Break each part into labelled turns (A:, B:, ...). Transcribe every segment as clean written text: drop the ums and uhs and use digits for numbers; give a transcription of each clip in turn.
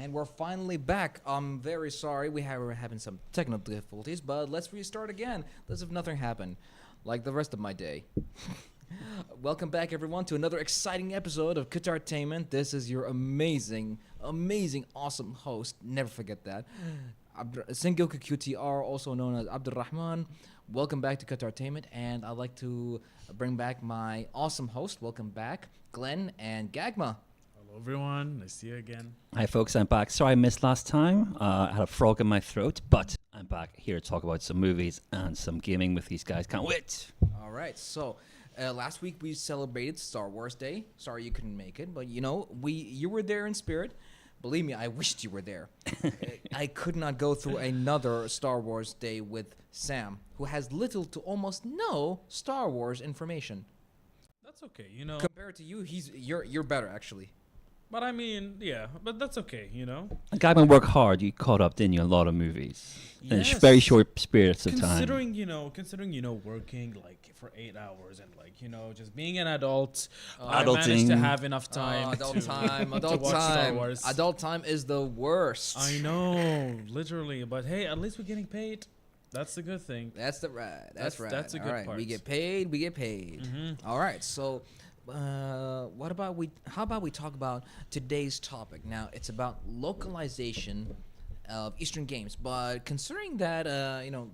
A: And we're finally back. I'm very sorry we're having some technical difficulties, but let's restart again. As if nothing happened, like the rest of my day. Welcome back, everyone, to another exciting episode of Qatartainment. This is your amazing, awesome host. Never forget that. Singilka QTR, also known as Abdurrahman. Welcome back to Qatartainment, and I'd like to bring back my awesome host. Welcome back, Glenn and Gagma.
B: Hello, everyone. Nice to see you again.
C: Hi, folks. I'm back. Sorry I missed last time. I had a frog in my throat, but I'm back here to talk about some movies and some gaming with these guys. Can't wait.
A: All right, so last week we celebrated Star Wars Day. Sorry you couldn't make it, but you were there in spirit. Believe me, I wished you were there. I could not go through another Star Wars Day with Sam, who has little to almost no Star Wars information.
B: That's okay,
A: Compared to you, you're better actually.
B: But I mean, yeah, but that's okay,
C: A guy might work hard. You caught up, didn't you? A lot of movies in
B: Yes.
C: very short periods of time.
B: Considering, working like for 8 hours and just being an adult, I
C: Adulting.
B: managed to have enough time.
A: Adult time.
B: to watch Star Wars.
A: Adult time is the worst.
B: I know, literally. But hey, at least we're getting paid. That's the good thing.
A: That's right. That's right.
B: That's a good
A: All right,
B: part.
A: we get paid.
B: Mm-hmm.
A: All right, so how about we talk about today's topic? Now it's about localization of Eastern games, but considering that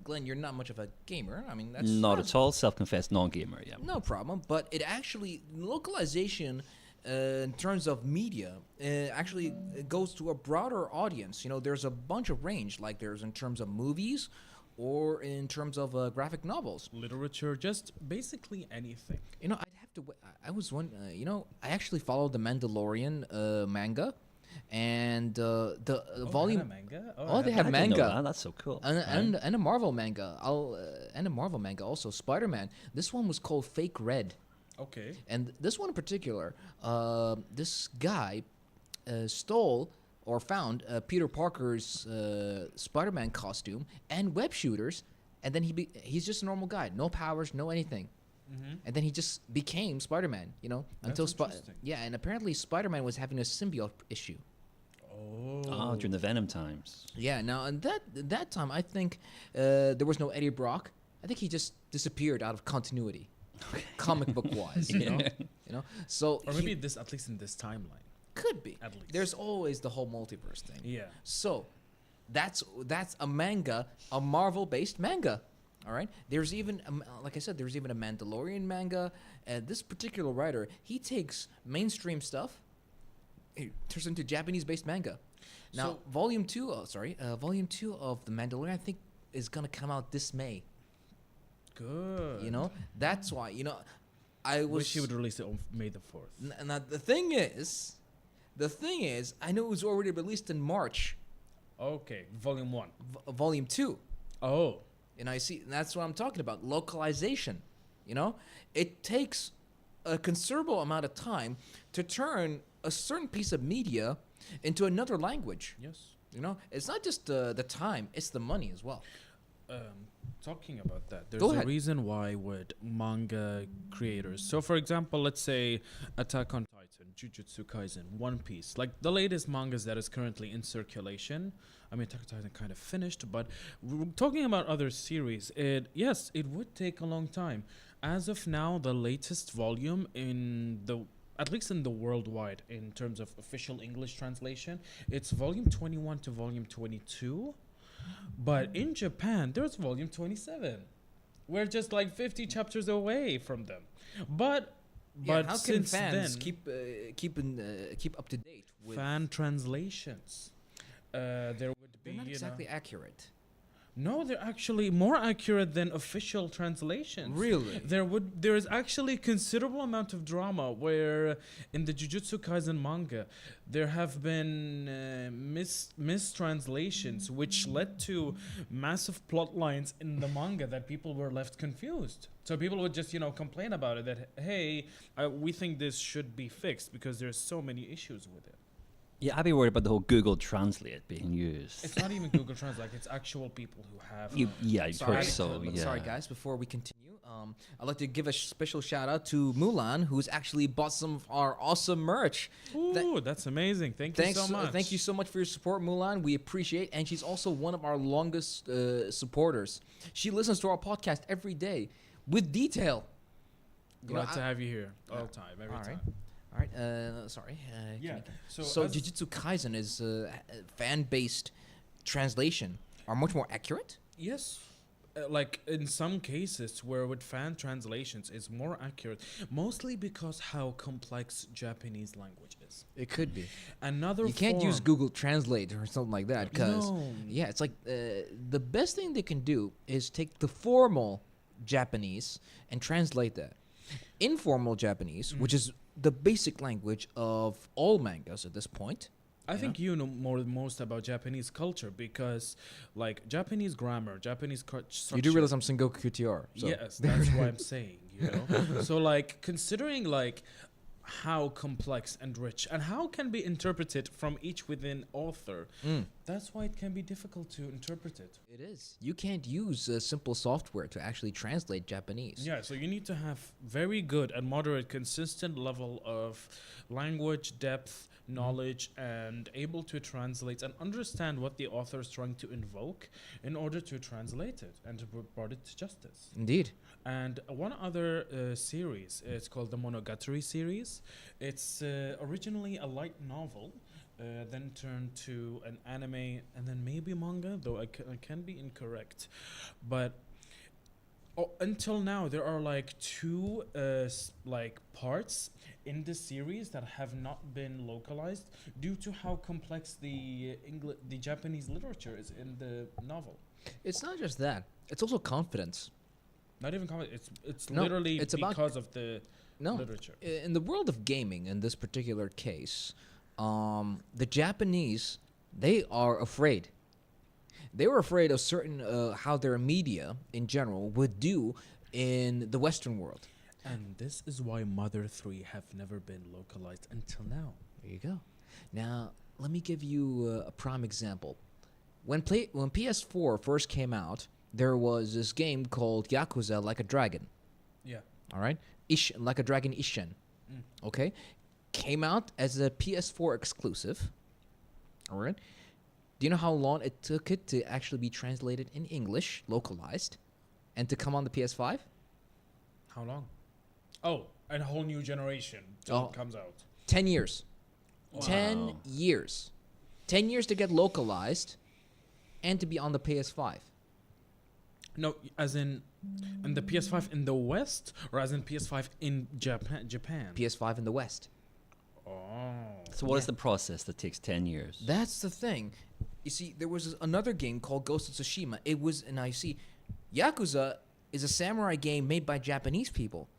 A: Glenn, you're not much of a gamer. I mean, that's
C: Not at all. Self-confessed non-gamer. Yeah.
A: no problem. But it actually localization in terms of media actually goes to a broader audience. There's a bunch of range, like there's in terms of movies or in terms of graphic novels.
B: Literature, just basically anything.
A: I'd have to. I was one. I actually followed the Mandalorian manga, and the volume.
B: They had a manga?
A: Oh, they
B: I
A: have
C: I didn't know
A: manga.
C: that. That's so cool.
A: And a Marvel manga. And a Marvel manga also. Spider-Man. This one was called Fake Red,
B: Okay.
A: and this one in particular, this guy stole or found Peter Parker's Spider-Man costume and web shooters, and then he's just a normal guy, no powers, no anything.
B: Mm-hmm.
A: And then he just became Spider-Man, until
B: interesting.
A: and apparently Spider-Man was having a symbiote issue.
B: Oh.
C: During the Venom times.
A: Yeah, now and that time I think there was no Eddie Brock. I think he just disappeared out of continuity, comic book wise, So
B: Or maybe this, at least in this timeline.
A: could be.
B: At least.
A: There's always the whole multiverse thing.
B: Yeah.
A: So that's a manga, a Marvel-based manga. All right. There's even, like I said, there's even a Mandalorian manga. This particular writer, he takes mainstream stuff, he turns it into Japanese-based manga. Now,
B: So-
A: volume two of the Mandalorian, I think, is gonna come out this May.
B: Good.
A: That's why. I was.
B: Wish he would release it on May the 4th.
A: Now the thing is, I know it was already released in March,
B: Okay, volume 1.
A: volume 2.
B: Oh.
A: And I see, that's what I'm talking about, localization. It takes a considerable amount of time to turn a certain piece of media into another language.
B: Yes.
A: It's not just the time, it's the money as well.
B: Talking about that, there's
A: Go
B: a
A: ahead.
B: reason why with manga creators. So, for example, let's say Attack on Titan, Jujutsu Kaisen, One Piece, like the latest mangas that is currently in circulation. I mean, Attack on Titan kind of finished, but we're talking about other series. It would take a long time. As of now, the latest volume at least in the worldwide, in terms of official English translation, it's volume 21 to volume 22. But in Japan, there's volume 27. We're just like 50 chapters away from them. But
A: How can
B: since
A: fans
B: then,
A: keep up to date with?
B: fan translations, there would be
A: They're not exactly accurate.
B: No, they're actually more accurate than official translations.
A: Really?
B: There is actually considerable amount of drama where in the Jujutsu Kaisen manga there have been mistranslations which led to massive plot lines in the manga that people were left confused. So people would just complain about it that hey, we think this should be fixed because there's so many issues with it.
C: Yeah, I'd be worried about the whole Google Translate being used.
B: It's not even Google Translate. Like, it's actual people who have.
C: Yeah, of
A: Sorry,
C: course so. Yeah.
A: sorry guys. Before we continue, I'd like to give a special shout out to Mulan, who's actually bought some of our awesome merch.
B: Ooh, that's amazing. Thank you so much.
A: Thank you so much for your support, Mulan. We appreciate, and she's also one of our longest supporters. She listens to our podcast every day with detail.
B: Glad to have you here all the time, every time.
A: All right. Sorry.
B: Yeah.
A: So Jujutsu Kaisen is fan-based translation are much more accurate.
B: Yes. Like in some cases where with fan translations is more accurate, mostly because how complex Japanese language is.
A: It could be.
B: Another
A: You can't use Google Translate or something like that because
B: No.
A: yeah, it's like the best thing they can do is take the formal Japanese and translate that. Informal Japanese, which is the basic language of all mangas at this point.
B: I think you know most about Japanese culture because, like, Japanese grammar, Japanese structure.
A: You do realize I'm Sengoku QTR. So.
B: Yes, that's what I'm saying. You know, so like considering like how complex and rich and how can be interpreted from each within author. That's why it can be difficult to interpret it.
A: It is. You can't use simple software to actually translate Japanese.
B: Yeah, so you need to have very good and moderate, consistent level of language depth, knowledge, and able to translate and understand what the author is trying to invoke in order to translate it and to bring it to justice.
A: Indeed.
B: And one other series, it's called the Monogatari series. It's originally a light novel, then turned to an anime, and then maybe manga, though I can be incorrect. But until now, there are like two like parts in the series that have not been localized due to how complex the Japanese literature is in the novel.
A: It's not just that. It's also confidence.
B: Not even complex. It's
A: No,
B: literally
A: it's about-
B: because of the
A: No.
B: literature.
A: In the world of gaming, in this particular case, the Japanese, they are afraid. They were afraid of certain how their media in general would do in the Western world.
B: And this is why Mother 3 have never been localized until now.
A: There you go. Now, let me give you a prime example. When PS4 first came out, there was this game called Yakuza Like a Dragon.
B: Yeah.
A: All right? Like a Dragon Ishin.
B: Mm.
A: Okay? Came out as a PS4 exclusive. All right? Do you know how long it took it to actually be translated in English, localized, and to come on the PS5?
B: How long? Oh, and a whole new generation till it comes out.
A: 10 years.
C: Wow.
A: 10 years. 10 years to get localized and to be on the PS5.
B: No, as in the PS5 in the West, or as in PS5 in Japan?
A: PS5 in the West.
B: Oh.
C: So what is the process that takes 10 years?
A: That's the thing. You see, there was another game called Ghost of Tsushima. It was, and I see, Yakuza is a samurai game made by Japanese people.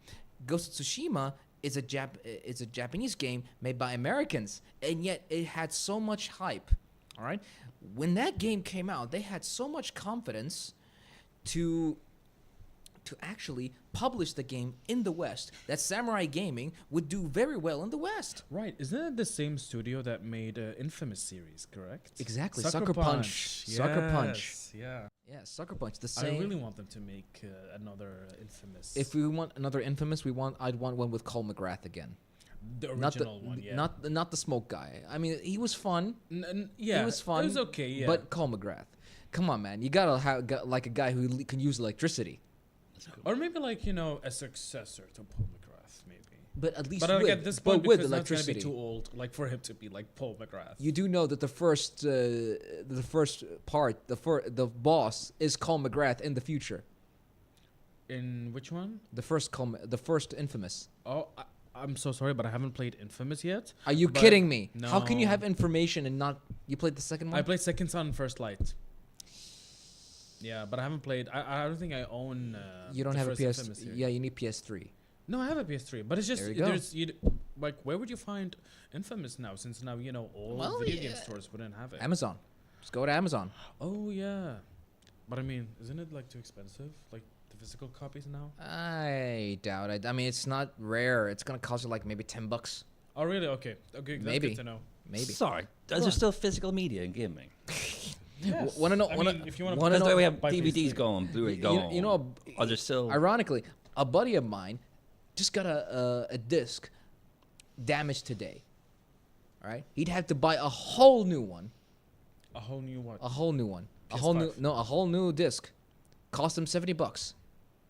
A: Ghost of Tsushima is a Japanese game made by Americans, and yet it had so much hype. All right, when that game came out, they had so much confidence to actually publish the game in the West that Samurai Gaming would do very well in the West.
B: Right, isn't it the same studio that made Infamous series, correct?
A: Exactly, Sucker Punch. Sucker Punch.
B: Yeah.
A: Yeah, Sucker Punch. The same.
B: I really want them to make another Infamous.
A: If we want another Infamous, I'd want one with Cole McGrath again.
B: The original one, yeah.
A: Not the smoke guy. I mean, he was fun.
B: Yeah,
A: he was fun.
B: It was okay, yeah.
A: But Cole McGrath, come on, man, you gotta have like a guy who can use electricity.
B: Or maybe like, a successor to Paul McGrath, maybe.
A: But at least
B: But
A: with,
B: at this point,
A: with
B: because that's gonna
A: electricity.
B: be too old, like for him to be like Paul McGrath.
A: You do know that the first part, the boss is Cole McGrath in the future.
B: In which one?
A: The first Infamous.
B: Oh, I'm so sorry, but I haven't played Infamous yet.
A: Are you
B: But
A: kidding me?
B: No.
A: How can you have information and not? You played the second one?
B: I played Second Son and First Light. Yeah, but I haven't played. I don't think I own.
A: You don't
B: the
A: have a
B: first
A: PS.
B: Infamous series.
A: Yeah, you need PS3.
B: No, I have a PS3, but it's just
A: There you go.
B: there's like where would you find Infamous now? Since now all video game stores wouldn't have it.
A: Amazon. Just go to Amazon.
B: Oh yeah, but I mean, isn't it like too expensive? Like the physical copies now?
A: I doubt it. I mean, it's not rare. It's gonna cost you like maybe $10.
B: Oh really? Okay. Okay, that's
A: Maybe.
B: good to know.
A: Maybe.
C: Sorry,
B: Go
C: is there
B: on.
C: still physical media in gaming?
B: Yes.
A: wanna know-
B: I
A: wanna-
B: mean, if you want
A: wanna
C: Because
A: know-
C: we have
B: buy
C: DVDs
B: PS3.
C: going, Blu-ray
A: You
C: going.
A: know,
C: Are there still?
A: ironically, a buddy of mine just got a disc damaged today. All right, he'd have to buy a whole new one,
B: A whole new what?
A: a whole new one, a whole new
B: PS5.
A: a whole new disc. Cost him $70.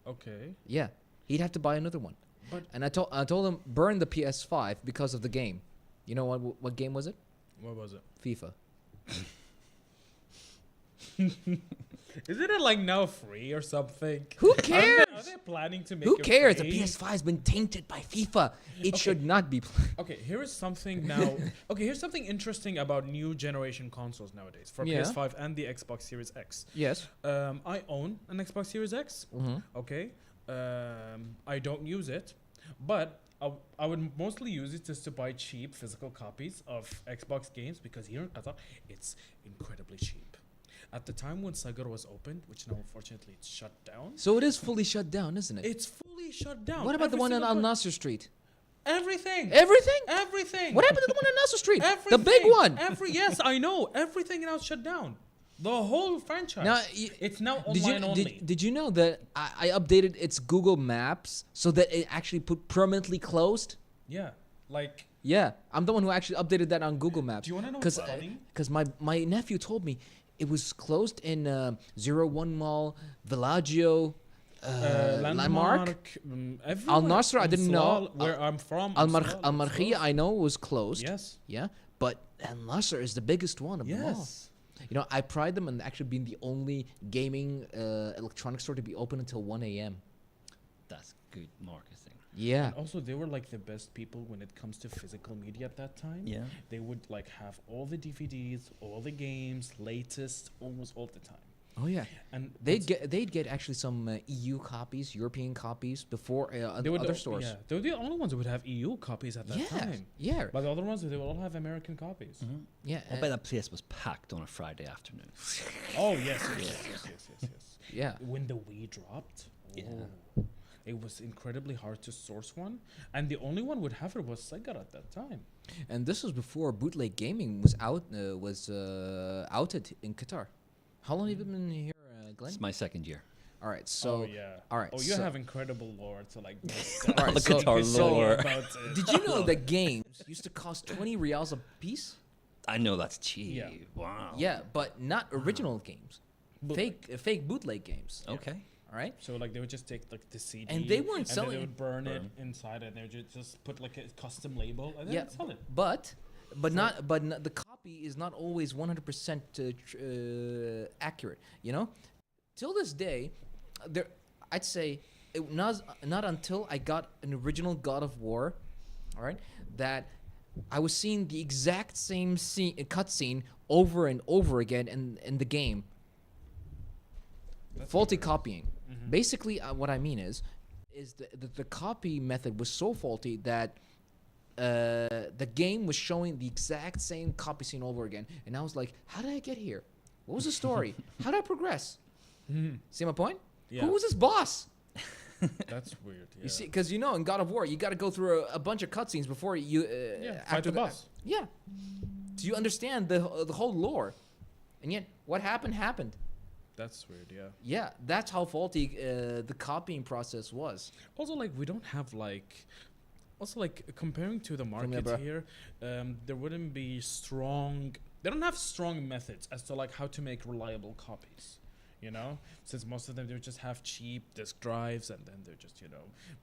B: Okay.
A: Yeah, he'd have to buy another one.
B: But
A: And I told him burn the PS5 because of the game. You know what game was it?
B: what was it?
A: FIFA.
B: Isn't it like now free or something?
A: Who cares?
B: Are they planning to make
A: Who
B: it
A: cares? The
B: free?
A: PS5 has been tainted by FIFA. It should not be.
B: Okay, here is something now. Okay, here's something interesting about new generation consoles nowadays for
A: Yeah.
B: PS5 and the Xbox Series X.
A: Yes.
B: I own an Xbox Series X.
A: Mm-hmm.
B: Okay, I don't use it, but I would mostly use it just to buy cheap physical copies of Xbox games because here in Qatar it's incredibly cheap. At the time when Sagar was opened, which now unfortunately it's shut down,
A: So it is fully shut down, isn't it?
B: it's fully shut down.
A: What about the
B: Every
A: one on
B: single
A: Al
B: one.
A: Nasser Street?
B: Everything.
A: Everything?
B: Everything.
A: What happened to the one on Nasser Street?
B: Everything.
A: The big one.
B: Yes, I know. Everything now shut down. The whole franchise.
A: Now,
B: It's now
A: did
B: online
A: you
B: only.
A: did you know that I updated its Google Maps so that it actually put permanently closed?
B: Yeah. Like,
A: Yeah, I'm the one who actually updated that on Google Maps.
B: do you want to know what's funny?
A: Because my nephew told me it was closed in 01 Mall, Villaggio, Landmark.
B: Everywhere.
A: Nasser, I didn't know.
B: Where I'm from.
A: Al
B: Salal, it's
A: Markhia,
B: closed.
A: I know, was closed.
B: Yes.
A: Yeah, but Al Nasser is the biggest one of them all.
B: Yes.
A: You know, I pride them in actually being the only gaming electronic store to be open until 1 a.m.
C: That's good marketing.
A: Yeah.
B: And also, they were like the best people when it comes to physical media at that time.
C: Yeah.
B: They would like have all the DVDs, all the games, latest, almost all the time.
A: Oh yeah.
B: And
A: They'd get actually some EU copies, European copies before other stores.
B: Yeah, they were the only ones who would have EU copies at that
A: Yeah.
B: time.
A: Yeah.
B: But the other ones, they would all have American copies.
A: Yeah.
C: I bet that place was packed on a Friday afternoon.
B: Oh yes.
A: Yeah.
B: When the Wii dropped,
C: Yeah.
B: it was incredibly hard to source one, and the only one would have it was Sega at that time.
A: And this was before bootleg gaming was outed in Qatar. How long have you been here, Glenn?
C: It's my second year.
A: All right. So.
B: oh yeah.
A: all right,
B: Oh, you
A: so-
B: have incredible lore to like.
A: All right,
C: the
A: so-
C: Qatar
A: so-
C: lore.
B: About,
A: Did you know that games used to cost 20 reals a piece?
C: I know that's cheap.
B: Yeah.
C: Wow.
A: Yeah, but not original games. Fake bootleg games.
C: Okay.
A: All right.
B: So like they would just take like the CD
A: And they weren't
B: and then
A: selling-
B: they would burn it inside and they would just put like a custom label and then
A: Yeah,
B: sell it.
A: but the copy is not always 100% accurate. You know, till this day, I'd say it not until I got an original God of War, all right, that I was seeing the exact same cutscene over and over again in the game.
B: That's
A: Faulty
B: incredible.
A: copying. Basically, what I mean is the copy method was so faulty that the game was showing the exact same copy scene over again, and I was like, "How did I get here? What was the story? How did I progress?" See my point?
B: Yeah.
A: Who was this boss?
B: That's weird. Yeah.
A: You see, because you know, in God of War, you got to go through a bunch of cutscenes before you
B: fight
A: after
B: the boss.
A: Yeah, so you understand the whole lore, and yet what happened.
B: That's weird. Yeah.
A: Yeah, that's how faulty the copying process was.
B: Also, like we don't have like, also like comparing to the
A: here,
B: market
A: bro.
B: here, there wouldn't be strong. They don't have strong methods as to like how to make reliable copies. You know, since most of them they just have cheap disk drives and then they're just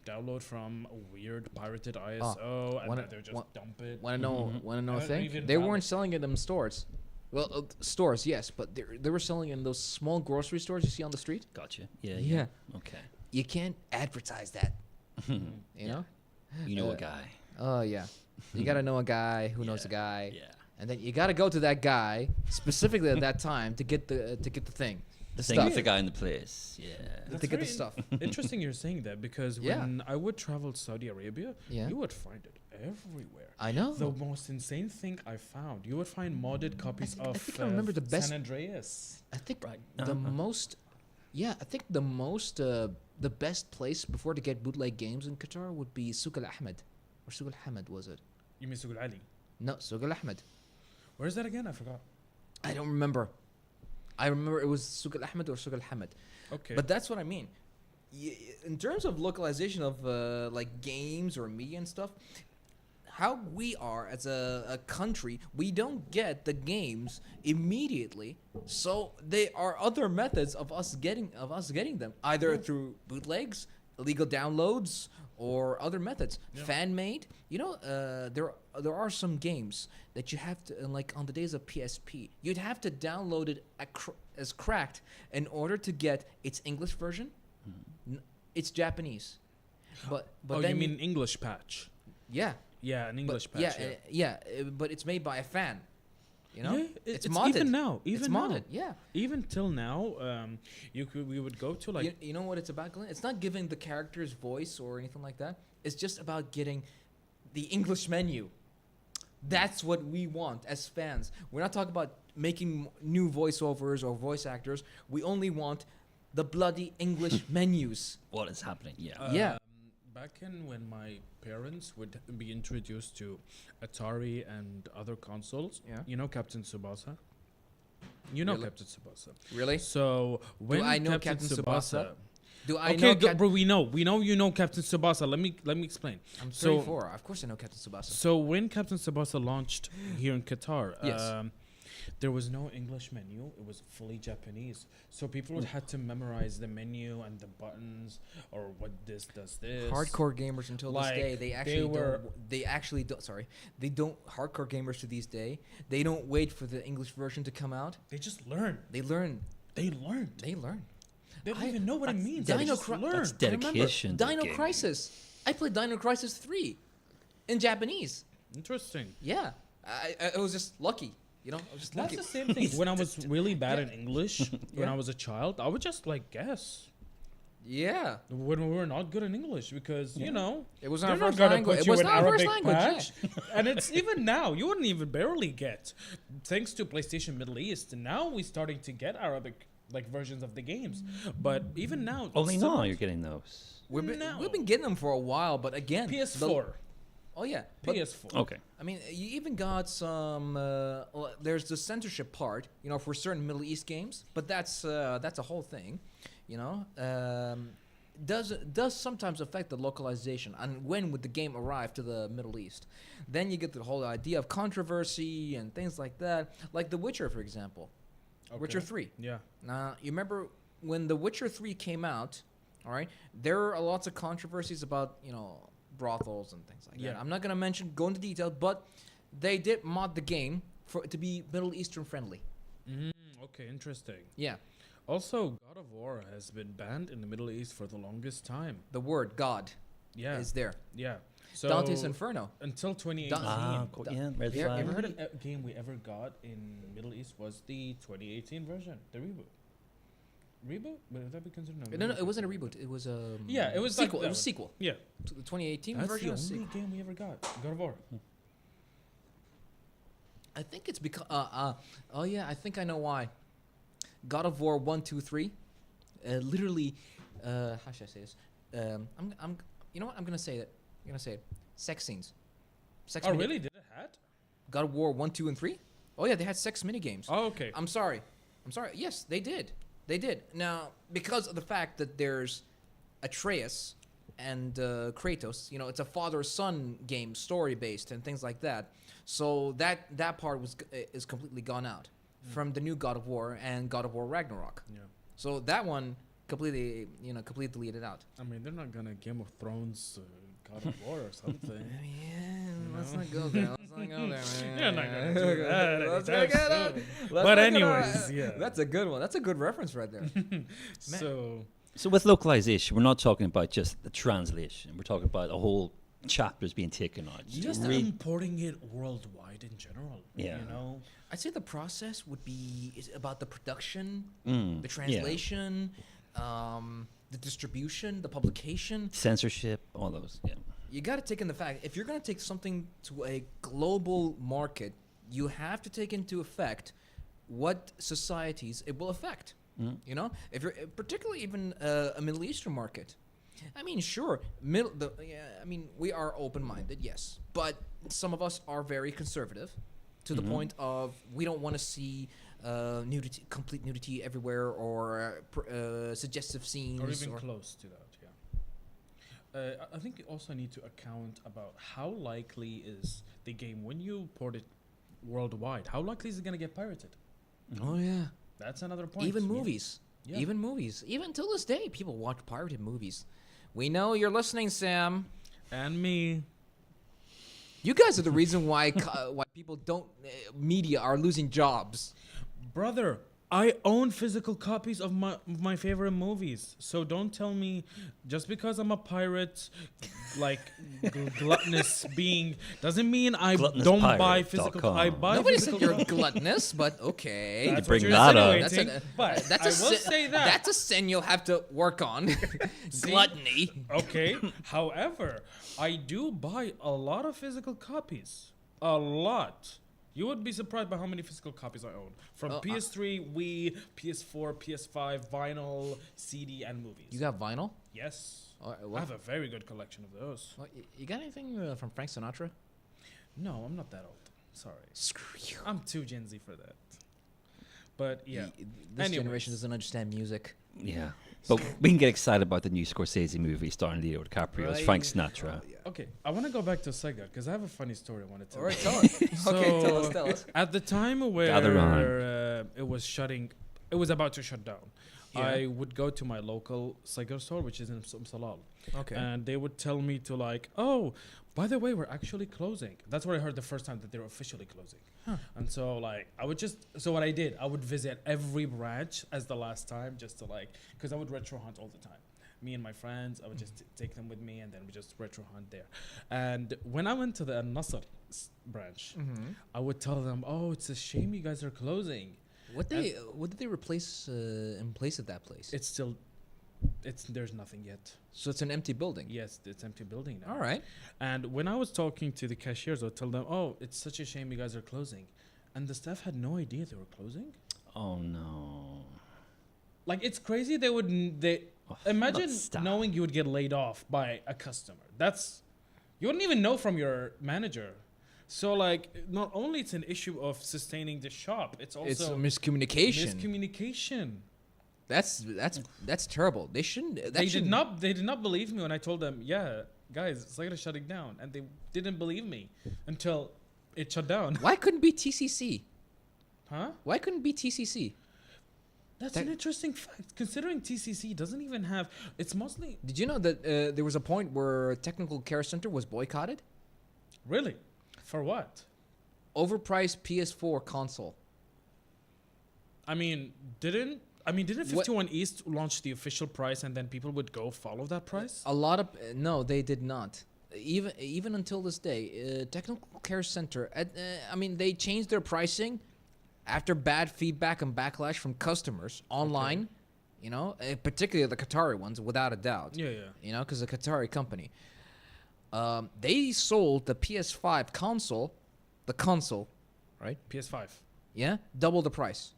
B: download from a weird pirated ISO and
A: wanna-
B: then they just
A: wa-
B: dump it.
A: Want to know? Want to know a
B: I don't
A: thing?
B: even
A: They
B: have
A: weren't
B: it.
A: selling it in stores. Well, stores, yes, but they were selling in those small grocery stores you see on the street.
C: Gotcha. Yeah.
A: Yeah.
C: Okay.
A: You can't advertise that. You know?
C: You know
A: Uh,
C: a guy.
A: Oh yeah. You gotta know a guy who knows a
C: Yeah,
A: guy,
C: Yeah.
A: and then you gotta go to that guy specifically at that time to get the thing, the
C: Thing
A: stuff.
C: with the guy in the place. Yeah.
A: To get the
B: very
A: stuff.
B: Interesting you're saying that because
A: Yeah.
B: when I would travel to Saudi Arabia,
A: Yeah.
B: you would find it everywhere.
A: I know.
B: The most insane thing I found, you would find modded copies of
A: think I remember the best-
B: San Andreas.
A: I think
C: Right.
A: the most, yeah, I think the most, the best place before to get bootleg games in Qatar would be Souk Al Ahmed, or Souk Al Hamad was it?
B: You mean Sugul Ali?
A: No, Souk Al Ahmed.
B: Where's that again? I forgot.
A: I don't remember. I remember it was Suq al-Ahmed or Suq al-Hamad.
B: Okay.
A: But that's what I mean. In terms of localization of like games or media and stuff, how we are as a country, we don't get the games immediately. So there are other methods of us getting them, either through bootlegs, illegal downloads, or other methods.
B: Yeah.
A: Fan made. You know, there are some games that you have to like on the days of PSP, you'd have to download it as cracked in order to get its English version. It's Japanese, but
B: Oh,
A: then
B: you mean English patch?
A: yeah,
B: Yeah, an English
A: but,
B: patch.
A: but it's made by a fan. You know,
B: Yeah,
A: it's
B: it's
A: modded.
B: even now. Even
A: it's
B: now.
A: modded. Yeah.
B: Even till now, we would go to like
A: You know what it's about, Glenn? It's not giving the character's voice or anything like that. It's just about getting the English menu. That's what we want as fans. We're not talking about making new voiceovers or voice actors. We only want the bloody English menus.
C: What is happening? Yeah.
A: Yeah.
B: Back in when my parents would be introduced to Atari and other consoles,
A: Yeah.
B: you know Captain Tsubasa? You know
A: Really?
B: Captain Tsubasa.
A: Really?
B: So when
A: I know Captain Tsubasa? Do I
B: okay,
A: know?
B: bro, we know you know Captain Tsubasa. Let me explain.
A: I'm
B: So-
A: 34. Of course I know Captain Tsubasa.
B: So when Captain Tsubasa launched here in Qatar,
A: Yes.
B: there was no English menu. It was fully Japanese. So people would had to memorize the menu and the buttons or what this does this.
A: Hardcore gamers until this
B: Like,
A: day, they don't. Hardcore gamers to this day, they don't wait for the English version to come out.
B: They just learn.
A: They learn.
B: They learned.
A: They learn.
B: They don't
A: I-
B: even know what it
A: that's
B: means.
A: Dino
B: They just
A: Cri-
B: learn.
C: That's
A: I remember
C: dedication. to
A: Dino
C: gaming.
A: Crisis. I played Dino Crisis 3 in Japanese.
B: Interesting.
A: Yeah, I was just lucky. You know, I was just
B: That's
A: lucky.
B: the same thing. When I was really bad
A: Yeah.
B: in English, when
A: Yeah.
B: I was a child, I would just like guess
A: Yeah,
B: when we were not good in English because you know
A: it was
B: they're
A: our
B: not
A: first
B: gonna
A: language.
B: put
A: It
B: you
A: was
B: in
A: not our first
B: Arabic
A: language.
B: patch. And it's even now you wouldn't even barely get. Thanks to PlayStation Middle East, now we're starting to get Arabic like versions of the games. But even now,
C: Only
B: some
C: now
B: of-
C: you're getting those.
A: Yeah. We've been getting them for a while, but again,
B: PS4,
A: oh yeah, but
B: PS4.
C: Okay.
A: I mean, you even got some. There's the censorship part, you know, for certain Middle East games, but that's a whole thing, you know. Does sometimes affect the localization and when would the game arrive to the Middle East. Then you get the whole idea of controversy and things like that, like The Witcher, for example. Witcher
B: Okay.
A: 3.
B: Yeah.
A: Now, you remember when The Witcher 3 came out, all right, there are lots of controversies about, you know, brothels and things like
B: Yeah.
A: that. I'm not going to go into detail, but they did mod the game for it to be Middle Eastern friendly.
B: Okay, interesting.
A: Yeah.
B: Also, God of War has been banned in the Middle East for the longest time.
A: The word God
B: Yeah.
A: is there.
B: Yeah. So
A: Dante's Inferno.
B: until 2018.
C: Cool. Yeah. Red
A: Yeah,
C: flag.
A: ever heard
B: The only game we ever got in Middle East was the 2018 version, the reboot. Reboot? Would that be considered?
A: No, it wasn't a reboot. It was a
B: Yeah, it was like
A: sequel.
B: that
A: It was a
B: one.
A: sequel
B: Yeah,
A: to the 2018
B: that's
A: version.
B: the
A: was a
B: only
A: sequel.
B: game we ever got. God of War.
A: I think it's because. Oh yeah, I think I know why. God of War 1, 2, 3. Literally, how should I say this? You know what? I'm gonna say it. I'm gonna say it. Sex scenes. Sex.
B: Oh, really? Did it had?
A: God of War 1, 2, and 3. Oh yeah, they had sex mini games.
B: Oh, okay.
A: I'm sorry. Yes, they did. They did. Now, because of the fact that there's Atreus and Kratos, you know, it's a father-son game, story-based, and things like that. So that part is completely gone out from the new God of War and God of War Ragnarok.
B: Yeah.
A: So that one completely deleted out.
B: I mean, they're not gonna Game of Thrones God of War or something.
A: Yeah, let's not go there. Let's not go there, man.
B: You're not gonna do that
A: Let's
B: anytime
A: not get out.
B: soon.
A: Let's
B: But
A: not get
B: anyways,
A: out.
B: yeah.
A: That's a good one. That's a good reference right there.
B: So
C: So with localization, we're not talking about just the translation. We're talking about a whole chapters being taken out.
B: just importing it worldwide in general.
C: Yeah.
B: You know.
A: I'd say the process would be is about the production,
C: Mm,
A: the
C: yeah.
A: translation, the distribution, the publication.
C: Censorship, all those. Yeah.
A: You got to take in the fact if you're going to take something to a global market, you have to take into effect what societies it will affect.
C: Mm.
A: You know, if you're particularly even a Middle Eastern market. I mean, sure, we are open-minded, yes, but some of us are very conservative. to the point of we don't want to see nudity, complete nudity everywhere, or suggestive scenes,
B: or even close to that. Yeah. I think you also need to account about how likely is the game when you port it worldwide. How likely is it gonna get pirated?
A: Oh yeah.
B: That's another point.
A: Even movies.
B: Yeah.
A: Even movies. Even till this day, people watch pirated movies. We know you're listening, Sam.
B: And me.
A: You guys are the reason why why people don't media are losing jobs.
B: Brother, I own physical copies of my favorite movies. So don't tell me just because I'm a pirate, like gluttonous being, doesn't mean I don't buy physical. I buy
A: Nobody
B: physical
A: said you're gluttonous, but okay.
B: That's
C: bring
B: what you're
C: that up.
B: insinuating, but
A: that's
B: I
A: a
B: will
A: sin,
B: say that.
A: that's a sin you'll have to work on. Gluttony.
B: Okay. However, I do buy a lot of physical copies. A lot. You would be surprised by how many physical copies I own. From PS3, Wii, PS4, PS5, vinyl, CD, and movies.
A: You got vinyl?
B: Yes. I
A: What,
B: have a very good collection of those.
A: you got anything from Frank Sinatra?
B: No, I'm not that old. Sorry.
A: Screw you.
B: I'm too Gen Z for that. But yeah.
A: This
B: Anyways.
A: generation doesn't understand music.
C: Yeah. But we can get excited about the new Scorsese movie starring Leo DiCaprio as Frank Sinatra.
B: Okay, I want to go back to Sega because I have a funny story I want to tell.
A: All right,
B: you.
A: tell us.
B: So,
A: Okay, tell us.
B: At the time
C: Gather
B: where it was about to shut down,
A: Yeah.
B: I would go to my local Sega store, which is in Salal,
A: Okay.
B: and they would tell me to like, oh, by the way, we're actually closing. That's what I heard the first time that they were officially closing.
A: Huh.
B: And so like so what I did, I would visit every branch as the last time just to like, because I would retro hunt all the time. Me and my friends, I would just take them with me, and then we just retro hunt there. And when I went to the Nasr branch, I would tell them, "Oh, it's a shame you guys are closing."
A: What did they replace in place of that place?
B: There's nothing yet.
A: So it's an empty building.
B: Yes, it's empty building now.
A: All right.
B: And when I was talking to the cashiers, I would tell them, "Oh, it's such a shame you guys are closing," and the staff had no idea they were closing.
C: Oh no.
B: Like it's crazy. Imagine
C: stop.
B: knowing you would get laid off by a customer. You wouldn't even know from your manager. So like, not only it's an issue of sustaining the shop, it's also
A: It's miscommunication.
B: miscommunication.
A: That's terrible. They shouldn't.
B: They did not believe me when I told them, yeah, guys, it's like shutting down, and they didn't believe me until it shut down.
A: Why couldn't be TCC?
B: Huh?
A: Why couldn't be TCC?
B: That's an interesting fact. Considering TCC doesn't even have, it's mostly
A: Did you know that there was a point where Technical Care Center was boycotted?
B: really for what?
A: Overpriced PS4 console.
B: I mean, didn't 51 East launch the official price and then people would go follow that price?
A: A lot of no, they did not. Even until this day, Technical Care Center. They changed their pricing after bad feedback and backlash from customers online. You know, particularly the Qatari ones, without a doubt.
B: Yeah.
A: You know, because the Qatari company. They sold the PS5 console, right?
B: PS5.
A: Yeah, double the price.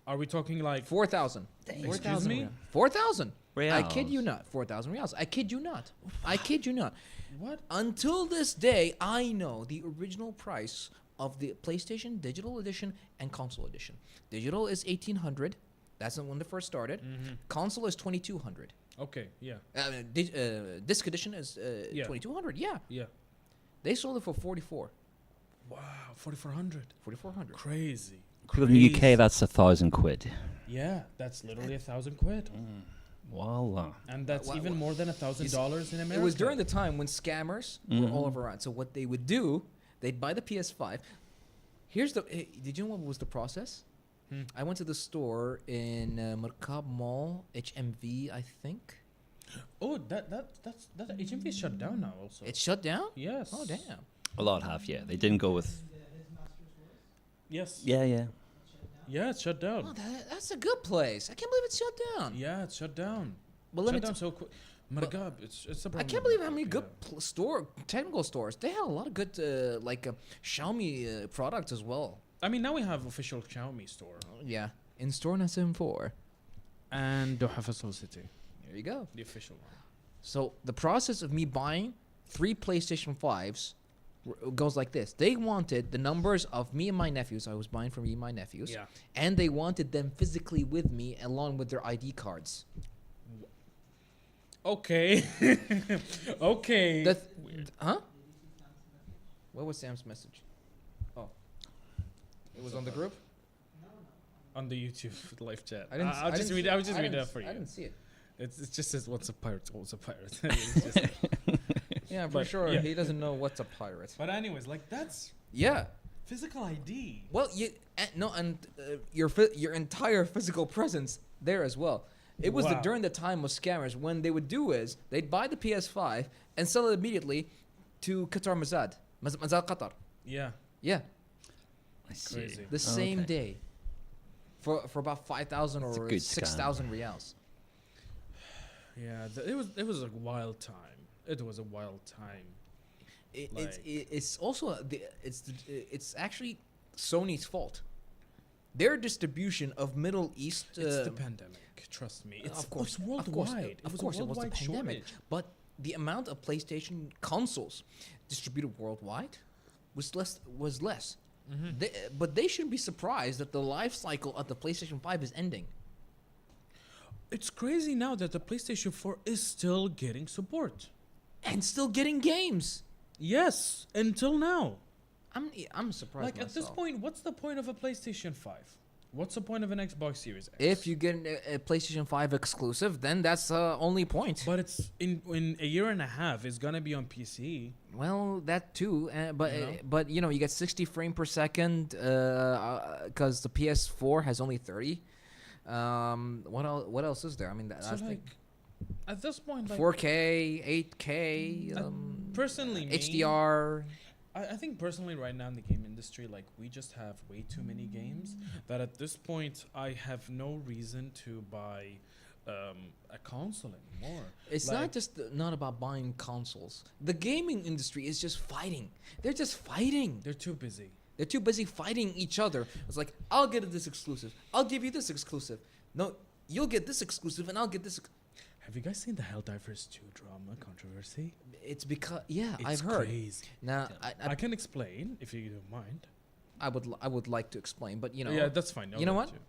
B: Are we talking like
A: 4,000.
B: Excuse me?
A: 4,000. I kid
C: Reals.
A: you not. 4,000 reals. I kid you not. I kid you not.
B: what?
A: Until this day, I know the original price of the PlayStation Digital Edition and Console Edition. Digital is 1,800. That's when they first started. Console is 2,200.
B: Okay, yeah.
A: Disc Edition is 2,200. Yeah.
B: Yeah.
A: They sold it for 44.
B: Wow, 4,400.
A: 4,400.
B: Crazy.
C: In the UK, that's £1,000.
B: Yeah, that's literally £1,000.
C: Voila.
B: And that's
A: Wha-
B: even
A: wha-
B: more than $1,000 in America.
A: It was during the time when scammers were all around. So what they would do, they'd buy the PS5. Did you know what was the process? I went to the store in Markab Mall, HMV, I think.
B: Oh, that HMV is shut down now also.
A: It's shut down?
B: Yes.
A: Oh, damn.
C: A lot have, yeah. They didn't go with...
B: Yes.
C: Yeah.
B: Yeah, it's shut down.
A: Oh, that's a good place. I can't believe it's shut down.
B: Yeah, it's shut down.
A: But let me
B: Shut down so quick. Margab, it's a
A: I
B: problem.
A: can't believe how many
B: Yeah.
A: good technical stores. They had a lot of good Xiaomi products as well.
B: I mean, now we have official Xiaomi store.
A: Yeah, in store not 74.
B: And Doha Faisal City,
A: There you go.
B: the official one.
A: So the process of me buying 3 PlayStation 5s goes like this. They wanted the numbers of me and my nephews. I was buying from me and my nephews.
B: Yeah.
A: And they wanted them physically with me along with their ID cards.
B: Okay. Okay.
A: Huh? What was Sam's message? Oh. It was on the group?
B: On the YouTube live chat.
A: I didn't.
B: I'll just read it out for you.
A: I didn't see it.
B: It just says, "What's a pirate? What's a pirate?" It's just,
A: Yeah, for
B: But,
A: sure.
B: yeah.
A: He doesn't know what's a pirate.
B: but anyways, like that's
A: Yeah.
B: physical ID.
A: Well, your entire physical presence there as well. It was
B: Wow.
A: during the time of scammers when they would do is they'd buy the PS5 and sell it immediately to Mazad Qatar.
B: Yeah.
A: Yeah,
C: I see.
B: Crazy.
A: the same
C: Okay.
A: day. For about 5,000
C: That's a
A: or
C: good
A: 6,000 reals.
B: Yeah. It was a wild time. It was a wild time.
A: It's also it's actually Sony's fault. Their distribution of Middle East.
B: It's the pandemic. Trust me. It's
A: Of course,
B: it's worldwide.
A: Of course, it was the
B: worldwide
A: pandemic.
B: shortage.
A: But the amount of PlayStation consoles distributed worldwide was less.
B: Mm-hmm.
A: But they shouldn't be surprised that the life cycle of the PlayStation 5 is ending.
B: It's crazy now that the PlayStation 4 is still getting support.
A: And still getting games.
B: Yes, until now.
A: I'm surprised.
B: Like at this
A: myself.
B: point, what's the point of a PlayStation 5? What's the point of an Xbox Series X?
A: If you get a PlayStation 5 exclusive, then that's the only point.
B: But it's in a year and a half, it's gonna be on PC.
A: Well, that too, but
B: You know?
A: but you get 60 frame per second because the PS4 has only 30. What else is there? I mean,
B: So like, at this point, like
A: 4K, 8K,
B: personally, me,
A: HDR.
B: I think personally, right now in the game industry, like we just have way too many games that at this point I have no reason to buy a console anymore.
A: It's
B: Like-
A: not just not about buying consoles. The gaming industry is just fighting. They're just fighting.
B: They're too busy.
A: They're too busy fighting each other. It's like, I'll get this exclusive. I'll give you this exclusive. No, you'll get this exclusive, and I'll get this.
B: Have you guys seen the Helldivers 2 drama controversy?
A: It's because I've
B: It's
A: heard.
B: crazy.
A: Now,
B: I can explain if you don't mind.
A: I would like to explain, but
B: Yeah, that's fine. I'll
A: you know
B: let
A: what?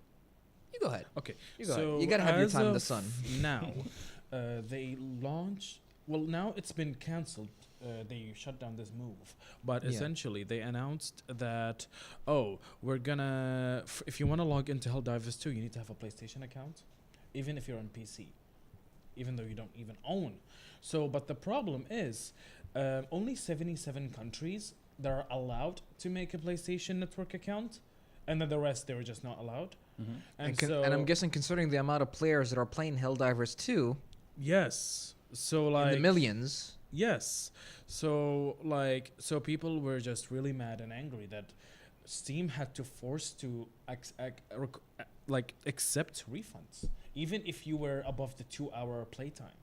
A: You go ahead.
B: Okay,
A: You go
B: so
A: ahead. You gotta have your
B: as
A: time in the
B: of
A: sun.
B: Now, they launch. Well, now it's been cancelled. They shut down this move, but
A: Yeah.
B: essentially they announced that we're gonna. If you want to log into Helldivers 2, you need to have a PlayStation account, even if you're on PC, even though you don't even own. So, but the problem is, only 77 countries that are allowed to make a PlayStation Network account, and then the rest they were just not allowed.
C: Mm-hmm.
A: And I'm guessing, considering the amount of players that are playing Helldivers 2
B: Yes. So
A: in
B: like
A: the millions,
B: yes. So like people were just really mad and angry that Steam had to force to accept refunds even if you were above the 2-hour playtime.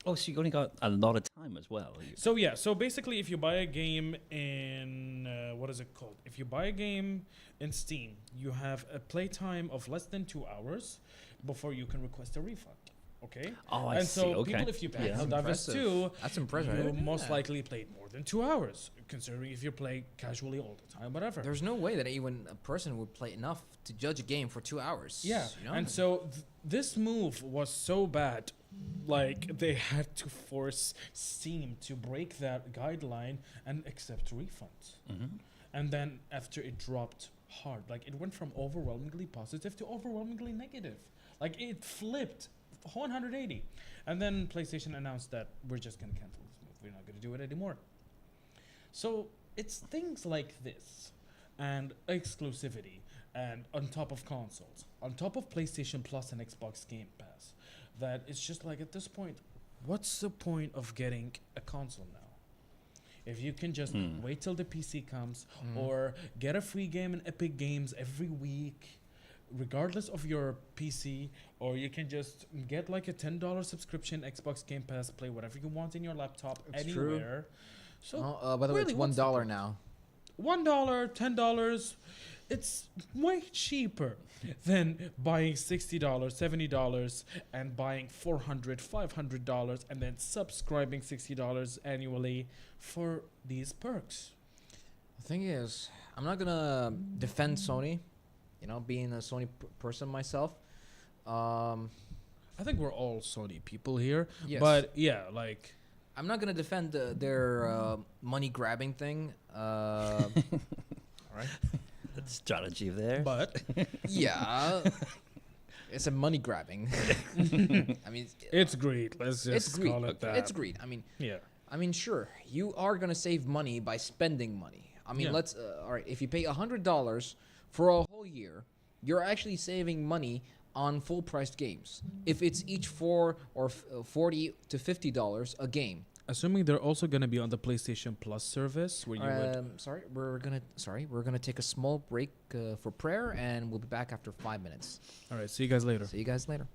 C: Oh, so you only got a lot of time as well.
B: So yeah, so basically if you buy a game in what is it called? If you buy a game in Steam, you have a playtime of less than 2 hours before you can request a refund. Okay?
C: Oh, I
B: and
C: see.
B: so
C: Okay.
B: people, if you play
C: Yeah.
B: Helldivers 2,
A: That's impressive. I
B: you
A: didn't know
B: most
A: that.
B: likely played more than 2 hours, considering if you play casually all the time, whatever.
A: There's no way that even a person would play enough to judge a game for 2 hours.
B: Yeah,
A: you know?
B: and so this move was so bad, like they had to force Steam to break that guideline and accept refunds.
C: Mm-hmm.
B: And then after it dropped hard, like it went from overwhelmingly positive to overwhelmingly negative. Like it flipped 180. And then PlayStation announced that we're just going to cancel this move. We're not going to do it anymore. So it's things like this and exclusivity and on top of consoles, on top of PlayStation Plus and Xbox Game Pass, that it's just like at this point, what's the point of getting a console now? If you can just wait till the PC comes or get a free game in Epic Games every week, regardless of your PC, or you can just get like a $10 subscription, Xbox Game Pass, play whatever you want in your laptop
A: It's true.
B: anywhere. So
A: by the way,
B: really,
A: it's
B: what's the
A: $1
B: point?
A: now.
B: $1, $10, it's way cheaper than buying $60, $70 and buying $400, $500 and then subscribing $60 annually for these perks.
A: The thing is, I'm not gonna defend Sony. You know, being a Sony person myself.
B: I think we're all Sony people here.
A: Yes.
B: But yeah, like
A: I'm not gonna defend their money grabbing thing.
B: right?
C: The strategy there.
B: But
A: Yeah, it's a money grabbing. I mean,
B: it's greed. Let's just
A: it's greed.
B: call it that.
A: It's greed.
B: Yeah.
A: I mean, sure, you are gonna save money by spending money. I mean,
B: Yeah.
A: let's all right. If you pay $100 for a whole year, you're actually saving money on full-priced games. If it's each $40 to $50 a game.
B: Assuming they're also going to be on the PlayStation Plus service where you would
A: We're gonna take a small break for prayer, and we'll be back after 5 minutes.
B: All right, see you guys later.
A: See you guys later.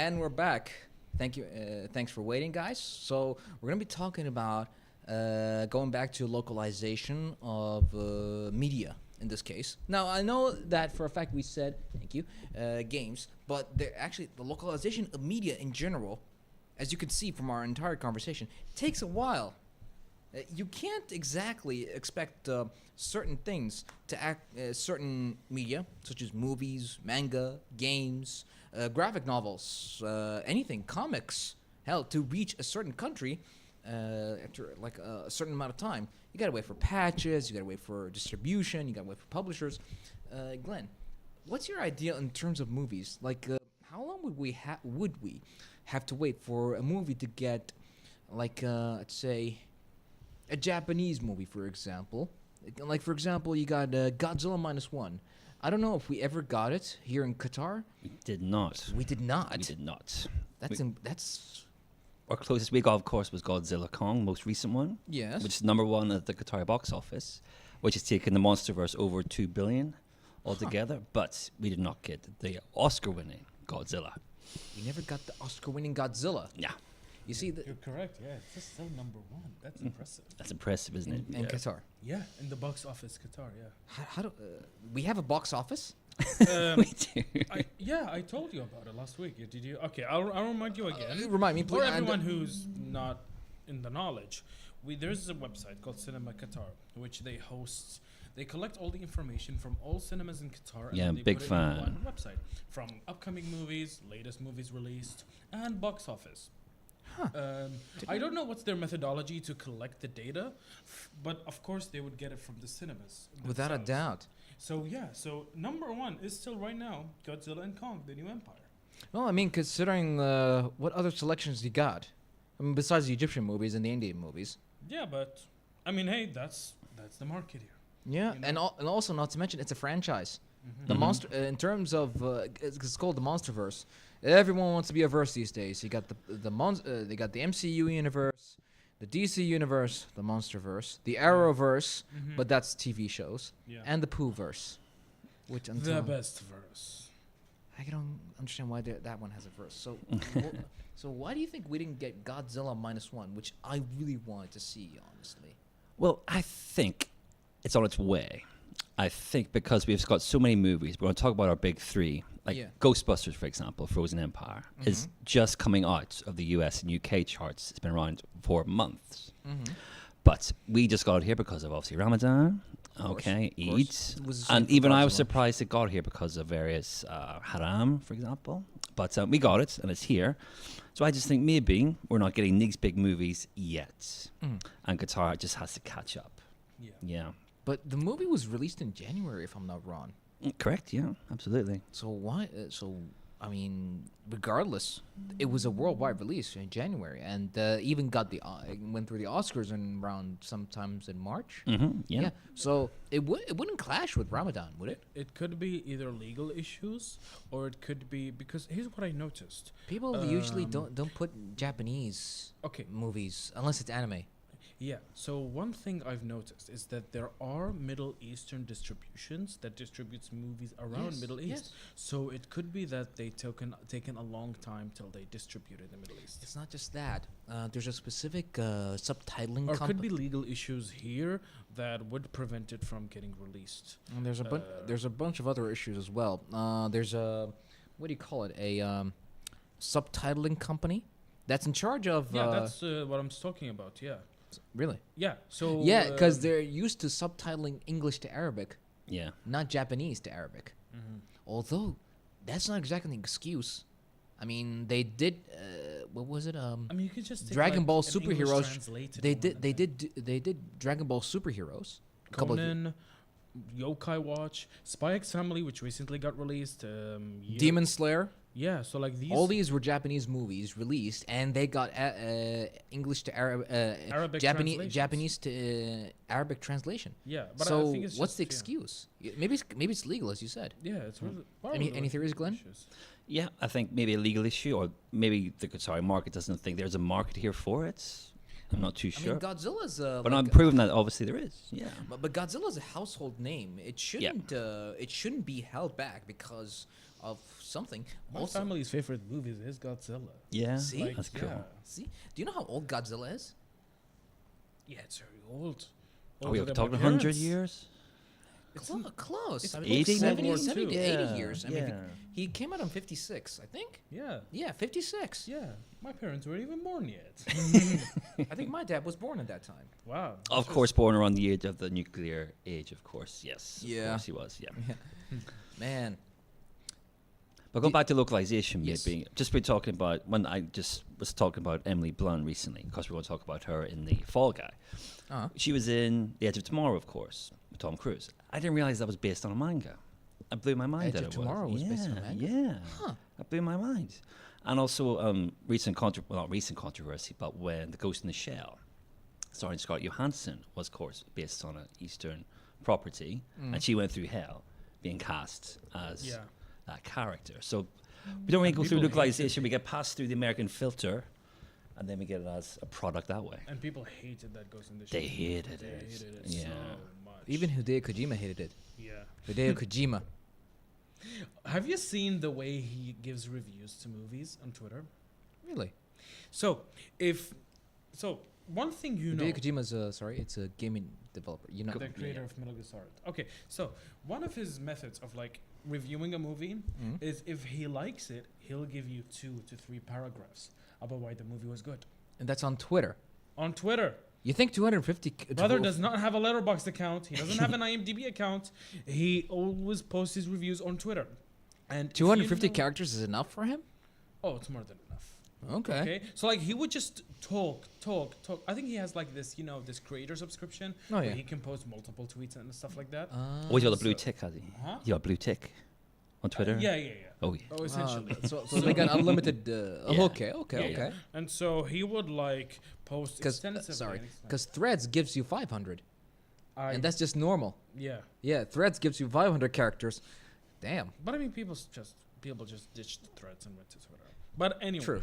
A: And we're back. Thank you. Thanks for waiting, guys. So we're gonna be talking about going back to localization of media in this case. Now I know that for a fact we said thank you games, but they're actually the localization of media in general, as you can see from our entire conversation, takes a while. You can't exactly expect certain things to act, certain media, such as movies, manga, games, graphic novels, anything, comics, hell, to reach a certain country after like a certain amount of time. You gotta wait for patches, you gotta wait for distribution, you gotta wait for publishers. Glenn, what's your idea in terms of movies? Like, how long would we have to wait for a movie to get, like, let's say, a Japanese movie, for example? Like, for example, you got Godzilla -1. I don't know if we ever got it here in Qatar.
C: We did not.
A: We did not.
C: We did not.
A: That's
C: Our closest we got, of course, was Godzilla Kong, most recent one,
A: yes.
C: which is #1 at the Qatar box office, which has taken the MonsterVerse over 2 billion altogether. But we did not get the Oscar-winning Godzilla.
A: We never got the Oscar-winning Godzilla.
C: Yeah,
A: You see,
B: You're correct. Yeah, it's just still #1. That's impressive.
C: that's impressive, isn't it?
A: in Qatar.
B: Yeah, in the box office, Qatar. Yeah.
A: How do we have a box office?
C: We do.
B: I told you about it last week. Did you? Okay, I'll remind you again.
A: Remind me,
B: For
A: please.
B: everyone who's not in the knowledge, there's a website called Cinema Qatar, which they host. They collect all the information from all cinemas in Qatar.
C: Yeah,
B: and they
C: big
B: put
C: fan.
B: It in one website from upcoming movies, latest movies released, and box office. I don't know what's their methodology to collect the data, but of course they would get it from the cinemas.
A: Without a
B: themselves.
A: doubt.
B: So yeah, so #1 is still right now Godzilla and Kong: The New Empire.
A: Well, I mean, considering what other selections you got, I mean, besides the Egyptian movies and the Indian movies.
B: Yeah, but I mean, hey, that's the market here.
A: Yeah,
B: You know?
A: and also not to mention it's a franchise.
B: Mm-hmm.
A: The
C: Mhm.
A: monster in terms of it's called the MonsterVerse. Everyone wants to be a verse these days. You got they got the MCU universe, the DC universe, the MonsterVerse, the Arrowverse,
B: Mhm.
A: but that's TV shows,
B: Yeah,
A: and the Poohverse, which
B: the
A: until
B: best verse.
A: I don't understand why that one has a verse. So, so why do you think we didn't get Godzilla -1, which I really wanted to see, honestly?
C: Well, I think it's on its way. I think because we've got so many movies, we're going to talk about our big three. Like
A: Yeah.
C: Ghostbusters, for example, Frozen Empire, is just coming out of the US and UK charts. It's been around for months.
A: Mm-hmm.
C: But we just got it here because of obviously Ramadan,
A: course,
C: okay,
A: of course.
C: Eid.
A: It was the same
C: And
A: for
C: even I was
A: Godzilla.
C: surprised it got here because of various haram, for example. But we got it and it's here. So I just think maybe we're not getting these big movies yet.
A: Mm.
C: And Qatar just has to catch up.
B: Yeah.
C: Yeah.
A: But the movie was released in January, if I'm not wrong.
C: Correct, yeah, absolutely.
A: So why? I mean, regardless, it was a worldwide release in January, and even got went through the Oscars in around sometimes in March.
C: Mm-hmm, yeah.
A: So it wouldn't clash with Ramadan, would it?
B: It could be either legal issues, or it could be because here's what I noticed.
A: People usually
B: Um,
A: don't put Japanese
B: Okay.
A: movies unless it's anime.
B: Yeah. So one thing I've noticed is that there are Middle Eastern distributions that distributes movies around
A: Yes,
B: Middle
A: yes.
B: East. So it could be that they taken a long time till they distributed in the Middle East.
A: It's not just that. There's a specific subtitling.
B: Or could be legal issues here that would prevent it from getting released.
A: And there's a bunch of other issues as well. There's a what do you call it? A subtitling company that's in charge of.
B: Yeah, that's what I'm talking about. Yeah.
A: Really.
B: Yeah. So
A: Yeah, because they're used to subtitling English to Arabic,
C: Yeah.
A: not Japanese to Arabic. Although that's not exactly an excuse. I mean, they did. What was it?
B: I mean, you could just take
A: Dragon
B: like
A: Ball
B: an English
A: superheroes.
B: translated
A: They
B: one
A: did.
B: and
A: They
B: then
A: did Dragon Ball superheroes. A couple of
B: Conan, Yokai Watch, Spy X Family, which recently got released.
A: Demon Slayer.
B: Yeah, so like these
A: All these were Japanese movies released, and they got English to
B: Arabic
A: Japanese
B: translations.
A: Japanese to Arabic translation.
B: Yeah, but I
A: So
B: think it's
A: what's the
B: just, yeah.
A: excuse? Maybe it's legal, as you said.
B: Yeah, it's really.
A: Any theories, Glenn?
C: Yeah, I think maybe a legal issue, or maybe the Qatari market doesn't think there's a market here for it. I'm not too
A: I
C: sure.
A: mean, Godzilla's
C: but I'm proving that obviously there is. Yeah.
A: but Godzilla's a household name. It shouldn't be held back because of something.
B: My
A: Also,
B: family's favorite movie is Godzilla.
C: Yeah,
A: See?
B: Like,
C: that's cool.
B: yeah.
A: see, do you know how old Godzilla is?
B: Yeah, it's very old.
C: Are we
B: Older than
C: talking
B: my
C: 100
B: parents.
C: years?
A: Close.
B: it's
A: I
C: post
A: mean,
C: 80
A: 70,
C: maybe?
A: 70 to
C: Yeah,
A: 80 years. I mean,
C: yeah.
A: he came out in 56, I think.
B: Yeah.
A: Yeah, 56.
B: Yeah. My parents weren't even born yet.
A: I think my dad was born at that time.
B: Wow.
C: Of course, born around the age of the nuclear age, of course. Yes.
A: Yeah.
C: Of course he was, yeah.
A: Man.
C: But going back to localization,
A: Yes.
C: maybe, just been talking about, when I just was talking about Emily Blunt recently, because we're going to talk about her in the Fall Guy.
A: Uh-huh.
C: She was in The Edge of Tomorrow, of course, with Tom Cruise. I didn't realize that was based on a manga. It blew my mind.
A: Edge
C: that
A: of
C: it
A: Tomorrow was based on a manga?
C: Yeah.
A: Huh.
C: That blew my mind. And also, not recent controversy, but when The Ghost in the Shell, starring Scarlett Johansson, was, of course, based on an Eastern property, and she went through hell being cast as
B: Yeah.
C: that character. So we don't really
B: And
C: go through
B: people
C: localization. We get passed through the American filter, and then we get it as a product that way.
B: And people hated that Ghost in the
C: They
B: Shell.
C: hated
B: They
C: it.
B: hated it
C: Yeah.
B: so much.
A: Even Hideo Kojima hated it.
B: Yeah.
A: Hideo Kojima.
B: Have you seen the way he gives reviews to movies on Twitter?
A: Really?
B: So one thing you know,
A: Hideo Kojima's it's a gaming developer. You know.
B: the creator of Metal Gear Solid. Okay, so one of his methods of like reviewing a movie
A: Mhm.
B: is if he likes it, he'll give you 2 to 3 paragraphs about why the movie was good
A: And that's on Twitter.
B: on Twitter.
A: You think 250...
B: Brother does not have a Letterboxd account. He doesn't have an IMDb account. He always posts his reviews on Twitter. And if you
A: 250
B: know-
A: characters is enough for him?
B: Oh, it's more than enough.
A: Okay.
B: Okay, so like he would just talk. I think he has like this, this creator subscription
A: Oh,
B: where
A: yeah.
B: he can post multiple tweets and stuff like that.
C: Oh, he's got a blue
B: so-
C: tick, has he?
B: Huh?
C: You got a blue tick on Twitter?
B: Yeah.
C: Oh, yeah.
B: Oh, essentially.
A: So they got unlimited...
C: Yeah.
A: Okay.
B: Yeah. And so he would like post extensively.
A: Because Threads gives you 500. And that's just normal.
B: yeah.
A: Yeah, Threads gives you 500 characters. Damn.
B: But I mean, people just ditched the threads and went to Twitter. But anyway,
A: True.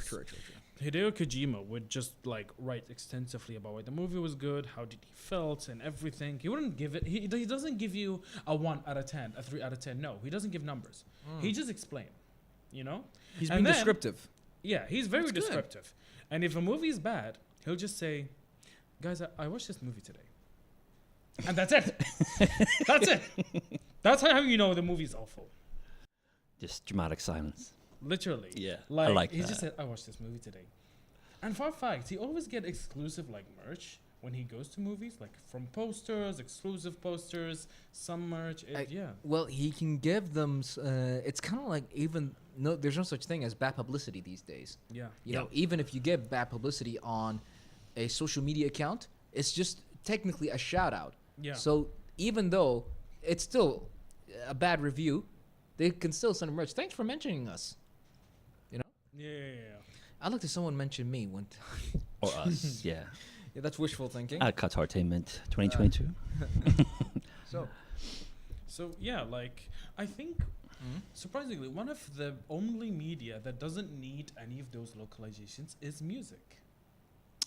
B: Hideo Kojima would just like write extensively about why the movie was good, how did he felt, and everything. He wouldn't give it. He doesn't give you a 1 out of 10, a 3 out of 10. No, he doesn't give numbers. He just explain.
A: He's
B: And
A: being
B: then-
A: descriptive.
B: Yeah, he's very
A: That's good.
B: descriptive. And if a movie is bad, he'll just say, "Guys, I watched this movie today," and that's it. That's it. That's how you know the movie's awful.
C: Just dramatic silence.
B: Literally.
C: Yeah, I
B: Like,
C: like
B: he
C: that.
B: just said, "I watched this movie today." And for a fact, he always get exclusive like merch when he goes to movies, like from posters, exclusive posters, some merch. Yeah.
A: Well, he can give them... it's kind of like there's no such thing as bad publicity these days.
B: Yeah.
A: You know, even if you give bad publicity on a social media account, it's just technically a shout out.
B: Yeah.
A: So even though it's still a bad review, they can still send merch. Thanks for mentioning us.
B: Yeah.
A: I'd like to someone mention me one time.
C: Or us, yeah.
A: Yeah, that's wishful thinking.
C: At Qatartainment 2022.
B: So yeah, like I think surprisingly, one of the only media that doesn't need any of those localizations is music.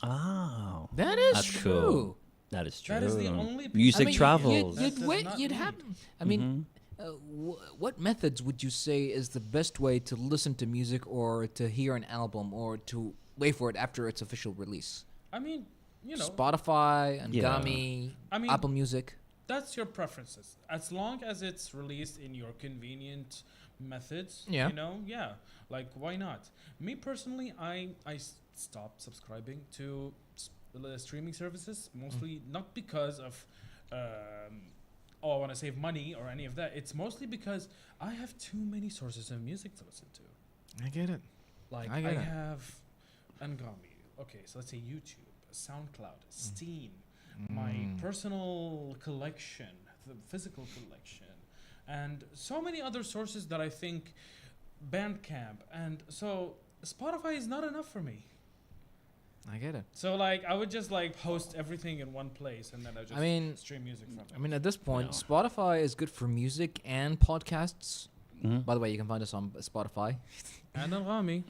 C: Oh.
A: That is
C: That's
A: true.
C: cool. That is true.
B: That is the only piece-
C: Music
B: I mean,
C: travels.
B: That does
A: You'd
B: not
A: have.
B: need.
A: I mean, what methods would you say is the best way to listen to music or to hear an album or to wait for it after its official release?
B: I mean,
A: Spotify,
C: Yeah.
A: Angami,
B: I mean,
A: Apple Music.
B: that's your preferences. As long as it's released in your convenient methods,
A: Yeah.
B: yeah, like why not? Me personally, I stopped subscribing to the streaming services mostly not because of I want to save money or any of that. It's mostly because I have too many sources of music to listen to.
A: I get it.
B: Like
A: I
B: I
A: get it.
B: have Angami. Okay, so let's say YouTube, SoundCloud, Steam, my personal collection, the physical collection, and so many other sources that I think Bandcamp, and so Spotify is not enough for me.
A: I get it.
B: So like I would just like post everything in one place and then I just stream music from it.
A: I mean, at this point,
C: No.
A: Spotify is good for music and podcasts.
C: Mhm.
A: By the way, you can find us on Spotify.
B: And Angami.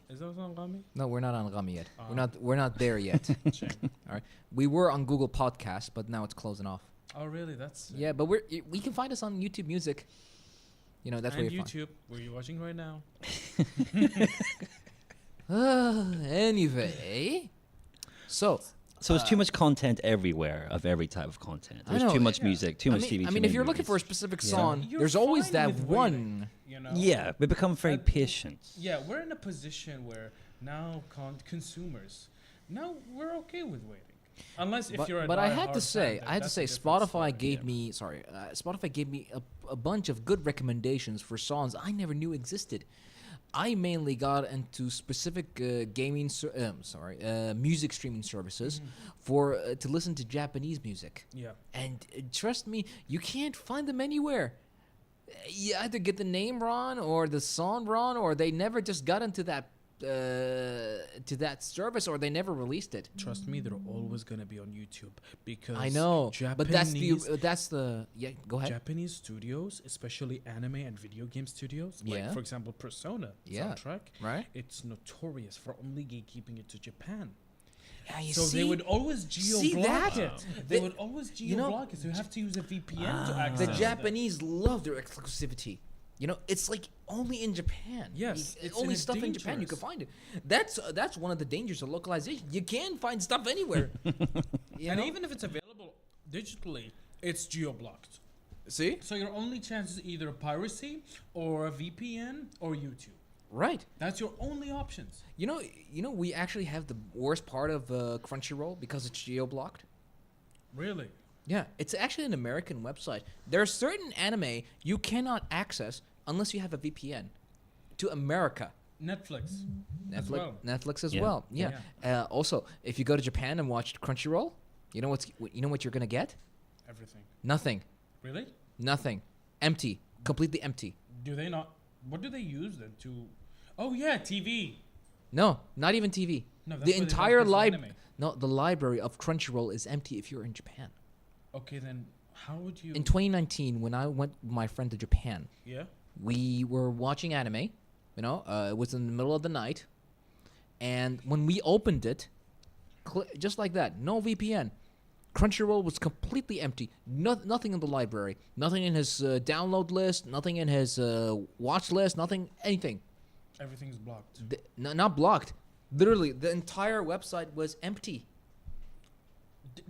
B: Is that on Angami?
A: No, we're not on Rami yet.
B: Ah.
A: We're not there yet.
B: Shame.
A: We were on Google Podcasts, but now it's closing off.
B: Oh really? That's
A: Yeah, but we can find us on YouTube Music. You know, that's
B: and
A: where you
B: YouTube, where you're watching right now.
A: find. Anyway, so
C: So there's too much content everywhere of every type of content.
A: I
C: There's
A: know,
C: too much
B: yeah.
C: music, too much TV.
A: I
C: too
A: mean,
C: many
A: if you're looking for a
C: movies.
A: specific
C: Yeah.
A: song,
B: You're
A: there's always
B: fine
A: that
B: with
A: one.
B: waiting, you know?
C: Yeah, we become very
B: That-
C: patient.
B: Yeah, we're in a position where now consumers, now we're okay with waiting. Unless if you're a
A: But I had
B: diehard
A: to say,
B: fan, then that's a different
A: Spotify
B: story.
A: gave
B: Yeah.
A: me Spotify gave me a bunch of good recommendations for songs I never knew existed. I mainly got into specific music streaming services for to listen to Japanese music,
B: Yeah.
A: and trust me, you can't find them anywhere. You either get the name wrong or the song wrong, or they never just got into that to that service, or they never released it.
B: Trust me, they're always gonna be on YouTube because
A: I know, but
B: Japanese,
A: that's the yeah. Go ahead.
B: Japanese studios, especially anime and video game studios,
A: Yeah.
B: like for example Persona
A: Yeah.
B: soundtrack,
A: Right?
B: it's notorious for only gatekeeping it to Japan.
A: Yeah, you
B: So
A: see,
B: they would always
A: see
B: geo-block
A: that?
B: it.
A: They-
B: They would always geo-block it, so you have to use a VPN to access
A: the
B: it.
A: Japanese love their exclusivity. You know, it's like only in Japan.
B: Yes,
A: You-
B: it's
A: only
B: and it's
A: stuff in Japan you can
B: dangerous.
A: find it. That's one of the dangers of localization. You can find stuff anywhere. You
B: And
A: know?
B: even if it's available digitally, it's geo-blocked.
A: See,
B: So your only chance is either piracy or a VPN or YouTube.
A: right?
B: That's your only options.
A: You know, we actually have the worst part of Crunchyroll because it's geo-blocked.
B: Really?
A: Yeah, it's actually an American website. There's certain anime you cannot access unless you have a VPN to America.
B: Netflix.
A: Netflix,
B: well.
A: Netflix as
C: Yeah.
A: well. Yeah. Also, if you go to Japan and watch Crunchyroll, you know what you're gonna get?
B: Everything.
A: Nothing.
B: Really?
A: Nothing. Empty. Completely empty.
B: Do they not? What do they use then to? Oh yeah, TV.
A: No, not even TV.
B: No, that's
A: The
B: why they
A: entire
B: don't post
A: library.
B: anime.
A: No, the library of Crunchyroll is empty if you're in Japan.
B: Okay, then how would you?
A: In 2019, when I went with my friend to Japan,
B: Yeah.
A: we were watching anime. You know, it was in the middle of the night, and when we opened it, just like that, no VPN. Crunchyroll was completely empty. Nothing in the library. Nothing in his download list. Nothing in his watch list. Nothing. Anything.
B: Everything's blocked.
A: Not blocked. Literally, the entire website was empty.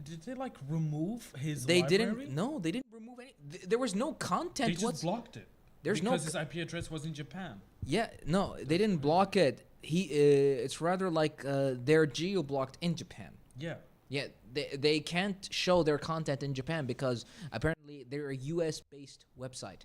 B: Did they like remove his?
A: They
B: library?
A: didn't. No, they didn't remove any. There was no content.
B: They just blocked it.
A: There's no
B: because his IP address was in Japan.
A: Yeah, no, they didn't block it. It's rather like they're geo blocked in Japan.
B: Yeah.
A: Yeah, they can't show their content in Japan because apparently they're a US based website.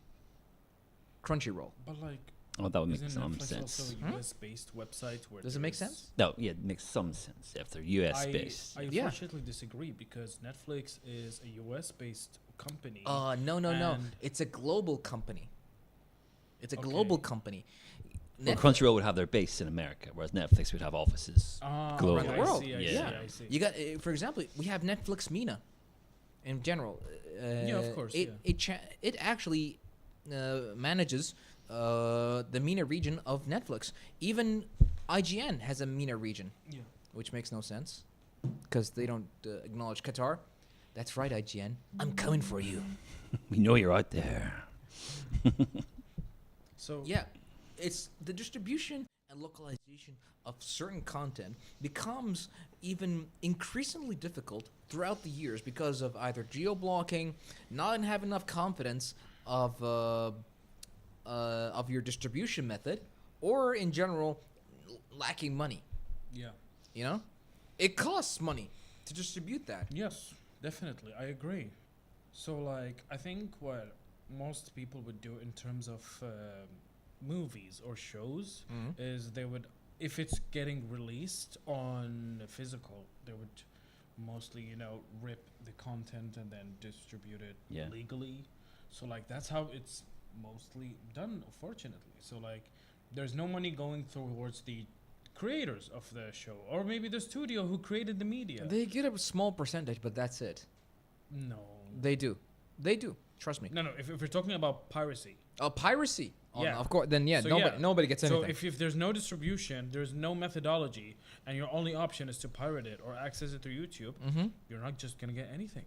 A: Crunchyroll.
B: But like,
C: Oh, that would make
B: isn't
C: some
B: Netflix
C: sense.
B: also
A: Hmm?
B: a US-based website where
A: Does it make
B: there's-
A: sense?
C: No, yeah, it makes some sense if they're US based.
B: I
A: Yeah.
B: unfortunately disagree because Netflix is a US-based company.
A: No.
B: And-
A: It's a global company. It's a
B: Okay.
A: global company.
C: Well,
A: Netflix-
C: Crunchyroll would have their base in America, whereas Netflix would have offices.
B: Global.
A: around the world.
B: I
C: Yeah.
B: see.
A: You got, for example, we have Netflix MENA. In general,
B: Yeah, of course,
A: it actually manages the MENA region of Netflix. Even IGN has a MENA region,
B: Yeah.
A: which makes no sense because they don't acknowledge Qatar. That's right, IGN. I'm coming for you.
C: We know you're out there.
B: So
A: Yeah, it's the distribution and localization of certain content becomes even increasingly difficult throughout the years because of either geo-blocking, not having enough confidence of your distribution method, or in general lacking money.
B: yeah.
A: You know, it costs money to distribute that.
B: Yes, definitely. I agree. So, like, I think what most people would do in terms of movies or shows is they would, if it's getting released on physical, they would mostly, rip the content and then distribute it
C: Yeah.
B: legally. So, like, that's how it's mostly done, unfortunately. So, like, there's no money going towards the creators of the show, or maybe the studio who created the media.
A: They get a small percentage, but that's it.
B: No.
A: They do. They do. Trust me.
B: No. If we're talking about piracy,
A: Piracy. Oh,
B: Yeah.
A: no, of course. Then
B: So,
A: nobody gets
B: so
A: anything.
B: if there's no distribution, there's no methodology, and your only option is to pirate it or access it through YouTube,
A: Mm-hmm.
B: you're not just gonna get anything.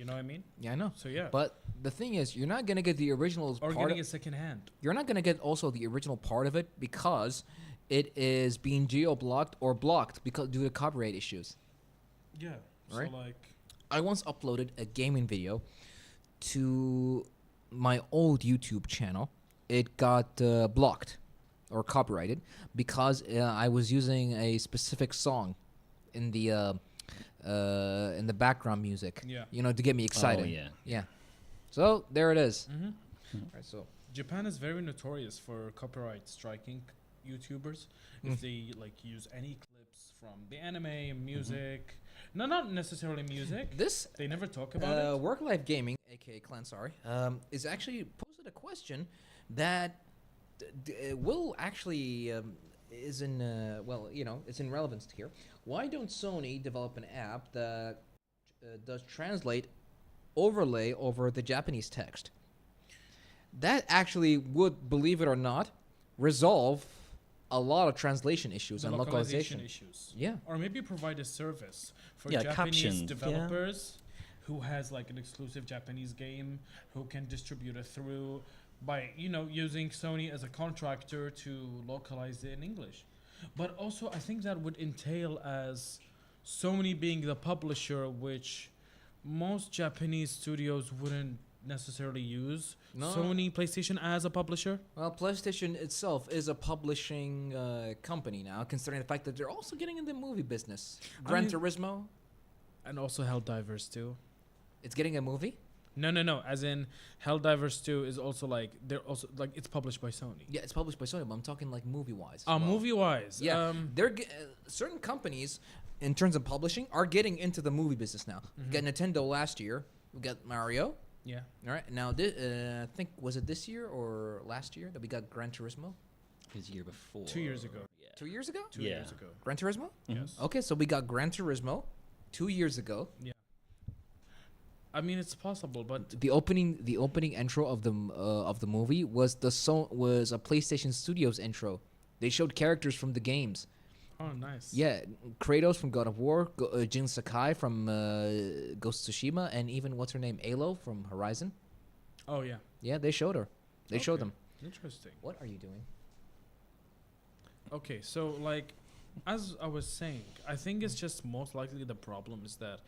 B: You know what I mean?
A: Yeah, I know.
B: So yeah.
A: But the thing is, you're not gonna get the original
B: Or
A: part.
B: getting it second hand.
A: You're not gonna get also the original part of it because it is being geo-blocked or blocked because due to copyright issues.
B: Yeah.
A: Right.
B: So like.
A: I once uploaded a gaming video to my old YouTube channel. It got blocked or copyrighted because I was using a specific song in the background music.
B: Yeah.
A: You know, to get me excited.
C: Oh, yeah.
A: Yeah. So there it is.
B: Mm-hmm.
A: Right, so
B: Japan is very notorious for copyright striking YouTubers if they like use any clips from the anime, music. No, not necessarily music.
A: this
B: They never talk about it.
A: Work Life Gaming, aka Clan Sorry, is actually posed a question that will actually is in well, you know, it's in relevance here. Why don't Sony develop an app that does translate overlay over the Japanese text? That actually would, believe it or not, resolve a lot of translation issues
B: The
A: and localization.
B: issues.
A: Yeah.
B: Or maybe provide a service for
C: Yeah,
B: Japanese
C: caption, yeah.
B: developers who has like an exclusive Japanese game who can distribute it through by, you know, using Sony as a contractor to localize it in English. But also I think that would entail as Sony being the publisher, which most Japanese studios wouldn't necessarily use.
A: No.
B: Sony PlayStation as a publisher.
A: Well, PlayStation itself is a publishing company now, considering the fact that they're also getting in the movie business. Gran
B: mean-
A: Turismo,
B: And also Helldivers too.
A: it's getting a movie.
B: No. As in, Helldivers 2 is also like they're also like it's published by Sony.
A: Yeah, it's published by Sony, but I'm talking like movie-wise.
B: Movie wise,
A: Yeah, certain companies, in terms of publishing, are getting into the movie business now. We got Nintendo last year. We got Mario.
B: yeah.
A: All right, now I think was it this year or last year that we got Gran Turismo?
C: His year before.
B: 2 years ago.
C: Yeah.
A: 2 years ago?
B: 2
C: Yeah.
B: years ago.
A: Gran Turismo?
B: Yes.
A: Okay, so we got Gran Turismo 2 years ago.
B: Yeah. I mean, it's possible, but
A: The opening intro of the movie was was a PlayStation Studios intro. They showed characters from the games.
B: oh, nice.
A: Yeah, Kratos from God of War, Jin Sakai from Ghost of Tsushima, and even what's her name, Alo from Horizon.
B: Oh yeah.
A: Yeah, they showed her. They showed
B: Okay.
A: them.
B: Interesting.
A: What are you doing?
B: Okay, so like, as I was saying, I think it's just most likely the problem is that,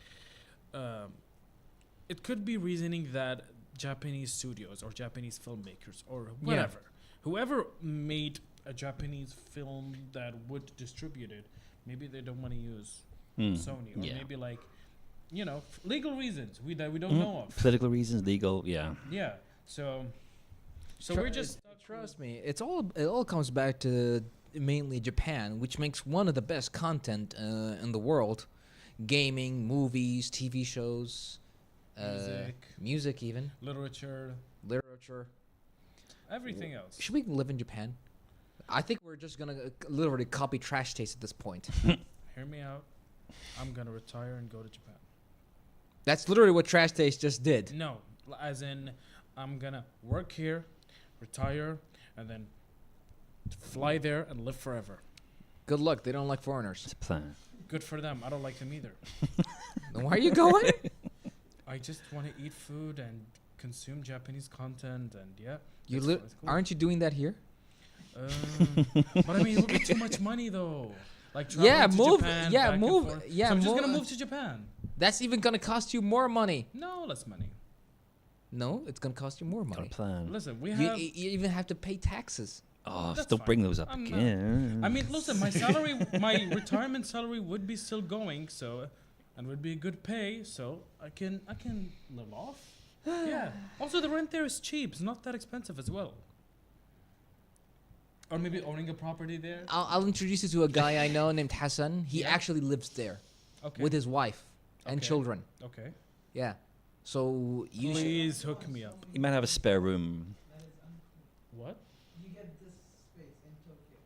B: it could be reasoning that Japanese studios or Japanese filmmakers or whatever, whoever made a Japanese film that would distribute it, maybe they don't want to use Sony, or
C: Yeah.
B: maybe like, you know, legal reasons that we don't know of.
C: Political reasons, legal, yeah.
B: Yeah. So we're just
A: Trust me, it all comes back to mainly Japan, which makes one of the best content in the world. Gaming, movies, TV shows, music even,
B: literature,
A: literature.
B: everything else.
A: Should we live in Japan? I think we're just gonna literally copy Trash Taste at this point.
B: Hear me out. I'm gonna retire and go to Japan.
A: That's literally what Trash Taste just did.
B: No, as in, I'm gonna work here, retire, and then fly there and live forever.
A: Good luck. They don't like foreigners.
C: It's a plan.
B: Good for them. I don't like them either.
A: Then why are you going?
B: I just want to eat food and consume Japanese content, and yeah.
A: You
B: it's
A: li-
B: it's cool.
A: Aren't you doing that here?
B: But I mean, it would be too much money though. Like
A: Yeah,
B: traveling to
A: move-
B: Japan,
A: yeah,
B: back and
A: move-
B: forth.
A: yeah,
B: So I'm just
A: mo-
B: gonna move to Japan.
A: That's even gonna cost you more money.
B: No, less money.
A: No, it's gonna cost you more
C: Got a
A: money.
C: plan.
B: Listen, we
A: You,
B: have.
A: you even have to pay taxes.
C: Oh,
B: That's
C: don't
B: fine.
C: bring those up
B: I'm not-
C: again.
B: I mean, listen, my salary, my retirement salary would be still going, so, and would be a good pay, so I can live off. Yeah. Also, the rent there is cheap. It's not that expensive as well. Or maybe owning a property there.
A: I'll introduce you to a guy I know named Hassan. He
B: Yeah.
A: actually lives there
B: Okay.
A: with his wife and
B: Okay.
A: children.
B: Okay.
A: Yeah. So you should.
B: Please hook me up.
C: You might have a spare room.
B: What?
D: You get this space in Tokyo.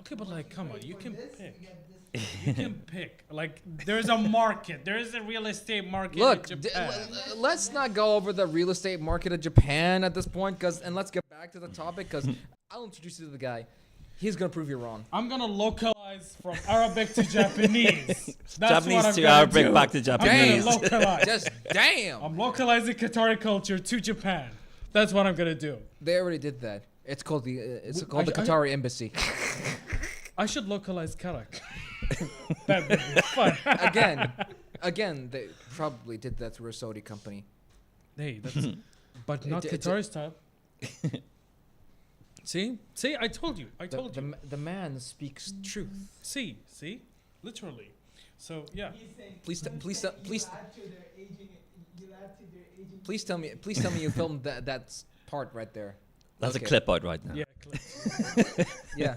B: Okay, but like, come on,
D: Wait
B: you
D: for
B: can
D: this,
B: pick.
D: You get this
B: You can pick. Like, there's a market. There is a real estate market
A: Look,
B: in Japan.
A: let's not go over the real estate market of Japan at this point, and let's get back to the topic, because I'll introduce you to the guy. He's gonna prove you wrong.
B: I'm gonna localize localize from Arabic to Japanese. That's
C: Japanese
B: what I'm
C: to
B: gonna
C: Arabic
B: do.
C: back to
B: I'm
C: Japanese.
B: gonna localize.
A: Just damn.
B: I'm localizing Qatari culture to Japan. That's what I'm gonna do.
A: They already did that. It's called the
B: W-
A: called the
B: I-
A: Qatari embassy.
B: I should localize Karak. That would be fun.
A: Again, they probably did that through a Saudi company.
B: Hey, that's but not
A: It's
B: Qatari style. See, I told you.
A: The man speaks truth.
B: See, literally. So yeah.
D: He's saying
A: Please t-
D: once
A: please
D: that
A: t- please-
D: you add to their aging, you add to their aging.
A: Please tell me you filmed that part right there.
C: That's
A: Okay.
C: a clip out right now.
B: Yeah. Click.
A: Yeah.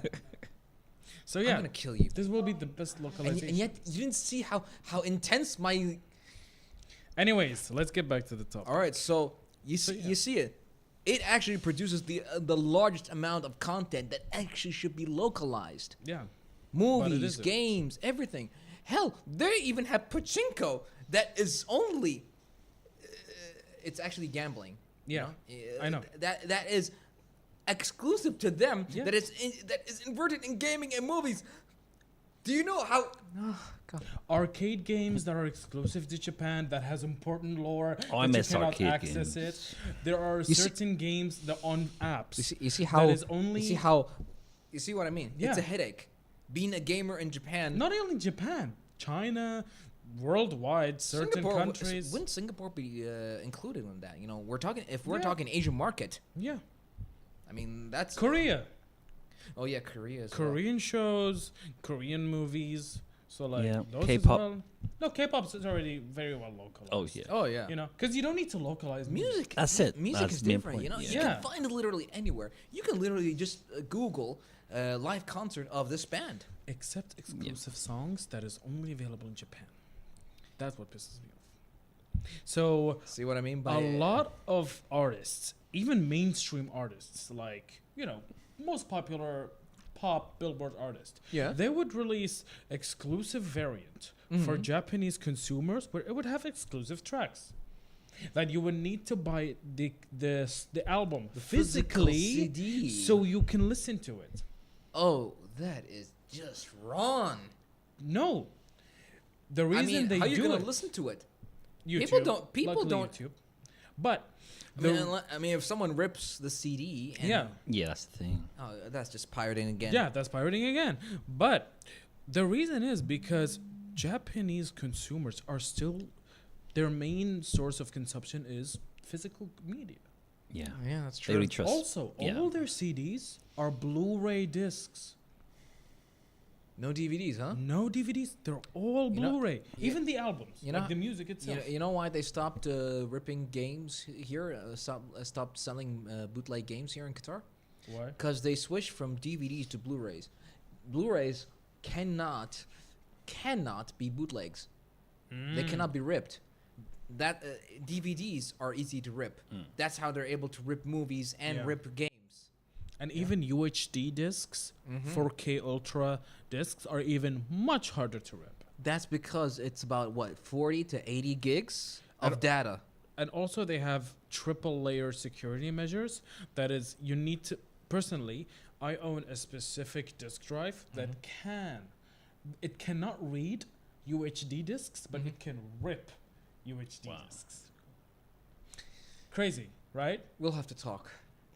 B: So
A: I'm
B: yeah,
A: gonna kill you.
B: this will be the best
A: And,
B: localization.
A: and yet you didn't see how intense my.
B: Anyways, let's get back to the topic.
A: All right, so
B: So, yeah.
A: you see it. It actually produces the largest amount of content that actually should be localized.
B: Yeah.
A: Movies,
B: isn't.
A: games, everything. Hell, they even have pachinko that is only. It's actually gambling.
B: Yeah,
A: know?
B: I know.
A: That is exclusive to them.
B: Yeah.
A: That is inverted in gaming and movies. Do you know how? Oh, God.
B: Arcade games that are exclusive to Japan that has important lore
C: Oh, I
B: that
C: miss
B: you cannot
C: arcade
B: access
C: games.
B: it. There are
A: see-
B: certain games that on apps.
A: You see how?
B: is only-
A: You see what I mean?
B: Yeah.
A: It's a headache. Being a gamer in Japan.
B: Not only Japan, China, worldwide, certain countries.
A: Wouldn't Singapore be included in that? You know, we're talking if we're
B: Yeah.
A: talking Asian market.
B: Yeah,
A: I mean, that's.
B: Korea,
A: Oh yeah, Korea as well.
B: Korean shows, Korean movies. So like
C: Yeah,
B: those
C: K-pop.
B: as well. No, K-pop is already very well localized.
C: Oh yeah.
A: Oh yeah.
B: You know, because you don't need to localize
A: Music.
C: That's it.
A: Music
C: That's
A: is
C: the main
A: different. You know,
C: point,
A: you
B: yeah.
A: can find it literally anywhere. You can literally just Google live concert of this band.
B: Except exclusive songs that is only available in Japan. That's what pisses me off. So
A: See what I mean by
B: a lot of artists, even mainstream artists, like most popular pop Billboard artist,
A: Yeah.
B: they would release exclusive variant for
A: Mhm.
B: Japanese consumers, where it would have exclusive tracks that you would need to buy the album
A: physical
B: physically,
A: CD.
B: so you can listen to it.
A: Oh, that is just wrong.
B: No, the reason
A: I mean,
B: they
A: how you
B: do
A: gonna
B: it.
A: listen to it?
B: YouTube.
A: People
B: Luckily
A: don't-
B: YouTube. But
A: I mean, if someone rips the CD, and,
B: yeah,
C: Yeah, that's the thing.
A: oh, that's just pirating again.
B: yeah, that's pirating again. But the reason is because Japanese consumers are still their main source of consumption is physical media.
C: Yeah.
A: yeah, that's
C: They
A: true.
C: really trust.
B: Also,
C: Yeah.
B: all their CDs are Blu-ray discs.
A: No DVDs, huh?
B: No DVDs. They're all
A: You know-
B: Blu-ray. Even the albums,
A: you know-
B: like the music itself.
A: You know why they stopped ripping games here? Stopped selling bootleg games here in Qatar?
B: Why?
A: Because they switched from DVDs to Blu-rays. Blu-rays cannot be bootlegs. They cannot be ripped. That DVDs are easy to rip. That's how they're able to rip movies and
B: Yeah.
A: rip games.
B: And even UHD discs,
A: Mhm.
B: 4K Ultra discs are even much harder to rip.
A: That's because it's about what 40 to 80 gigs of
B: And-
A: data.
B: And also they have triple layer security measures. That is, you need to, personally, I own a specific disk drive that it cannot read UHD discs, but it can rip UHD discs. Crazy, right?
A: We'll have to talk.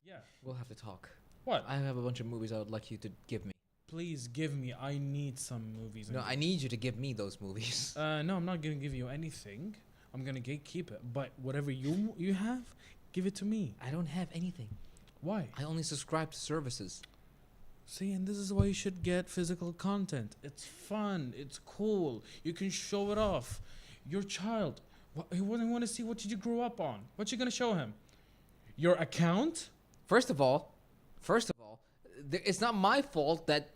B: Yeah.
A: We'll have to talk.
B: What?
A: I have a bunch of movies I would like you to give me.
B: Please give me, I need some movies.
A: No,
B: and
A: I need you to give me those movies.
B: No, I'm not gonna give you anything. I'm gonna gatekeep it. But whatever you have, give it to me.
A: I don't have anything.
B: Why?
A: I only subscribe to services.
B: See, and this is why you should get physical content. It's fun. It's cool. You can show it off. Your child, he wouldn't want to see what you grew up on. What you gonna show him? Your account?
A: First of all, it's not my fault that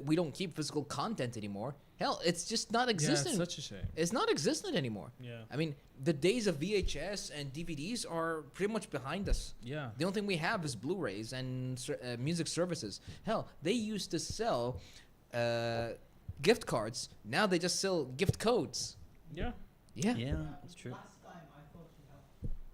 A: we don't keep physical content anymore. Hell, it's just not
B: Yeah,
A: existent.
B: it's such a shame.
A: It's not existent anymore.
B: Yeah.
A: I mean, the days of VHS and DVDs are pretty much behind us.
B: Yeah.
A: The only thing we have is Blu-rays and music services. Hell, they used to sell gift cards. Now they just sell gift codes.
B: Yeah.
A: Yeah.
C: Yeah, that's true.
D: Last time I thought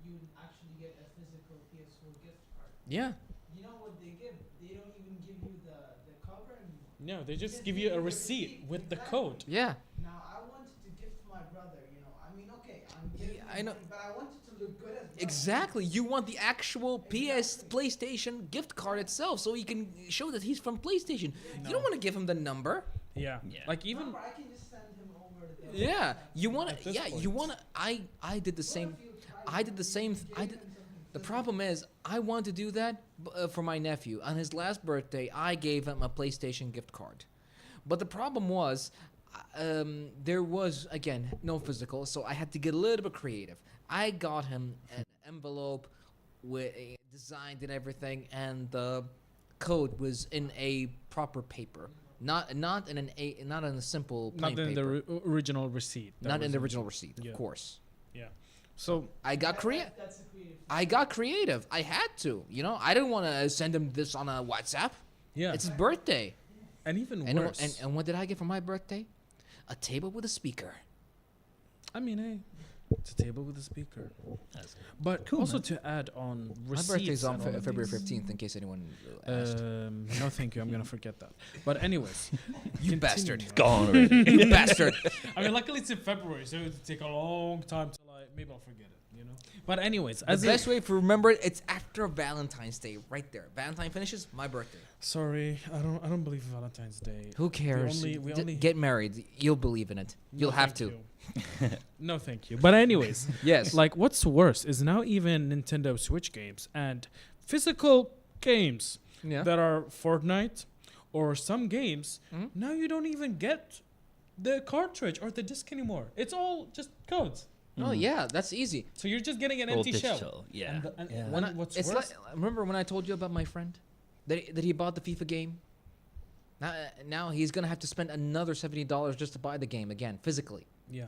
D: you would actually get a physical PS4 gift card.
A: Yeah.
D: You know what they give? They don't even give you the cover anymore.
B: Yeah, they just give you a receipt with the code.
A: Yeah.
D: Now I wanted to gift my brother. I mean, okay, I'm giving
A: Yeah,
D: him
A: I know.
D: money, but I want it to look good as well.
A: Exactly. You want the actual PlayStation gift card itself, so you can show that he's from PlayStation. You
B: No.
A: don't want to give him the number.
B: Yeah.
C: Yeah.
B: Like even
D: Remember, I can just send him over the.
A: Yeah. You want
B: At
A: to.
B: this
A: Yeah. You
B: point.
A: want to. I did the same. I did the same. I did. The problem is, I want to do that for my nephew. On his last birthday, I gave him a PlayStation gift card. But the problem was, there was, again, no physical, so I had to get a little bit creative. I got him an envelope with designed and everything, and the code was in a proper paper. Not in a simple plain
B: not in
A: paper.
B: the original receipt. that
A: Not in
B: was
A: the original receipt,
B: Yeah.
A: of course.
B: Yeah. So
A: I got creative.
D: That's a creative.
A: I got creative. I had to. I didn't want to send him this on a WhatsApp.
B: yeah,
A: It's his birthday.
B: and even
A: And,
B: worse.
A: and what did I get for my birthday? A table with a speaker.
B: I mean, hey, it's a table with a speaker.
C: That's good.
B: But
C: Cool,
B: also
C: man.
B: to add on
A: My
B: receipts.
A: birthday's on
B: and all of
A: February
B: these.
A: 15th, in case anyone asked.
B: No, thank you. I'm gonna forget that. But anyways,
A: You
B: continuing
A: bastard.
B: on.
C: Gone already.
A: You bastard.
B: I mean, luckily it's in February, so it'll take a long time to maybe I'll forget it. But anyways,
A: The
B: as
A: best way to remember it, it's after Valentine's Day, right there. Valentine finishes, my birthday.
B: sorry, I don't believe in Valentine's Day.
A: Who cares?
B: we only-
A: Get married. You'll believe in it. You'll
B: No,
A: have
B: thank
A: to.
B: you. No, thank you. But anyways,
A: Yes.
B: like what's worse is now even Nintendo Switch games and physical games
A: Yeah.
B: that are Fortnite or some games,
A: Mhm.
B: now you don't even get the cartridge or the disc anymore. It's all just codes.
A: Oh yeah, that's easy.
B: So you're just getting an
C: All
B: empty shell.
C: digital. Yeah.
B: And the- and
C: yeah.
B: when-
A: When I-
B: what's
A: it's
B: worse?
A: like, remember when I told you about my friend that he bought the FIFA game? Now he's gonna have to spend another $70 just to buy the game again physically.
B: Yeah.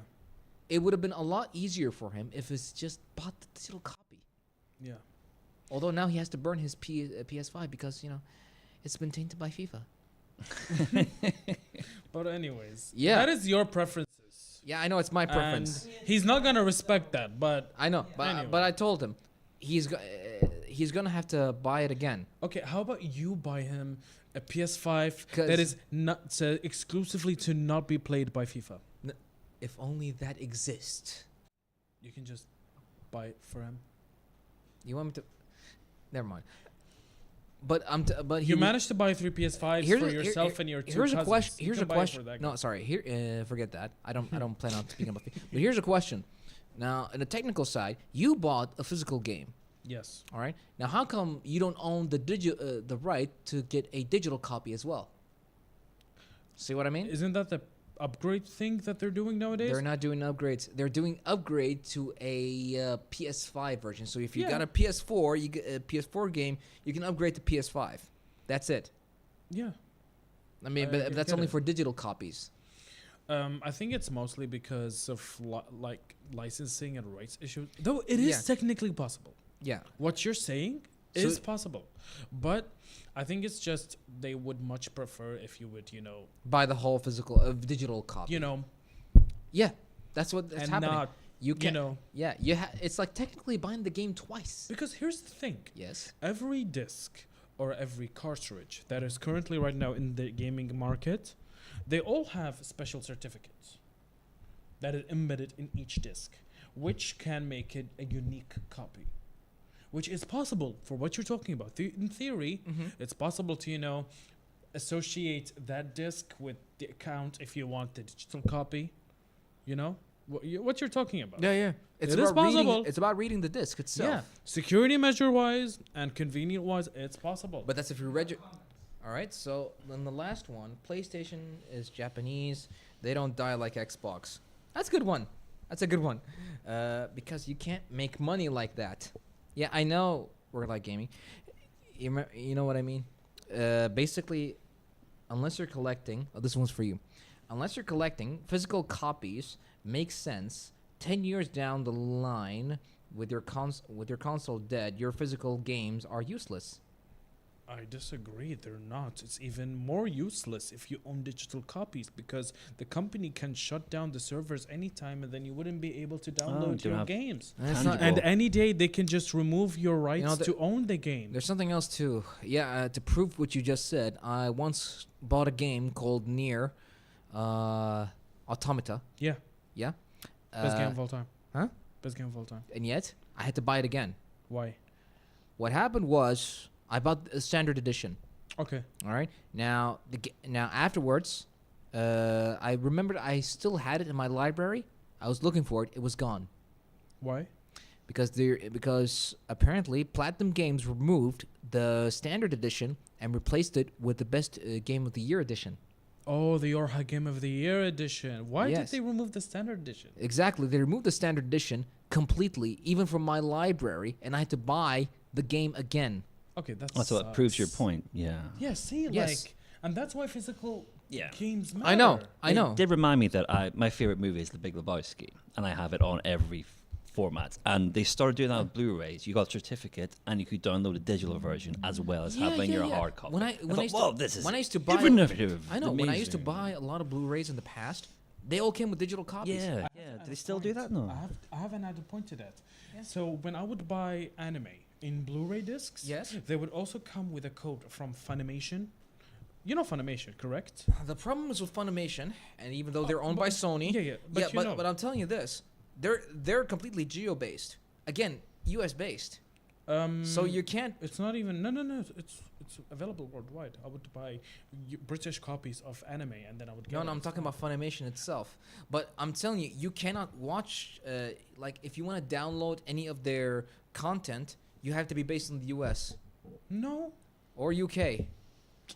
A: It would have been a lot easier for him if he's just bought the digital copy.
B: Yeah.
A: Although now he has to burn his PS5 because it's been tainted by FIFA.
B: But anyways,
A: Yeah.
B: that is your preferences.
A: Yeah, I know it's my preference.
B: And he's not gonna respect that, but
A: I know, but
B: Anyway.
A: but I told him he's gonna have to buy it again.
B: okay, how about you buy him a PS5
A: 'Cause-
B: that is not exclusively to not be played by FIFA?
A: If only that exists.
B: You can just buy it for him.
A: You want me to? Never mind. But but
B: You managed to buy 3 PS5s for yourself and your two
A: Here's a
B: cousins.
A: question.
B: You
A: Here's
B: can
A: a
B: buy it for
A: question.
B: that
A: No,
B: guy.
A: sorry. Here, forget that. I don't plan on speaking about. But here's a question. Now, in the technical side, you bought a physical game.
B: Yes.
A: All right. Now, how come you don't own the right to get a digital copy as well? See what I mean?
B: Isn't that the upgrade thing that they're doing nowadays?
A: They're not doing upgrades. They're doing upgrade to a PS5 version. So if you
B: Yeah.
A: got a PS4, you get a PS4 game, you can upgrade to PS5. That's it.
B: Yeah.
A: I mean,
B: I
A: but that's
B: get
A: only
B: it.
A: for digital copies.
B: I think it's mostly because of like licensing and rights issues. Though it is
A: Yeah.
B: technically possible.
A: Yeah.
B: What you're saying
A: So-
B: is possible. But I think it's just they would much prefer if you would,
A: Buy the whole physical digital copy. Yeah. That's what that's
B: and
A: happening.
B: not,
A: You can.
B: know.
A: Yeah. It's like technically buying the game twice.
B: Because here's the thing.
A: Yes.
B: Every disc or every cartridge that is currently right now in the gaming market, they all have special certificates that is embedded in each disc, which can make it a unique copy. Which is possible for what you're talking about. In theory, it's possible to, associate that disc with the account if you want the digital copy. You know? What you're talking about.
A: Yeah. It's
B: It is
A: about reading.
B: possible.
A: It's about reading the disc itself.
B: Yeah. Security measure wise and convenient wise, it's possible.
A: But that's if you register. All right. So then the last one, PlayStation is Japanese. They don't die like Xbox. That's a good one. That's a good one. Because you can't make money like that. Yeah, I know we're like gaming. You know what I mean? Basically, unless you're collecting, this one's for you. Unless you're collecting physical copies, makes sense. 10 years down the line, with your console dead, your physical games are useless.
B: I disagree. They're not. It's even more useless if you own digital copies because the company can shut down the servers anytime and then you wouldn't be able to download
C: don't
B: your
C: have
B: games.
A: And it's
C: Tangible.
A: not,
B: And any day they can just remove your rights
A: the-
B: to own the game.
A: there's something else too. Yeah, to prove what you just said, I once bought a game called Nier Automata.
B: Yeah.
A: Yeah.
B: Best game of all time.
A: Huh?
B: Best game of all time.
A: And yet, I had to buy it again.
B: Why?
A: What happened was, I bought a standard edition.
B: Okay.
A: All right. Now, now afterwards, I remembered I still had it in my library. I was looking for it. It was gone
B: Why?
A: because apparently Platinum Games removed the standard edition and replaced it with the best Game of the Year edition.
B: Oh, the Yorha Game of the Year edition. Why
A: Yes.
B: did they remove the standard edition?
A: Exactly. They removed the standard edition completely, even from my library, and I had to buy the game again.
B: Okay, that's
C: Oh, so it proves your point. Yeah.
B: Yeah, see,
A: Yes.
B: like, and that's why physical
C: Yeah.
B: games matter.
A: I know. I
C: It
A: know.
C: did remind me that my favorite movie is The Big Lebowski, and I have it on every format. And they started doing that with Blu-rays. You got a certificate, and you could download a digital version as well as having your hard copy.
A: When I
C: thought,
A: used
C: "Whoa,
A: to,
C: this is
A: when I used to buy,
C: innovative.
A: I know when I used to
C: amazing."
A: buy a lot of Blu-rays in the past, they all came with digital copies.
C: Yeah,
B: I
C: yeah.
B: have
C: Do they
B: an
C: still do
B: point.
C: that? No.
B: I have an added point to that.
A: Yeah.
B: So when I would buy anime in Blu-ray discs,
A: Yes.
B: they would also come with a code from Funimation. You know Funimation, correct?
A: The problem is with Funimation, and even though they're
B: Oh,
A: owned
B: but-
A: by Sony,
B: Yeah, but you know.
A: but I'm telling you this, they're completely geo-based. Again, U.S. based. So you can't.
B: It's not even no. It's available worldwide. I would buy British copies of anime and then I would get.
A: No,
B: it.
A: I'm
B: It's
A: talking
B: fine.
A: about Funimation itself. But I'm telling you, you cannot watch. Like, if you want to download any of their content, you have to be based in the U.S.
B: No,
A: or UK.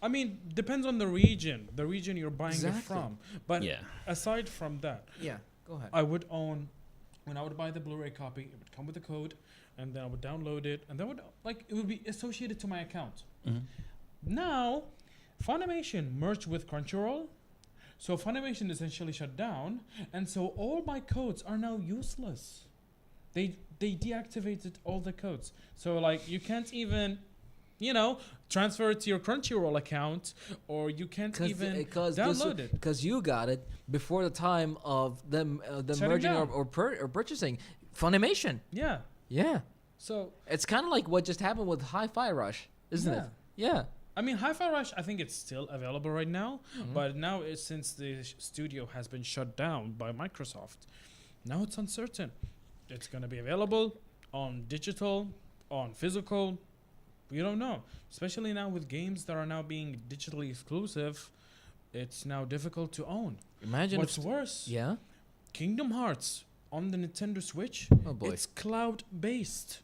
B: I mean depends on the region you're buying
A: Exactly.
B: it from. But
C: Yeah.
B: aside from that,
A: Yeah, go ahead.
B: I would own. When I would buy the Blu-ray copy, it would come with a code, and then I would download it, and then it would be associated to my account.
C: Mhm.
B: Now, Funimation merged with Crunchyroll, so Funimation essentially shut down, and so all my codes are now useless. They deactivated all the codes, so like you can't even, transfer it to your Crunchyroll account, or you can't even download it.
A: Because you got it before the time of them
B: Shutting
A: merging
B: down.
A: or purchasing Funimation.
B: Yeah.
A: Yeah,
B: So
A: it's kind of like what just happened with Hi-Fi Rush, isn't it? Yeah.
B: I mean, Hi-Fi Rush, I think it's still available right now,
A: Mhm.
B: but now since the studio has been shut down by Microsoft, now it's uncertain. It's going to be available on digital, on physical. We don't know. Especially now with games that are now being digitally exclusive, it's now difficult to own.
A: Imagine
B: What's
A: if.
B: worse,
A: Yeah.
B: Kingdom Hearts on the Nintendo Switch,
A: Oh boy.
B: it's cloud-based.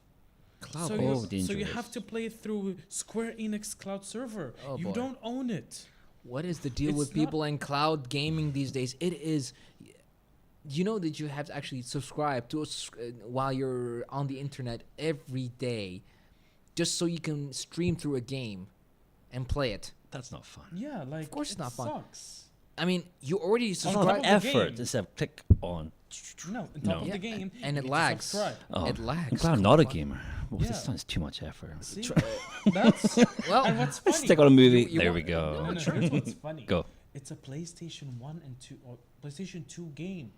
A: Cloud.
B: So,
C: Oh,
B: you, so you
C: dangerous.
B: have to play it through Square Enix cloud server.
A: Oh,
B: You
A: boy.
B: don't own it.
A: What is the deal
B: It's
A: with
B: not-
A: people and cloud gaming these days? It is. You know that you have to actually subscribe to while you're on the internet every day, just so you can stream through a game, and play it.
C: That's not fun.
B: Yeah, like
A: course it's
B: it
A: not fun.
B: sucks.
A: I mean, you already
C: It's a
B: On
C: lot
B: top
C: of
B: of the
C: effort
B: game.
C: instead of click on.
B: No, on top
C: No.
B: of
A: Yeah,
B: the game,
A: and
B: you
A: it
B: need to
A: lags.
B: subscribe.
C: Oh,
A: It lags.
C: I'm glad I'm not a
A: Come on.
C: gamer. Well,
B: Yeah.
C: this sounds too much effort.
B: See,
A: Try-
B: that's
A: well,
B: and what's funny.
C: Let's stick on a movie.
A: You
C: there
A: want-
C: we go.
B: No, here's what's funny.
C: Go.
B: It's a PlayStation 1 and 2 or PlayStation 2 game.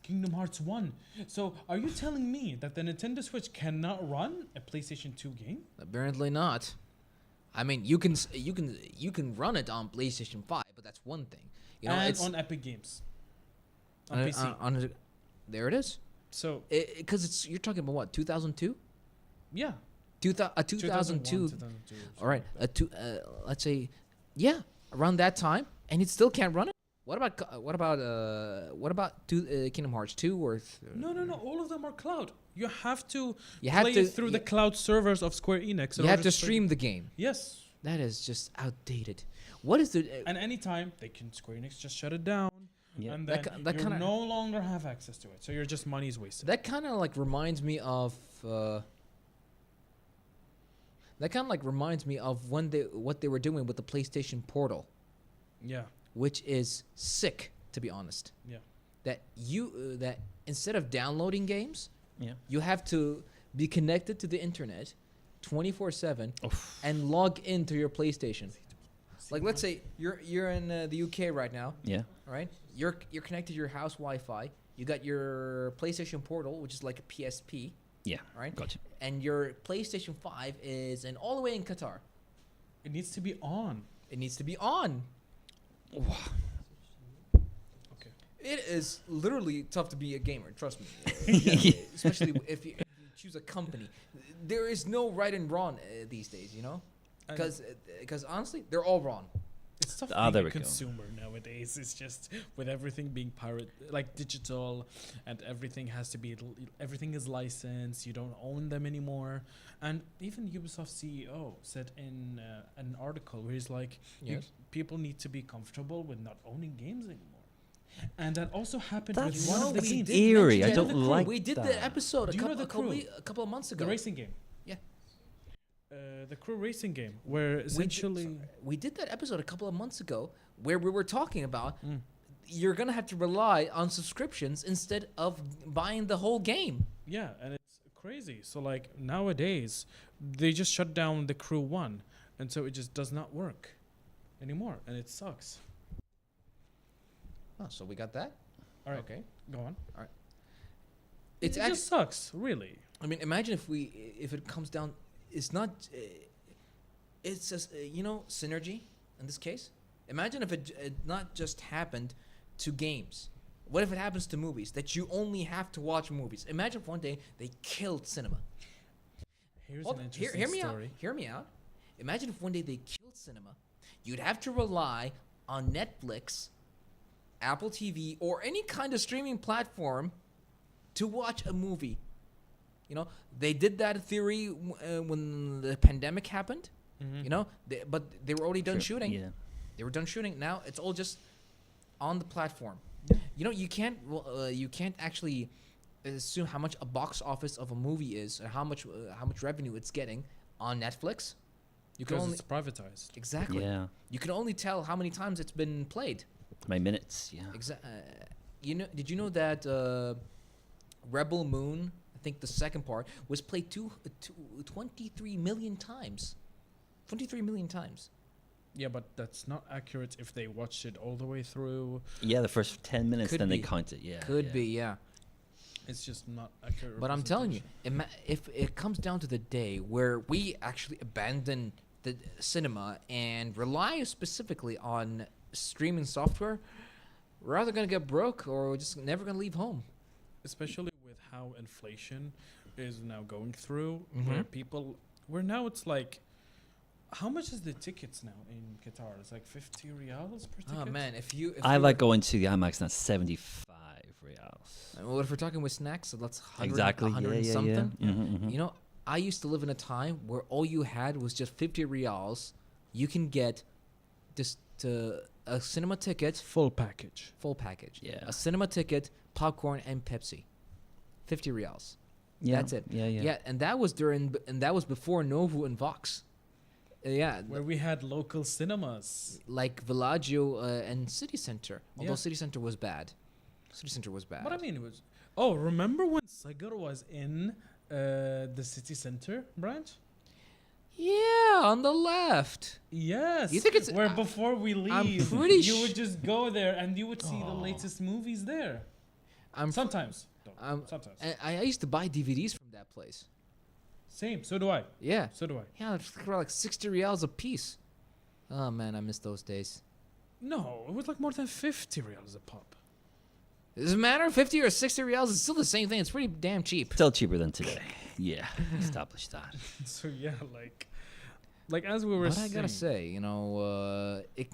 B: Kingdom Hearts 1. So, are you telling me that the Nintendo Switch cannot run a PlayStation 2 game?
A: apparently not. I mean, you can run it on PlayStation 5, but that's one thing. You know,
B: and
A: it's
B: on Epic Games. On
A: on,
B: PC.
A: there it is.
B: So,
A: Because you're talking about what, 2002?
B: yeah.
A: 2002.
B: 2002.
A: All right, let's say, yeah, around that time, and it still can't run it. What about Kingdom Hearts 2 or?
B: No. All of them are cloud. You have to
A: You have
B: play
A: to
B: it through the cloud servers of Square Enix. in
A: You have
B: order
A: to
B: play-
A: stream the game.
B: Yes.
A: That is just outdated. What is the?
B: And anytime they can Square Enix just shut it down,
C: Yeah.
B: and
A: That
B: then
A: ki- that
B: you
A: kinda-
B: no longer have access to it. So you're just money's wasted.
A: That kind of like reminds me of. That kind of like reminds me of what they were doing with the PlayStation Portal,
B: Yeah.
A: which is sick, to be honest.
B: Yeah.
A: That instead of downloading games,
C: Yeah.
A: you have to be connected to the internet, 24/7 and log into your PlayStation. Like, let's say you're in the UK right now,
C: Yeah.
A: right? You're connected to your house Wi-Fi. You got your PlayStation Portal, which is like a PSP,
C: Yeah.
A: right?
C: Gotcha.
A: And your PlayStation 5 is all the way in Qatar.
B: It needs to be on.
A: It needs to be on.
B: Okay.
A: It is literally tough to be a gamer. Trust me,
C: Yeah.
A: especially if you choose a company. There is no right and wrong these days, you know,
B: And
A: because honestly, they're all wrong.
B: it's tough
C: Ah, there
B: being a
C: we go.
B: consumer nowadays. It's just with everything being like digital, and everything has to be everything is licensed. You don't own them anymore. And even Ubisoft CEO said in an article where he's like,
A: Yes.
B: people need to be comfortable with not owning games anymore. And that also happened
C: That's
B: with one of the
C: so
B: games.
C: eerie. I
A: mention
C: don't
A: The Crew.
C: like
A: We did
C: that.
A: the episode
B: Do you know The Crew?
A: a couple of months ago.
B: The racing game.
A: Yeah.
B: The Crew racing game, where essentially.
A: We did that episode a couple of months ago where we were talking about
B: Mm.
A: you're gonna have to rely on subscriptions instead of buying the whole game.
B: Yeah, and it's crazy. So like nowadays, they just shut down the Crew 1, and so it just does not work anymore, and it sucks.
A: Oh, so we got that.
B: All right,
A: Okay.
B: go on.
A: It's
B: it
A: actually.
B: just sucks, really.
A: I mean, imagine if it comes down. It's not. It's just synergy in this case. Imagine if it not just happened to games. What if it happens to movies that you only have to watch movies? Imagine if one day they killed cinema.
B: Here's
A: Hold
B: an
A: on,
B: interesting
A: hear me
B: story.
A: out. Hear me out. Imagine if one day they killed cinema. You'd have to rely on Netflix, Apple TV, or any kind of streaming platform to watch a movie. You know, they did that theory when the pandemic happened.
B: Mhm.
A: You know, but they were already done
C: Sure.
A: shooting.
C: Yeah.
A: They were done shooting. Now it's all just on the platform.
B: Yeah.
A: You know, you can't actually assume how much a box office of a movie is or how much revenue it's getting on Netflix. You can
B: Because
A: only
B: it's privatized.
A: exactly.
C: Yeah.
A: You can only tell how many times it's been played.
C: My minutes. Yeah.
A: Did you know that Rebel Moon, I think the second part, was played 23 million times. 23 million times.
B: Yeah, but that's not accurate if they watched it all the way through.
C: Yeah. The first 10 minutes,
A: Could
C: then they
A: be.
C: count it. Yeah.
A: Could
C: yeah.
A: be, yeah.
B: It's just not accurate.
A: But I'm telling you, if it comes down to the day where we actually abandon the cinema and rely specifically on streaming software, we're either going to get broke or we're just never going to leave home.
B: Especially with how inflation is now going through,
A: Mhm.
B: where now it's like, how much is the tickets now in Qatar? It's like 50 riyals per ticket.
A: Oh, man, if
C: I
A: you
C: like going to the IMAX. That's 75 reals.
A: Well, if we're talking with snacks, so that's 100,
C: Exactly.
A: 100 and
C: yeah.
A: something.
C: Yeah. Mhm.
A: You know, I used to live in a time where all you had was just 50 reals. You can get just a cinema ticket,
B: Full package.
A: full package.
C: Yeah.
A: A cinema ticket, popcorn, and Pepsi. 50 reals.
C: Yeah.
A: That's it.
C: Yeah. Yeah.
A: Yeah, and that was before Novo and Vox. Yeah,
B: Where we had local cinemas.
A: like Villaggio and City Center. Although
B: Yeah.
A: City Center was bad. City Center was bad.
B: What I mean, it was. Oh, remember when Sagar was in the city center branch?
A: Yeah, on the left.
B: Yes.
A: You think it's-
B: where before we leave,
A: pretty
B: you would just go there and you would see the
C: Oh.
B: latest movies there.
A: I'm
B: Sometimes. Sometimes.
A: I used to buy DVDs from that place.
B: Same. So do I.
A: Yeah.
B: So do I.
A: Yeah, it's like 60 reals a piece. Oh man, I miss those days.
B: No, it was like more than 50 reals a pop.
A: Does it matter? 50 or 60 reals is still the same thing. It's pretty damn cheap.
C: Still cheaper than today. Yeah. Established that.
B: So yeah, like as we were
A: But I
B: saying.
A: gotta say,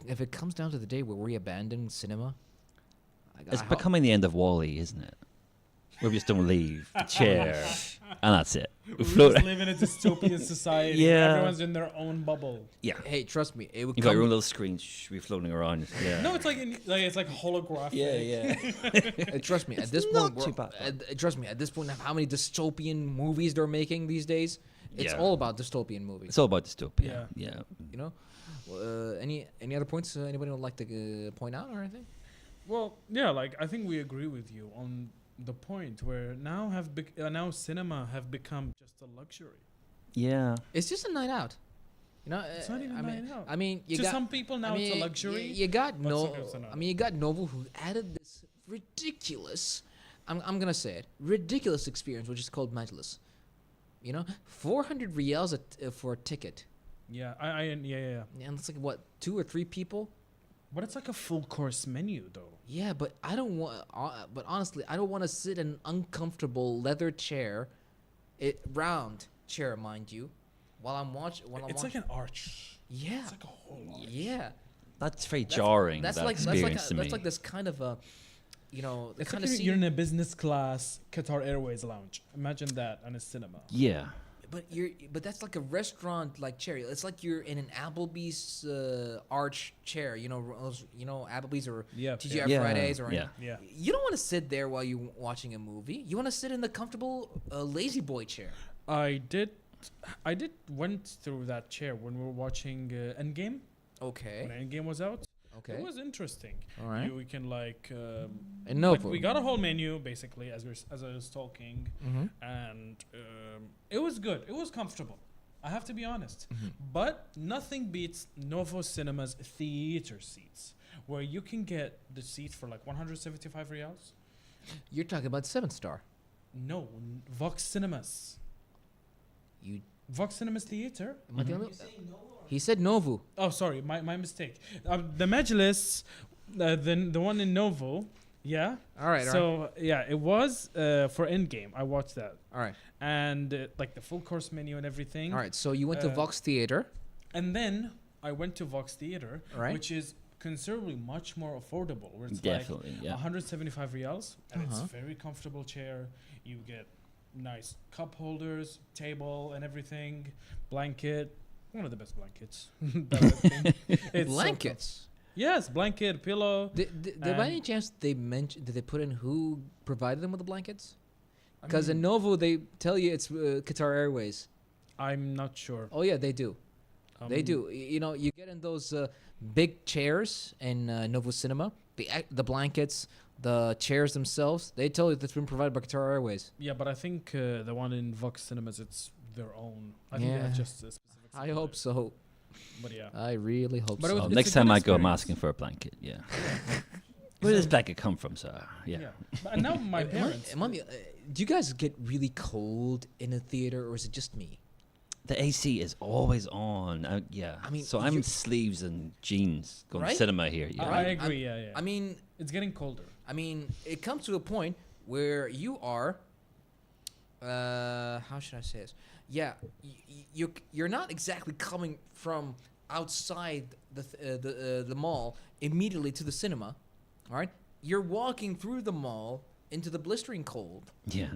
A: if it comes down to the day where we abandon cinema,
C: It's becoming the end of Wall-E, isn't it? Where we just don't leave the chair, and that's it. We
B: We
C: float.
B: just live in a dystopian society.
C: Yeah.
B: Everyone's in their own bubble.
C: Yeah.
A: Hey, trust me, it would
C: You got your own
A: come.
C: little screen. Be floating around. Yeah.
B: No, it's like it's like holographic.
A: Trust me, at this
C: not
A: point,
C: too bad.
A: trust me, at this point, how many dystopian movies they're making these days? It's
C: Yeah.
A: all about dystopian movies.
C: It's all about dystopia. Yeah.
A: You know, any other points anybody would like to point out or anything?
B: Well, yeah, like I think we agree with you on the point where now cinema have become just a luxury.
C: Yeah.
A: It's just a night out. You know,
B: It's not even
A: I mean,
B: night out.
A: I mean, you
B: To
A: got
B: some people now it's a luxury.
A: You got
B: but some people it's not.
A: I mean, you got Noble who added this ridiculous. I'm gonna say it, ridiculous experience, which is called Majlis. You know, 400 riyals for a ticket,
B: Yeah, yeah.
A: and it's like what, 2 or 3 people.
B: But it's like a full course menu though.
A: Yeah, but I don't want. But honestly, I don't want to sit in an uncomfortable leather chair, round chair, mind you, while I'm watching.
B: It's like an arch.
A: Yeah.
B: It's like a whole arch.
A: Yeah.
C: That's very jarring.
A: That's
C: that
A: like
C: experience to me.
A: that's like this kind of a, you know, the
B: It's
A: kind
B: like
A: of
B: you're in
A: scene.
B: a business class Qatar Airways lounge. Imagine that on a cinema.
C: Yeah.
A: But that's like a restaurant like chair. It's like you're in an Applebee's arch chair. You know, Applebee's or
B: Yeah.
A: TGI
C: Yeah.
A: Fridays or
C: Yeah.
B: Yeah.
A: You don't want to sit there while you're watching a movie. You want to sit in the comfortable lazy boy chair.
B: I did went through that chair when we were watching Endgame.
A: Okay.
B: When Endgame was out.
A: Okay.
B: It was interesting.
A: All right.
B: We can like
A: And no.
B: like we got a whole menu basically as I was talking,
A: Mm-hmm.
B: and it was good. It was comfortable. I have to be honest. But nothing beats Novo Cinema's theater seats, where you can get the seat for like 175 riyals.
A: You're talking about 7-star.
B: No, Vox Cinemas.
A: You.
B: Vox Cinemas Theater.
A: Am I the only-
D: You say no or
A: He said Novu.
B: Oh, sorry, my mistake. The Majlis, the one in Novo. Yeah.
A: All right.
B: So yeah, it was for Endgame. I watched that,
A: All right.
B: and like the full course menu and everything.
A: All right. So you went to Vox Theater.
B: And then I went to Vox Theater,
A: All right.
B: which is considerably much more affordable. Where it's
C: Definitely.
B: like
C: Yeah.
B: 175 riyals, and it's
A: Uh-huh.
B: very comfortable chair. You get nice cup holders, table, and everything. Blanket, one of the best blankets. that I've seen. It's so
A: Blankets.
B: yes, blanket, pillow.
A: Did by any chance did they put in who provided them with the blankets? Because in Novo they tell you it's Qatar Airways.
B: I'm not sure.
A: Oh yeah, they do. They
B: Um,
A: do. You know, you get in those big chairs in Novo Cinema. The blankets, the chairs themselves. They tell you that's been provided by Qatar Airways.
B: Yeah, but I think the one in Vox Cinemas, it's their own. I think
A: Yeah.
B: that's just a specific.
A: I hope so.
B: But yeah.
A: I really hope
B: But it
A: so.
B: was- it's
C: Next
B: a good
C: time I go, I'm
B: experience.
C: asking for a blanket. Yeah. Where does blanket come from, sir? Yeah.
B: But now my parents.
A: Do you guys get really cold in a theater, or is it just me?
C: The AC is always on. Yeah.
A: I mean,
C: so I'm
A: you-
C: sleeves and jeans going
A: Right?
C: to cinema here. Yeah.
B: I agree. Yeah.
A: I mean,
B: It's getting colder.
A: it comes to a point where you are. How should I say this? Yeah, you're not exactly coming from outside the mall immediately to the cinema, all right? You're walking through the mall into the blistering cold,
C: Yeah.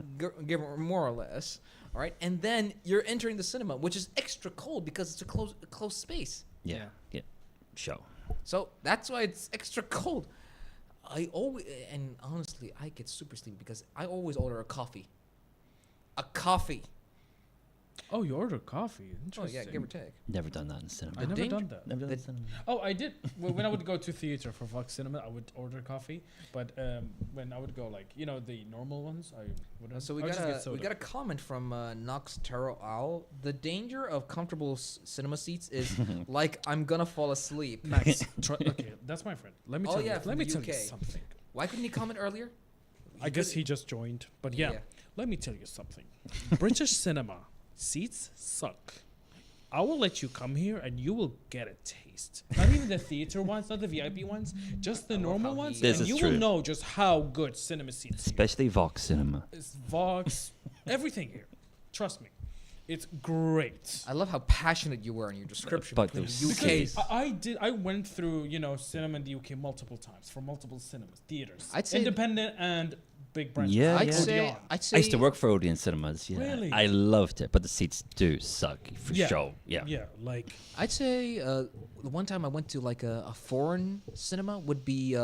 A: more or less, all right? And then you're entering the cinema, which is extra cold because it's a closed space.
C: Yeah. Yeah. Show.
A: So that's why it's extra cold. And honestly, I get super sleepy because I always order a coffee. A coffee.
B: Oh, you order coffee.
A: Oh
B: Interesting.
A: yeah, give or take.
C: Never done that in cinema.
B: I've never
A: danger-
B: done that.
C: Never done
A: the-
C: that in cinema.
B: Oh, I did. When I would go to theater for Vox Cinema, I would order coffee. But when I would go, like, the normal ones, I wouldn't.
A: So
B: I would just get
A: we
B: soda.
A: got a comment from Nox Taro Owl. The danger of comfortable cinema seats is like I'm gonna fall asleep.
B: Max, okay, that's my friend. Let me
A: Oh,
B: tell
A: yeah,
B: you.
A: from
B: Let me
A: the
B: tell you
A: UK.
B: something.
A: Why couldn't he comment earlier?
B: I guess he just joined. But yeah, let me tell you something. British cinema seats suck. I will let you come here and you will get a taste. Not even the theater ones, not the VIP ones, just the
A: I love
B: normal
A: how
B: ones.
A: he-
C: This
B: and
C: is
B: you
C: true.
B: will know just how good cinema seats here.
C: Especially Vox Cinema.
B: It's Vox, everything here. Trust me. It's great.
A: I love how passionate you were in your description.
C: But
A: between
C: those
A: UK.
B: I went through, cinema in the UK multiple times for multiple cinemas, theaters.
A: I'd say-
B: independent and big brands.
C: Yeah,
A: I'd
C: yeah.
A: say.
B: Odeon.
A: I'd say.
C: I used to work for Odeon Cinemas. Yeah.
B: Really?
C: I loved it, but the seats do suck for
B: Yeah.
C: sure. Yeah.
B: Yeah, like
A: I'd say the one time I went to like a foreign cinema would be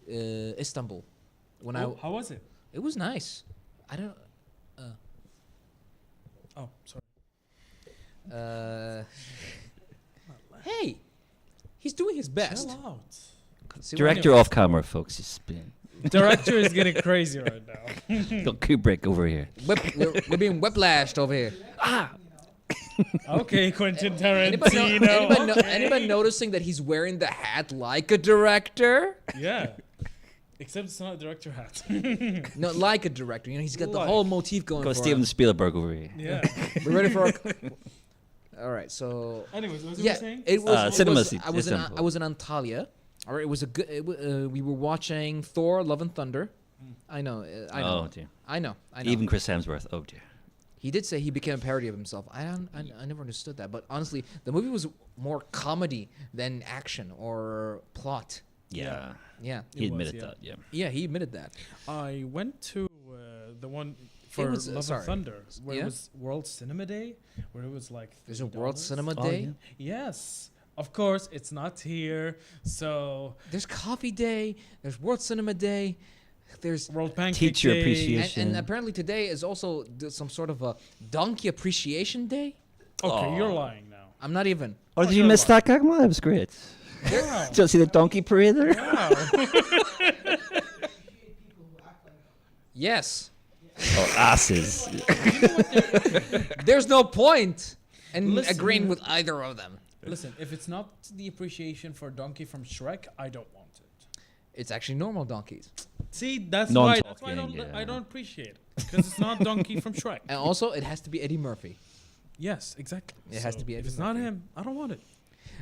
A: Istanbul. When
B: how was it?
A: it was nice. I don't.
B: Oh, sorry.
A: Hey, he's doing his best.
B: Chill out.
A: See,
C: Director off camera, folks. He's been
B: Director is getting crazy right now.
C: got Kubrick over here.
A: we're being whiplashed over here.
B: Okay, Quentin
A: Anybody,
B: Tarantino.
A: anybody noticing that he's wearing the hat like a director?
B: Yeah. Except it's not a director hat.
A: No, like a director. You know, he's got the
B: Like.
A: whole motif going
C: Got
A: for
C: Steven
A: him.
C: Spielberg over here.
B: Yeah.
A: We're ready for our... All right, so...
B: Anyways, what was you
A: Yeah,
B: saying?
A: it was...
C: Cinema
A: I
C: seats,
A: was in
C: Istanbul.
A: I was in Antalya. All right, it was a good... we were watching Thor: Love and Thunder. I know. I know.
C: Oh dear.
A: I know. I know.
C: Even Chris Hemsworth. Oh dear.
A: He did say he became a parody of himself. I never understood that. But honestly, the movie was more comedy than action or plot.
C: Yeah.
A: Yeah.
C: He
B: It was,
C: admitted
B: yeah.
C: that. Yeah.
A: Yeah, he admitted that.
B: I went to the one for
A: was,
B: Love
A: sorry.
B: and Thunder, where
A: Yeah?
B: it was World Cinema Day, where it was like
A: There's a World
B: $3.
A: Cinema
C: Oh,
A: Day.
C: yeah.
B: Yes, of course, it's not here. So
A: There's Coffee Day. There's World Cinema Day. There's
B: World Pancake
C: Teacher
B: Day.
C: appreciation.
A: and apparently today is also some sort of a Donkey Appreciation Day.
B: Okay,
C: Aw.
B: you're lying now.
A: I'm not even.
C: Or
B: Oh,
C: did you
B: you're
C: miss
B: right.
C: that, Gagma? That was great.
B: Wow.
C: Did you see the donkey parade there?
B: Wow.
A: Yes.
C: Oh, asses.
A: There's no point in
B: Listen.
A: agreeing with either of them.
B: Listen, if it's not the appreciation for Donkey from Shrek, I don't want it.
A: It's actually normal donkeys.
B: See, that's why I
C: Non-talking,
B: don't
C: yeah.
B: I don't appreciate it, because it's not Donkey from Shrek.
A: And also, it has to be Eddie Murphy.
B: Yes, exactly.
A: It has to be
B: If
A: Eddie
B: it's not
A: Murphy.
B: him, I don't want it.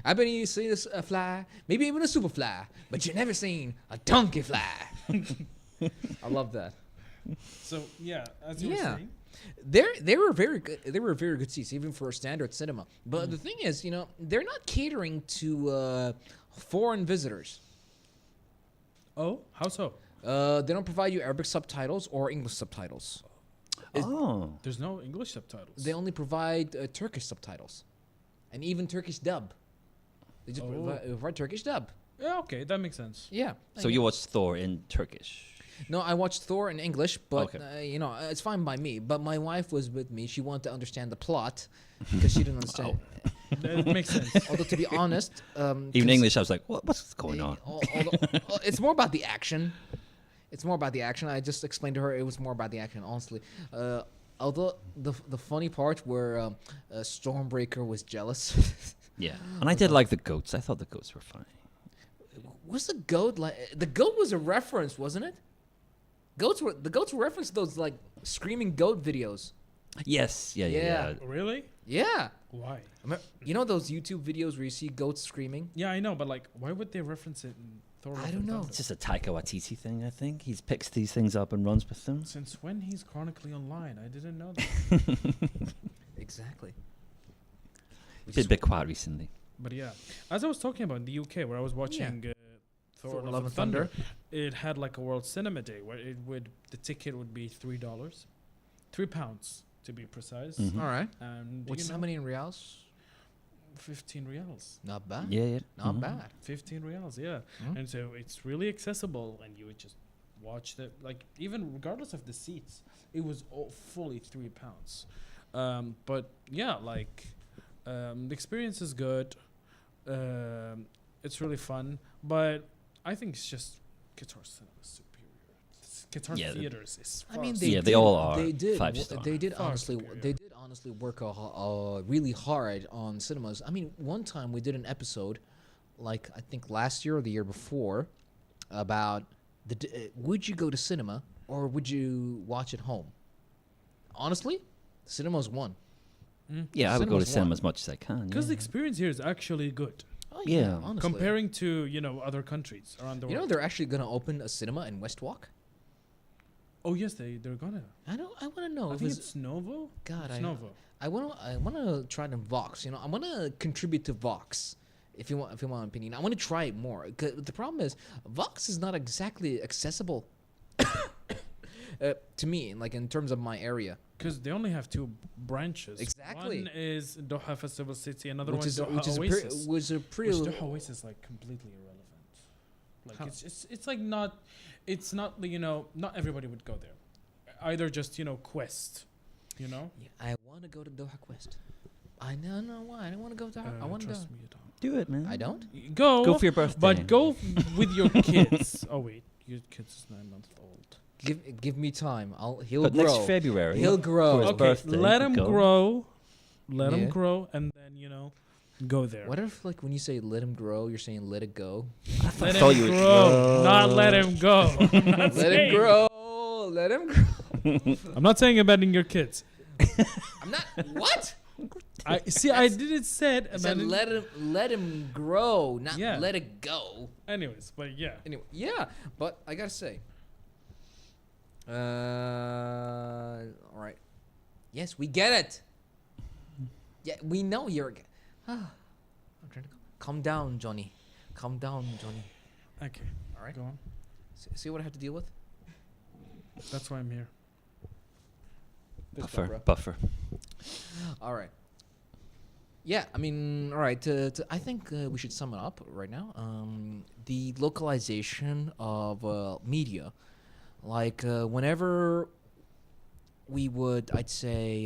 A: I've been seeing a fly, maybe even a super fly, but you never seen a donkey fly. I love that.
B: So yeah, as you were
A: Yeah.
B: saying.
A: They were very good. They were very good seats, even for a standard cinema. But the thing is, you know, they're not catering to foreign visitors.
B: Oh, how so?
A: They don't provide you Arabic subtitles or English subtitles.
C: Oh.
B: There's no English subtitles.
A: They only provide Turkish subtitles, and even Turkish dub. They just provide Turkish dub.
B: Yeah, okay, that makes sense.
A: Yeah.
C: So you watched Thor in Turkish?
A: No, I watched Thor in English, but
C: Okay.
A: you know, it's fine by me. But my wife was with me. She wanted to understand the plot because she didn't understand.
B: That makes sense.
A: Although to be honest,
C: Even English, I was like, what's going on?
A: It's more about the action. It's more about the action. I just explained to her it was more about the action. Honestly, although the funny part where Stormbreaker was jealous.
C: Yeah. And I did like the goats. I thought the goats were funny.
A: Was the goat like the goat was a reference, wasn't it? The goats were referenced to those like screaming goat videos.
C: Yes. Yeah.
A: Yeah.
B: Really?
A: Yeah.
B: Why?
A: You know those YouTube videos where you see goats screaming?
B: Yeah, I know, but like, why would they reference it in Thor?
A: I
B: Love
A: don't
B: and
A: know.
B: Thunder?
C: It's just a Taika Waititi thing, I think. He picks these things up and runs with them.
B: Since when he's chronically online? I didn't know that.
A: Exactly.
C: He's been a bit quiet recently.
B: But yeah, as I was talking about in the UK, where I was watching Thor: Love and Thunder, it had like a World Cinema Day where the ticket would be £3, £3 to be precise.
C: Mhm.
A: All right.
B: And
A: What's how many in reals?
B: 15 reals.
A: Not bad.
C: Yeah, yeah.
A: Not
C: Mhm.
A: bad.
B: 15 reals, yeah.
A: Mhm.
B: And so it's really accessible, and you would just watch the like even regardless of the seats, it was all fully £3. But yeah, like the experience is good. It's really fun, but I think it's just Qatar cinema is superior. Qatar
C: Yeah,
B: theaters is.
A: I mean,
B: far
A: they
C: Yeah,
A: did,
C: they all are
A: They did.
C: 5-star.
A: They did
B: Far
A: honestly.
B: superior.
A: They did honestly work really hard on cinemas. I mean, one time we did an episode, like I think last year or the year before, about would you go to cinema or would you watch at home? Honestly, cinemas won.
C: Yeah, I would go to
A: Cinema's
C: cinema
A: one.
C: as much as I can.
B: Because the
C: yeah.
B: experience here is actually good
A: Oh,
C: Yeah.
A: honestly.
B: comparing to other countries around the
A: You know,
B: world.
A: they're actually gonna open a cinema in West Walk.
B: Oh yes, they're gonna.
A: I want to know.
B: I
A: if
B: think
A: it's,
B: it's Novo.
A: God,
B: It's Novo.
A: I want to try them Vox. You know, I want to contribute to Vox. If you want an opinion, I want to try it more. 'Cause the problem is, Vox is not exactly accessible to me, like in terms of my area,
B: Because they only have two branches.
A: Exactly.
B: One is Doha Festival City, another
A: which
B: one
A: is
B: Doha
A: which is
B: Oasis.
A: was a pretty.
B: Which Doha Oasis is like completely irrelevant. Like
A: How?
B: it's like not, it's not not everybody would go there. Either just Quest,
A: Yeah, I want to go to Doha Quest. I don't know why. I don't want to go to. I want to go.
B: trust me, you don't.
C: Do it, man.
A: I don't.
B: Go,
C: Go for your birthday.
B: but go with your kids. Oh wait, your kid's is 9 months old.
A: Give me time. He'll
C: But
A: grow.
C: next February.
A: He'll grow.
C: for his
B: Okay,
C: birthday,
B: let him
C: go.
B: grow. let them
A: Yeah.
B: grow, and then go there.
A: What if, like, when you say let him grow, you're saying let it go?
B: Let
C: thought
B: him
C: you were-
B: grow, not let him go.
A: Let him grow. Let him grow.
B: I'm not saying abandoning your kids.
A: I'm not. What?
B: I see. I didn't said
A: I said
B: abandon.
A: let him grow, not
B: Yeah.
A: let it go.
B: Anyways, but yeah.
A: Anyway, yeah, but I gotta say, all right, yes, we get it. Yeah, we know you're. I'm trying to calm down, Johnny. Calm down, Johnny.
B: Okay.
A: All right.
B: Go on.
A: See what I have to deal with.
B: That's why I'm here.
C: Buffer.
A: All right. Yeah, I mean, all right. I think we should sum it up right now. The localization of media, like whenever we would, I'd say,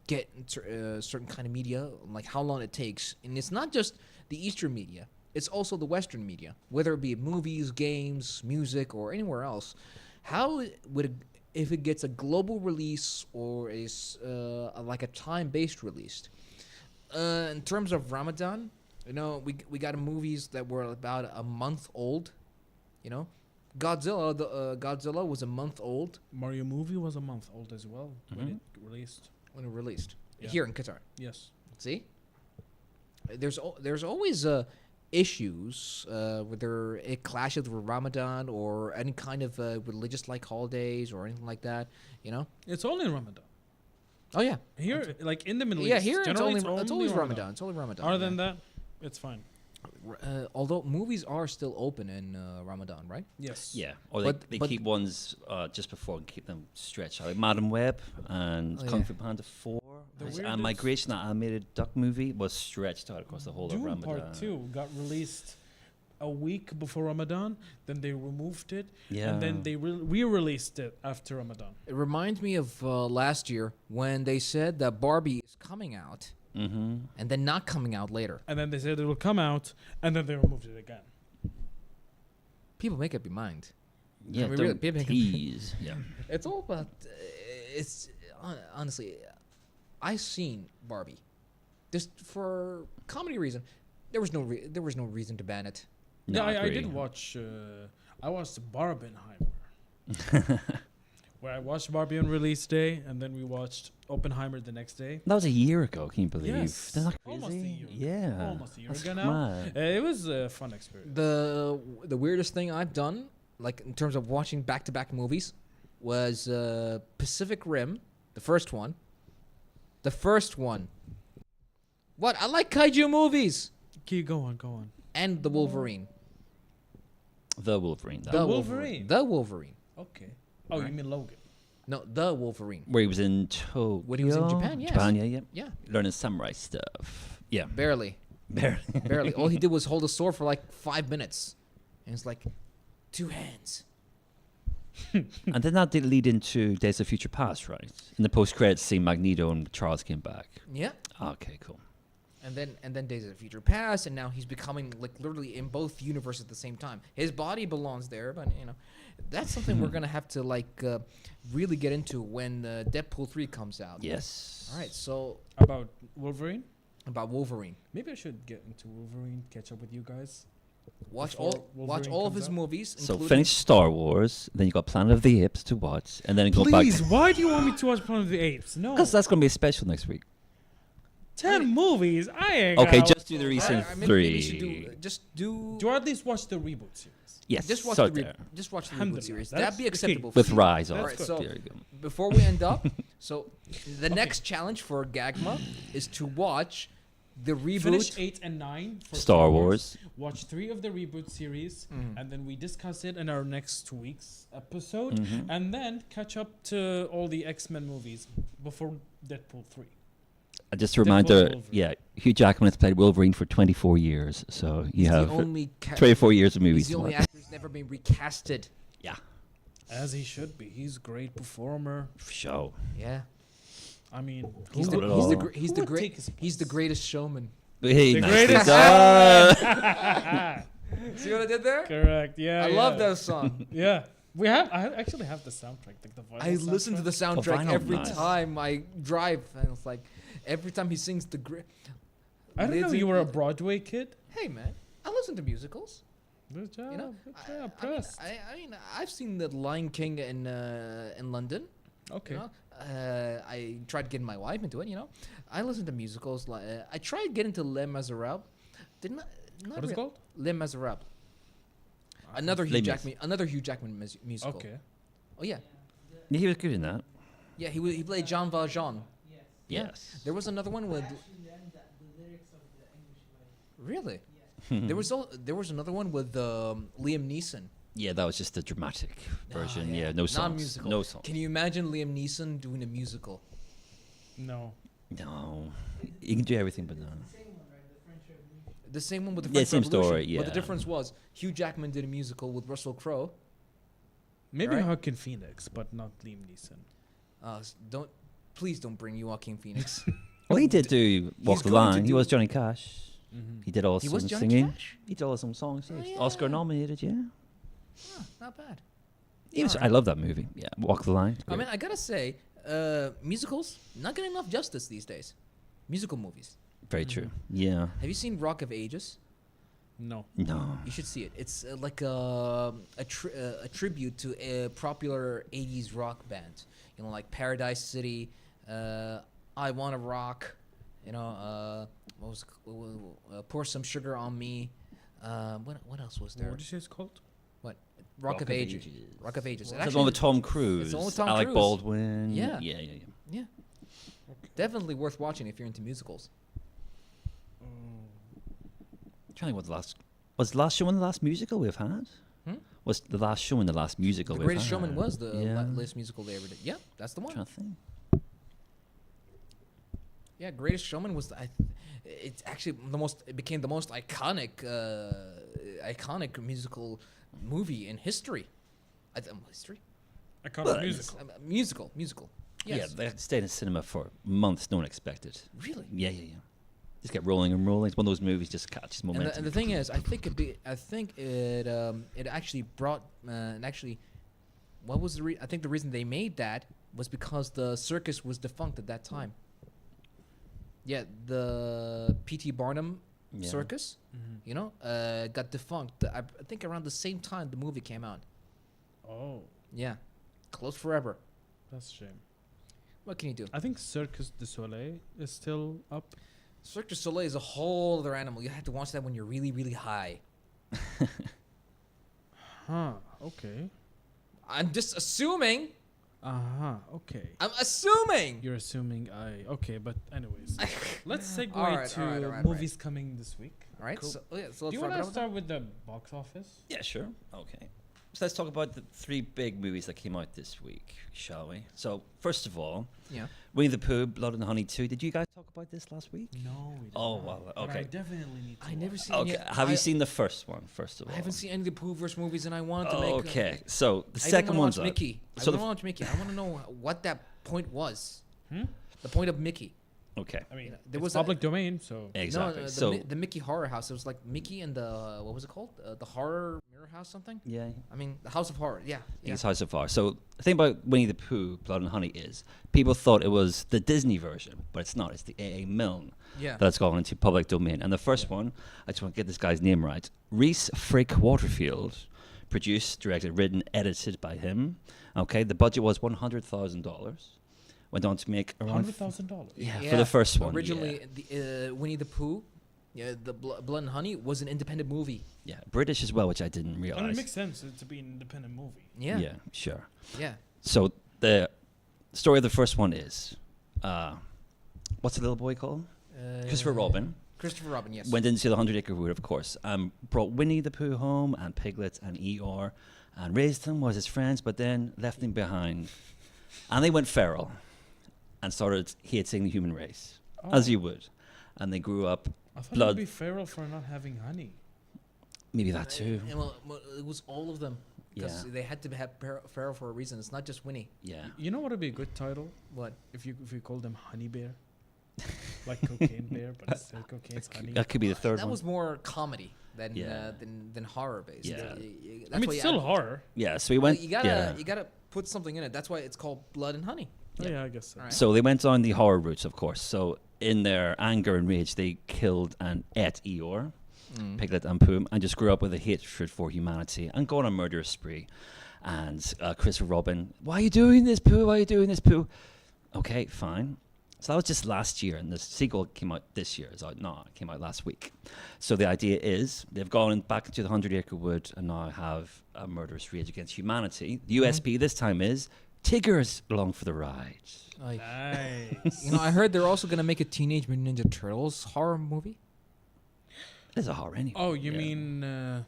A: get certain kind of media, like how long it takes, and it's not just the Eastern media; it's also the Western media, whether it be movies, games, music, or anywhere else. How would it, if it gets a global release or is like a time-based release? In terms of Ramadan, we got movies that were about a month old. Godzilla was a month old
B: Mario movie was a month old as well when it released.
A: when it released
B: Yeah.
A: here in Qatar.
B: Yes.
A: See, there's always issues whether it clashes with Ramadan or any kind of religious like holidays or anything like that.
B: It's only in Ramadan.
A: Oh yeah,
B: Here, like in the Middle
A: yeah.
B: East,
A: Here it's
B: generally
A: always Ramadan. It's only Ramadan.
B: Other
A: yeah.
B: than that, it's fine.
A: Although movies are still open in Ramadan, right?
B: Yes.
C: Yeah, or
A: But-
C: they
A: but-
C: keep ones just before and keep them stretched out. Like Madam Web and
A: Oh,
C: Kung
A: yeah.
C: Fu Panda 4
B: The
C: and
B: weirdest-
C: Migration, that animated duck movie, was stretched out across the whole of
B: Dune
C: Ramadan.
B: Part 2 got released a week before Ramadan. Then they removed it,
C: Yeah.
B: and then they re-released it after Ramadan.
A: It reminds me of last year when they said that Barbie is coming out
C: Mm-hmm.
A: and then not coming out later.
B: And then they said it will come out, and then they removed it again.
A: People make up your mind.
C: Yeah,
A: mean,
C: don't
A: really, people can-
C: tease. Yeah.
A: It's all about. It's honestly, I seen Barbie, just for comedy reason. There was no reason to ban it.
C: No,
B: yeah, I
C: agree.
B: did watch. I watched Barbenheimer. Where I watched Barbie on release day, and then we watched Oppenheimer the next day.
C: That was a year ago. Can you believe?
B: Yes,
C: Isn't that crazy?
B: almost a year ago.
C: Yeah.
B: Almost a year
C: That's
B: ago now.
C: mad.
B: It was a fun experience.
A: The weirdest thing I've done, like in terms of watching back-to-back movies, was Pacific Rim, the first one. The first one. What? I like kaiju movies.
B: Go on.
A: And the Wolverine.
C: The Wolverine. That
B: The
C: one.
B: Wolverine.
A: The Wolverine.
B: Okay. Oh, you mean Logan?
A: No, the Wolverine.
C: Where he was in Tokyo.
A: When he was in Japan, yes.
C: Japan, yeah.
A: Yeah,
C: Learning samurai stuff. Yeah.
A: barely.
C: Barely.
A: Barely. All he did was hold a sword for like 5 minutes. And it's like, 2 hands.
C: And then that did lead into Days of Future Past, right? In the post-credits scene, Magneto and Charles came back.
A: Yeah.
C: Okay, cool.
A: And then Days of the Future Past, and now he's becoming like literally in both universes at the same time. His body belongs there, but that's something we're gonna have to like really get into when Deadpool 3 comes out.
C: Yes.
A: All right. So
B: About Wolverine?
A: about Wolverine,
B: Maybe I should get into Wolverine, catch up with you guys.
A: watch
B: Before
A: watch
B: Wolverine
A: all of
B: comes
A: his
B: out?
A: movies.
C: So
A: including-
C: finish Star Wars, then you got Planet of the Apes to watch, and then go
B: Please,
C: back.
B: why do you want me to watch Planet of the Apes? No.
C: Because that's going to be a special next week.
B: 10 movies? I ain't
C: Okay,
B: gonna-
C: just do the recent
A: maybe you should
C: three.
A: do
B: Do at least watch the reboot series.
C: Yes,
A: just watch
C: start
A: the
C: there.
A: just watch the reboot
B: Alhamdulillah,
A: series.
B: that's
A: That'd be
B: the key.
A: acceptable.
C: With
A: for you.
C: Rise
B: That's
C: on.
A: good.
C: There
A: So-
C: you go.
A: Before we end up, so the next challenge for Gagma is to watch the
B: Finish
A: reboot.
B: 8 and 9 for
C: Star Wars.
B: Watch 3 of the reboot series,
A: Mhm.
B: and then we discuss it in our next week's episode,
C: Mhm.
B: and then catch up to all the X-Men movies before Deadpool 3.
C: And just a
B: Deadpool
C: reminder,
B: Wolverine.
C: yeah, Hugh Jackman has played Wolverine for 24 years, so you
A: He's
C: have
A: the only
C: 24 years of
A: He's
C: movies
A: the
C: to
A: only
C: watch.
A: actor who's never been recasted.
C: Yeah,
B: As he should be. He's a great performer.
C: for sure.
A: Yeah,
B: I mean,
A: he's
C: Who
A: the
C: would
A: he's the
C: all-
A: gr- he's
B: who
A: the
B: would
A: great
B: take his
A: he's the
B: place?
A: greatest showman.
C: Hey,
B: The
C: nicely
B: greatest
C: done.
A: See what I did there?
B: Correct. Yeah.
A: I love that song.
B: Yeah. I actually have the soundtrack, like the vinyl
A: I listen to the soundtrack
C: vinyl,
A: every
C: nice.
A: time I drive, and it's like every time he sings the.
B: I don't know.
A: Listen-
B: You were a Broadway kid.
A: Hey man, I listen to musicals.
B: Good job.
A: You know,
B: good
A: I,
B: job.
A: I mean,
B: Pressed.
A: I mean, I've seen the Lion King in London.
B: Okay.
A: You know, I tried getting my wife into it. You know, I listen to musicals. Like I tried getting to Les Miserables. Did not.
B: What is it called?
A: Les Miserables. Another
C: Les
A: Hugh
C: Mis.
A: Jackman. Another Hugh Jackman musical.
B: Okay.
A: Oh yeah,
C: Yeah, he was good in that.
A: yeah. He played Jean Valjean.
D: Yes.
A: Yeah.
C: Yes.
A: There was another one
D: I
A: with.
D: actually learned that the lyrics of the English like
A: Really?
D: yes.
A: There was another one with Liam Neeson.
C: Yeah, that was just the dramatic version.
A: yeah.
C: Yeah, no songs.
A: Non-musical.
C: No songs.
A: Can you imagine Liam Neeson doing a musical?
B: No.
C: No, you can do everything but no.
D: The same one, right? The French Revolution.
A: The same one with the
C: Yeah,
A: French
C: same
A: Revolution.
C: story,
A: But the
C: yeah.
A: difference was Hugh Jackman did a musical with Russell Crowe.
B: Maybe
A: Right.
B: Joaquin Phoenix, but not Liam Neeson.
A: Please don't bring Joaquin Phoenix.
C: Well, he did do Walk
A: He's
C: the
A: going to
C: Line. He
A: do-
C: was Johnny Cash.
B: Mm-hmm.
C: He did all
A: He
C: some
A: was Johnny
C: singing.
A: Cash?
C: He did all some songs.
A: Oh,
C: Yeah.
A: yeah.
C: Oscar nominated. Yeah.
A: Not bad.
C: He was,
A: Alright.
C: I love that movie. Yeah, Walk the Line.
A: I mean, I gotta say, musicals not getting enough justice these days. Musical movies.
C: Very true. Yeah.
A: Have you seen Rock of Ages?
B: No.
C: No.
A: You should see it. It's like a tribute to a popular 80s rock band. You know, like Paradise City, I Wanna Rock, you know, what was Pour Some Sugar on Me. What else was there?
B: What did you say it's called?
A: Rock of Ages. Rock of Ages. It
C: That's the
A: actually-
C: one with Tom Cruise.
A: it's the one with Tom
C: Alec
A: Cruise.
C: Baldwin.
A: Yeah.
C: Yeah, yeah, yeah.
A: Yeah. Definitely worth watching if you're into musicals.
C: I'm trying to think what the last was the last show in the last musical we've had.
A: Hmm?
C: Was the last show in the last musical
A: The
C: we've
A: Greatest
C: had?
A: Showman was the
C: yeah.
A: latest musical they ever did. Yeah, that's the
C: I'm
A: one.
C: trying to think.
A: Yeah, Greatest Showman was. It's actually It became the most iconic musical movie in history. History.
B: Iconic musical.
A: Musical. Yes.
C: Yeah, they stayed in cinema for months. No one expected.
A: Really.
C: Yeah, yeah, yeah. Just kept rolling and rolling. It's one of those movies just catches momentum.
A: And the thing is, I think it actually brought what was the I think the reason they made that was because the circus was defunct at that time. Yeah, the P.T. Barnum
C: Yeah.
A: circus,
B: Mm-hmm.
A: you know, got defunct. I think around the same time the movie came out.
B: Oh,
A: Yeah, closed forever.
B: that's a shame.
A: What can you do?
B: I think Circus du Soleil is still up.
A: Cirque du Soleil is a whole other animal. You have to watch that when you're really, really high.
B: Huh. Okay.
A: I'm just assuming.
B: Okay.
A: I'm assuming.
B: You're assuming okay, but anyways, let's segue
A: Alright,
B: to
A: alright.
B: movies coming this week.
A: All right.
B: Cool.
A: So let's
B: Do you
A: wrap
B: want
A: it
B: to
A: up.
B: start with the box office?
C: Yeah, sure. Okay. So let's talk about the three big movies that came out this week, shall we? So first of all,
A: Yeah.
C: Winnie the Pooh, Blood and Honey 2. Did you guys talk about this last week?
B: No. We
C: Oh,
B: don't.
C: well,
B: But I
C: okay.
B: definitely need to.
A: I never
B: watch
A: seen.
C: Okay.
A: Any,
C: Have
A: I-
C: you seen the first one, first of all?
A: I haven't seen any of the Poohverse movies, and I wanted to make.
C: Okay. So the
A: I
C: second
A: even
C: one's
A: watch
C: out.
A: Mickey.
C: So
A: I
C: the
A: want to watch Mickey. I want to know what that point was.
B: Hmm?
A: The point of Mickey.
C: Okay.
B: I mean,
A: There
B: there
A: was
B: was
A: a-
B: public domain, so
C: Exactly.
A: No,
C: so
A: the Mickey Horror House. It was like Mickey and the what was it called? The Horror Mirror House, something.
C: yeah.
A: I mean, the House of Horror. Yeah.
C: I think
A: Yeah.
C: it's House of Fire. So the thing about Winnie the Pooh, Blood and Honey is people thought it was the Disney version, but it's not. It's the A.A. Milne
A: Yeah.
C: that's gone into public domain. And the first
B: Yeah.
C: one, I just want to get this guy's name right. Reese Frick Waterfield, produced, directed, written, edited by him. Okay, the budget was $100,000. Went on to make around
B: $100,000.
C: yeah, for the first one.
A: Originally, the Winnie the Pooh, yeah, the Blood and Honey was an independent movie.
C: yeah, British as well, which I didn't
B: I mean,
C: realize.
B: it makes sense to be an independent movie.
A: Yeah.
C: yeah, sure.
A: Yeah.
C: So the story of the first one is, what's the little boy called? Christopher Robin.
A: Christopher Robin. Yes.
C: Went into the 100-acre wood, of course. Brought Winnie the Pooh home and Piglet and Eeyore, and raised them as his friends, but then left them behind, and they went feral, and started hating the human race, as you would, and they grew up.
B: I thought
C: blood.
B: you'd be feral for not having honey.
C: Maybe that too.
A: Well, it was all of them because
C: Yeah,
A: they had to have feral for a reason. It's not just Winnie.
C: yeah.
B: You know what would be a good title
A: What?
B: if you call them Honey Bear? Like cocaine bear, but instead of cocaine's honey.
C: That could be the third
A: That
C: one.
A: was more comedy than
C: Yeah.
A: than horror based.
C: Yeah.
B: I mean,
A: why
B: it's still
A: you
B: horror.
C: Yeah, so we went.
A: you gotta
C: yeah.
A: you gotta put something in it. That's why it's called Blood and Honey.
B: Oh, yeah, I guess so.
A: Alright.
C: So they went on the horror route, of course. So in their anger and rage, they killed and ate Eeyore, Piglet and Poom, and just grew up with a hatred for humanity and go on a murderous spree. And Christopher Robin, why are you doing this, Pooh? Why are you doing this, Pooh? Okay, fine. So that was just last year, and the sequel came out this year. It came out last week. So the idea is they've gone back into the 100-acre wood and now have a murderous rage against humanity. The USP this time is Tigger's along for the ride.
B: Nice.
A: I heard they're also gonna make a Teenage Mutant Ninja Turtles horror movie.
C: There's a horror anyway.
B: Oh, you
C: Yeah.
B: mean...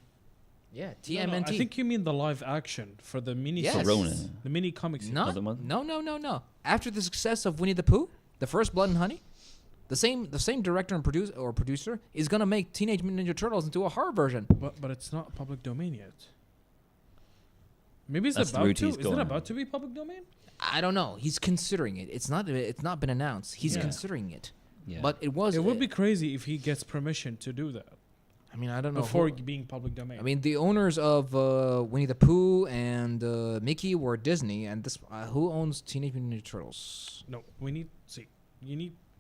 A: Yeah,
B: no,
A: TMNT.
B: I think you mean the live action for the mini
A: Yes.
B: series.
C: Corona.
B: The mini comics.
A: No,
C: Another one?
A: no. After the success of Winnie the Pooh, the first Blood and Honey, the same director and producer is gonna make Teenage Mutant Ninja Turtles into a horror version.
B: But it's not public domain yet. Maybe it's
C: That's the
B: about
C: route
B: to.
C: he's
B: Is it
C: going.
B: about to be public domain?
A: I don't know. He's considering it. It's not been announced. He's
B: Yeah.
A: considering it.
C: Yeah.
A: But it was.
B: It would be crazy if he gets permission to do that
A: I mean, I don't know.
B: before
A: who-
B: being public domain.
A: I mean, the owners of Winnie the Pooh and Mickey were Disney, and this who owns Teenage Mutant Ninja Turtles?
B: no, we need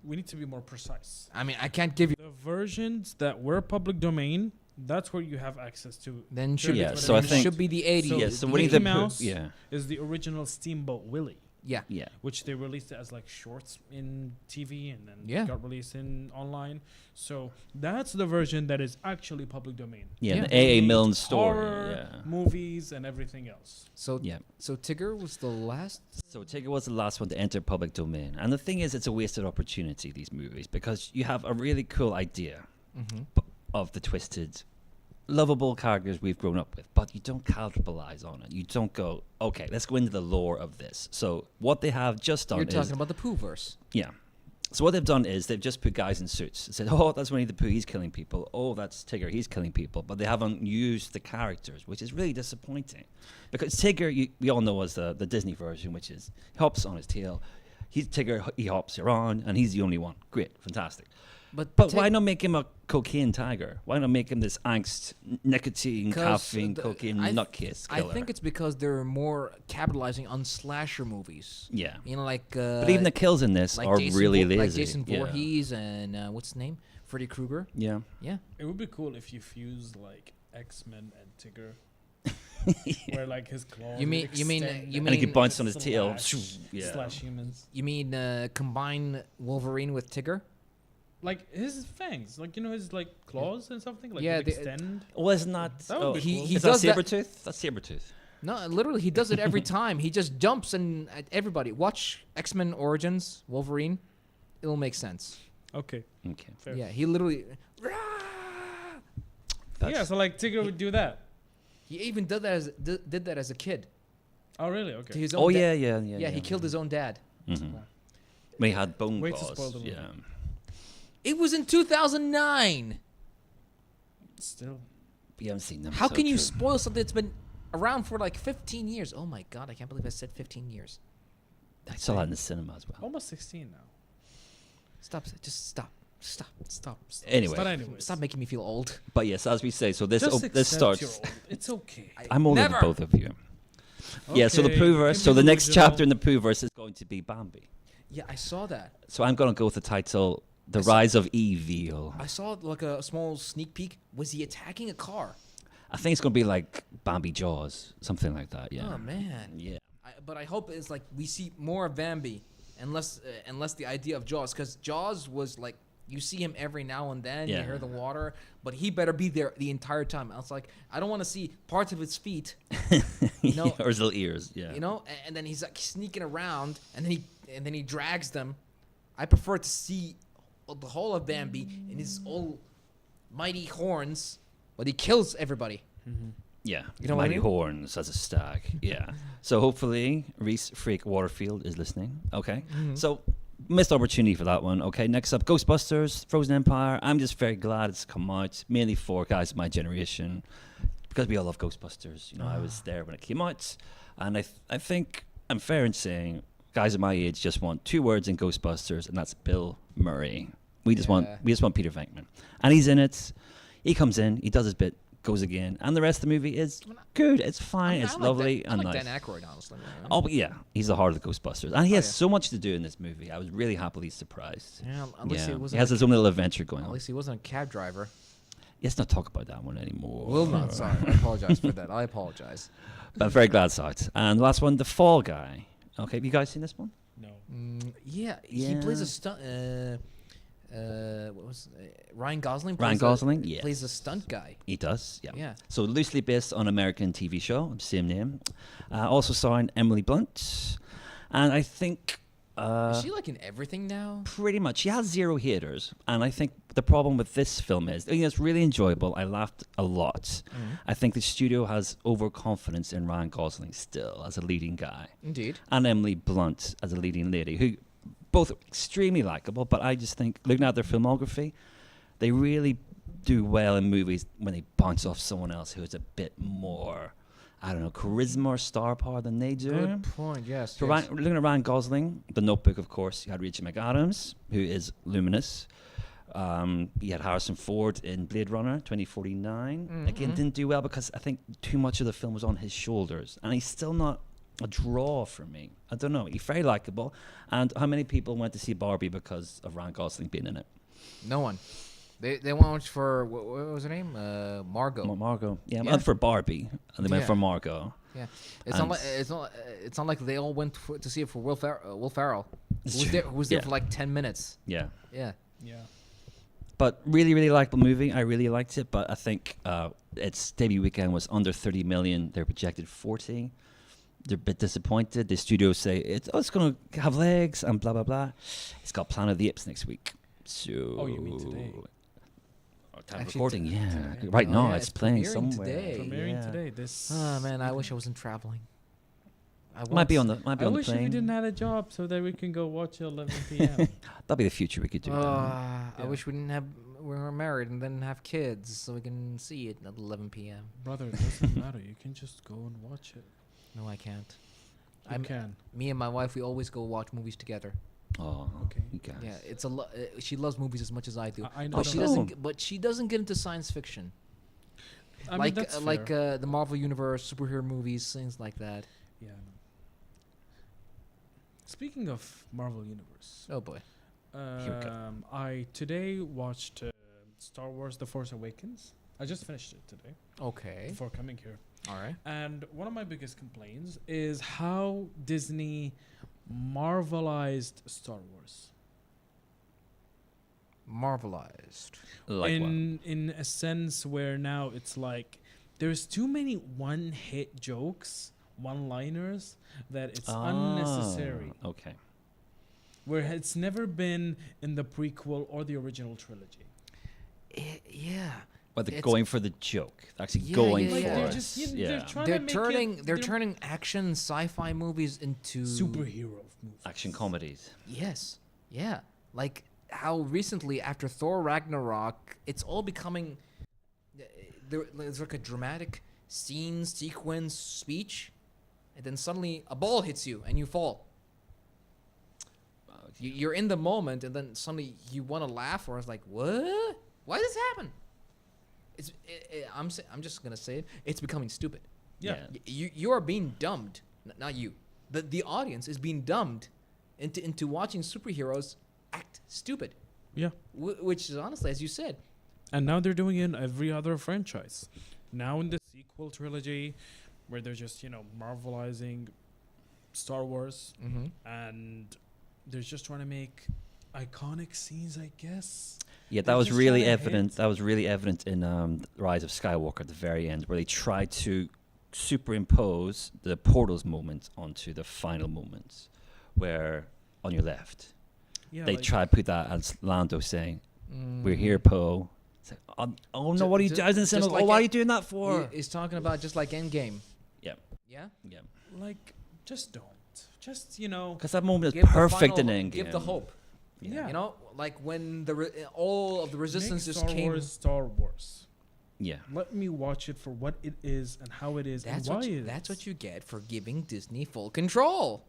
B: we need to be more precise.
A: I mean, I can't give you.
B: The versions that were public domain, that's where you have access to.
A: Then should
C: Yeah,
A: be,
C: so I
A: then
C: think-
A: should be the 80s.
B: So
C: yeah, so
B: the
C: Winnie
B: Mickey
C: the
B: Mouse-
C: Pooh. Yeah.
B: Is the original Steamboat Willie,
A: Yeah.
C: Yeah.
B: which they released it as like shorts in TV and then
A: Yeah.
B: got released in online. So that's the version that is actually public domain.
C: Yeah,
A: Yeah.
C: the A.A.
B: Made
C: Milne story.
B: horror,
C: Yeah.
B: movies and everything else.
A: So
C: Yeah.
A: so Tigger was the last.
C: So Tigger was the last one to enter public domain. And the thing is, it's a wasted opportunity, these movies, because you have a really cool idea of the twisted, lovable characters we've grown up with, but you don't capitalize on it. You don't go, okay, let's go into the lore of this. So what they have just done
A: You're
C: is...
A: talking about the Pooh-verse.
C: Yeah. So what they've done is they've just put guys in suits and said, oh, that's Winnie the Pooh, he's killing people. Oh, that's Tigger, he's killing people. But they haven't used the characters, which is really disappointing. Because Tigger, we all know as the Disney version, which is he hops on his tail. He's Tigger, he hops around, and he's the only one. Great, fantastic. But why not make him a cocaine tiger? Why not make him this angst, nicotine,
A: 'Cause
C: caffeine,
A: the-
C: cocaine,
A: I th-
C: nutcase
A: I
C: killer?
A: think it's because they're more capitalizing on slasher movies.
C: Yeah.
A: Like.
C: But even the kills in this are really lazy.
A: Like Jason
C: Yeah.
A: Voorhees and what's his name, Freddy Krueger.
C: Yeah.
A: Yeah.
B: It would be cool if you fuse like X-Men and Tigger. Where like his claws.
A: You mean-
B: would
A: you mean-
B: extend
A: you
B: and
C: And he
A: mean-
C: bites on his tail.
B: slash-
C: Yeah.
B: slash humans.
A: You mean combine Wolverine with Tigger?
B: Like his fangs, like his like claws and something, like
A: Yeah,
B: would
A: they-
B: extend.
C: Oh, isn't that...
B: That would
C: oh,
B: be
A: he-
B: cool.
A: he
C: is
A: does
C: that
A: that-
C: Sabretooth? That's Sabretooth.
A: No, literally, he does it every time. He just jumps and at everybody. Watch X-Men Origins, Wolverine. It'll make sense.
B: Okay.
C: Okay.
B: Fair.
A: Yeah, he literally.
B: Yeah, so like Tigger would do that.
A: He even did that as a kid.
B: Oh really?
A: To
B: Okay.
A: his own
C: Oh,
A: da-
C: yeah.
A: Yeah, he killed his own dad.
C: Mm-hmm. When he had bone
B: Way to
C: claws.
B: spoil the movie.
C: Yeah.
A: It was in 2009.
B: Still.
C: You haven't seen them.
A: How
C: so
A: can you
C: true.
A: spoil something that's been around for like 15 years? Oh my god, I can't believe I said 15 years.
C: I saw that in the cinema as well.
B: Almost 16 now.
A: Stop. Just stop. Stop.
B: Stop.
C: Anyway.
B: But anyways.
A: Stop making me feel old.
C: But yes, as we say, so this
B: Just
C: this
B: accept
C: starts.
B: you're old. It's okay.
C: I'm older
A: Never.
C: than both of you. Yeah, so the
B: Okay,
C: Pooh-verse. So
B: maybe
C: the
B: the
C: next
B: original-
C: chapter in the Pooh-verse is going to be Bambi.
A: Yeah, I saw that.
C: So I'm going to go with the title, The
A: I saw-
C: Rise of Evil.
A: I saw like a small sneak peek. Was he attacking a car?
C: I think it's going to be like Bambi Jaws, something like that, yeah.
A: Oh man.
C: Yeah.
A: But I hope it's like we see more of Bambi, unless the idea of Jaws, because Jaws was like you see him every now and then, you
C: Yeah.
A: hear the water, but he better be there the entire time. I was like, I don't want to see parts of his feet, you know,
C: Or his little ears, yeah.
A: you know, and then he's like sneaking around, and then he drags them. I prefer to see the whole of Bambi in his almighty horns, but he kills everybody.
C: Yeah,
A: You know what I
C: mighty
A: mean?
C: horns as a stag. Yeah. So hopefully Reese Freak Waterfield is listening. Okay. So missed opportunity for that one. Okay. Next up, Ghostbusters, Frozen Empire. I'm just very glad it's come out, mainly for guys of my generation, because we all love Ghostbusters. You know, I was there when it came out, and I think I'm fair in saying guys of my age just want two words in Ghostbusters, and that's Bill Murray. We just want Peter Venkman, and he's in it. He comes in, he does his bit, goes again, and the rest of the movie is good. It's fine. It's lovely and
A: I like
C: nice.
A: Dan Aykroyd, honestly.
C: Oh, but yeah, he's the heart of the Ghostbusters, and he has
A: yeah.
C: so much to do in this movie. I was really happily surprised.
A: Yeah, at least he
C: He
A: wasn't.
C: has his own little adventure going
A: At
C: on.
A: least he wasn't a cab driver.
C: Let's not talk about that one anymore.
A: Will not. Sorry, I apologize for that. I apologize.
C: But I'm very glad it's out. And the last one, The Fall Guy. Okay, have you guys seen this one?
B: No.
A: Yeah, he plays a
C: Yeah.
A: stunt. What was Ryan Gosling?
C: Ryan Gosling, yes.
A: plays a stunt guy.
C: He does, yeah.
A: Yeah.
C: So loosely based on American TV show, same name. Also starring Emily Blunt. And I think...
A: Is she like in everything now?
C: Pretty much. She has zero haters. And I think the problem with this film is, it's really enjoyable. I laughed a lot.
A: Mm-hmm.
C: I think the studio has overconfidence in Ryan Gosling still as a leading guy.
A: Indeed.
C: And Emily Blunt as a leading lady, who both extremely likable, but I just think, looking at their filmography, they really do well in movies when they bounce off someone else who has a bit more, I don't know, charisma or star power than they do.
A: Good point. Yes.
C: So
A: yes.
C: looking at Ryan Gosling, The Notebook, of course, you had Rachel McAdams, who is luminous. You had Harrison Ford in Blade Runner 2049. Again, didn't do well because I think too much of the film was on his shoulders. And he's still not a draw for me. I don't know. He's very likable. And how many people went to see Barbie because of Ryan Gosling being in it?
A: No one. They went for what was her name? Margot.
C: Margot. Yeah,
A: Yeah.
C: went for Barbie, and they went
A: Yeah.
C: for Margot.
A: Yeah. It's not like it's not like they all went to see it for Will Ferrell.
C: It's
A: Who was
C: true.
A: there? Who was there
C: Yeah.
A: for like 10 minutes?
C: Yeah.
A: Yeah.
B: Yeah.
C: But really, really likable movie. I really liked it. But I think its debut weekend was under 30 million. They're projected 40. They're a bit disappointed. The studios say it's going to have legs and blah, blah, blah. It's got Planet of the Apes next week. So...
B: Oh, you mean today?
C: Time
A: Actually,
C: recording,
A: t-
C: yeah.
B: today.
C: Right
A: Oh,
C: now,
A: yeah,
C: it's
A: it's
C: playing
A: premiering
C: somewhere.
A: today.
B: Premiering
C: Yeah.
B: today. This.
A: Oh man, I wish I wasn't traveling.
C: Might be on
A: was.
C: the
B: I wish
C: plane.
B: we didn't have a job so that we can go watch at 11 p.m.
C: That'll be the future we could do.
A: I
B: Yeah.
A: wish we were married and then have kids so we can see it at 11 p.m.
B: Brother, it doesn't matter. You can just go and watch it.
A: No, I can't.
B: You can.
A: Me and my wife, we always go watch movies together.
C: Oh,
B: Okay.
C: you guys.
A: Yeah, it's a she loves movies as much as I do.
B: I know.
A: But she
C: that.
A: doesn't. But she doesn't get into science fiction,
B: I mean,
A: like
B: that's
A: like
B: fair.
A: the Marvel universe, superhero movies, things like that.
B: Yeah. I know. Speaking of Marvel Universe,
A: Oh boy.
C: Here we go.
B: I today watched Star Wars: The Force Awakens. I just finished it today
A: Okay.
B: before coming here.
A: All right.
B: And one of my biggest complaints is how Disney marvelized Star Wars.
A: Marvelized.
C: Like what?
B: in a sense where now it's like there's too many one-hit jokes, one-liners that it's unnecessary.
C: Okay.
B: Where it's never been in the prequel or the original trilogy.
A: Yeah.
C: But they're
A: It's-
C: going for the joke. They're actually
A: Yeah,
C: going
A: yeah,
C: for
A: yeah.
B: They're
C: it.
B: just
C: yeah.
B: they're trying
A: They're
B: to make
A: turning.
B: it,
A: They're turning action sci-fi movies into
B: superhero movies.
C: Action comedies.
A: Yes. Yeah. Like how recently after Thor Ragnarok, it's all becoming. There's like a dramatic scene, sequence, speech, and then suddenly a ball hits you and you fall. You're in the moment, and then suddenly you want to laugh, or it's like, what? Why does this happen? I'm just gonna say it. It's becoming stupid.
B: Yeah.
A: You are being dumbed. Not you. The audience is being dumbed into watching superheroes act stupid.
B: Yeah.
A: Which is honestly, as you said,
B: And now they're doing it in every other franchise. Now in the sequel trilogy, where they're just, marvelizing Star Wars, and they're just trying to make iconic scenes, I guess.
C: Yeah, that
B: They're
C: was
B: just
C: really
B: trying to
C: evident.
B: hit-
C: That was really evident in Rise of Skywalker at the very end, where they tried to superimpose the portals moment onto the final moments, where on your left
B: Yeah,
C: they
B: like,
C: tried to put that as Lando saying, "We're here, Poe." It's like, oh no,
A: Ju-
C: what are you
A: ju-
C: doing? I was in the
A: just
C: cinema,
A: like
C: why are
A: it-
C: you doing that for?
A: He's talking about just like Endgame.
C: Yeah,
A: Yeah.
C: yeah.
B: like, just don't. Just,
C: Because that moment is
A: Give the
C: perfect
A: final-
C: in Endgame.
A: Give the hope.
B: yeah.
A: You know, like when all of the resistance
B: Make
A: just
B: Star
A: came.
B: Wars Star Wars.
C: Yeah.
B: Let me watch it for what it is and how it is
A: That's
B: and why
A: what
B: it is.
A: that's what you get for giving Disney full control.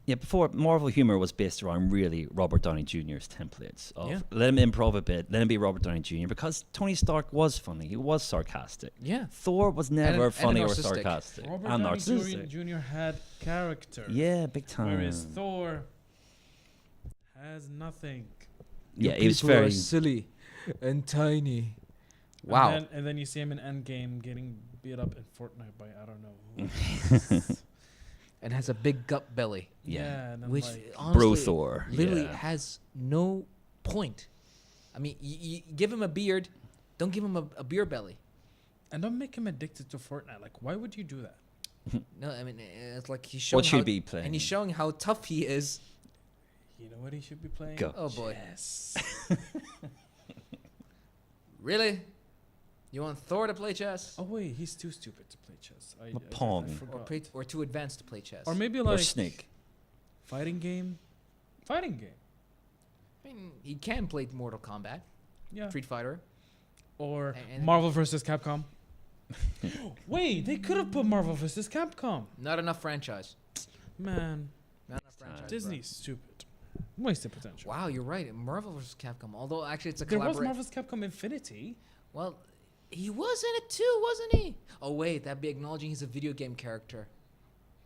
C: Yeah, before Marvel humor was based around really Robert Downey Jr.'s templates of
A: Yeah.
C: let him improv a bit, let him be Robert Downey Jr. because Tony Stark was funny, he was sarcastic.
A: Yeah.
C: Thor was never
A: and
C: funny or
A: narcissistic.
C: sarcastic
B: Robert
C: and
B: Downey
C: narcissistic.
B: Jr. had character.
C: Yeah, big time.
B: Whereas Thor has nothing.
C: Yeah, he was very.
A: silly and tiny.
B: And
A: Wow.
B: then you see him in Endgame getting beat up in Fortnite by I don't know who.
A: And has a big gut belly,
C: Yeah.
B: and I'm
A: which
B: like,
A: honestly
C: Bro Thor.
A: literally
C: Yeah.
A: has no point. I mean, you give him a beard, don't give him a beer belly.
B: and don't make him addicted to Fortnite. Like, why would you do that?
A: No, I mean it's like he's showing
C: What should
A: how,
C: be playing?
A: and he's showing how tough he is.
B: You know what he should be playing?
C: Go.
A: Oh boy,
B: Yes.
A: really? You want Thor to play chess,
B: Oh wait, he's too stupid to play chess. I
C: Pong.
A: or
B: forgot.
A: or too advanced to play chess?
B: Or maybe
C: Or
B: like
C: Snake.
B: fighting game. Fighting game.
A: I mean, he can play Mortal Kombat,
B: Yeah.
A: Street Fighter.
B: Or
A: And-
B: Marvel versus Capcom. Wait, they could have put Marvel versus Capcom.
A: Not enough franchise.
B: Man,
A: Not enough franchise.
B: Disney's stupid. Wasted potential.
A: Wow, you're right. Marvel vs. Capcom. Although actually it's a
B: There was
A: collaboration.
B: Marvel's Capcom Infinity.
A: Well, he was in it too, wasn't he? Oh wait, that'd be acknowledging he's a video game character.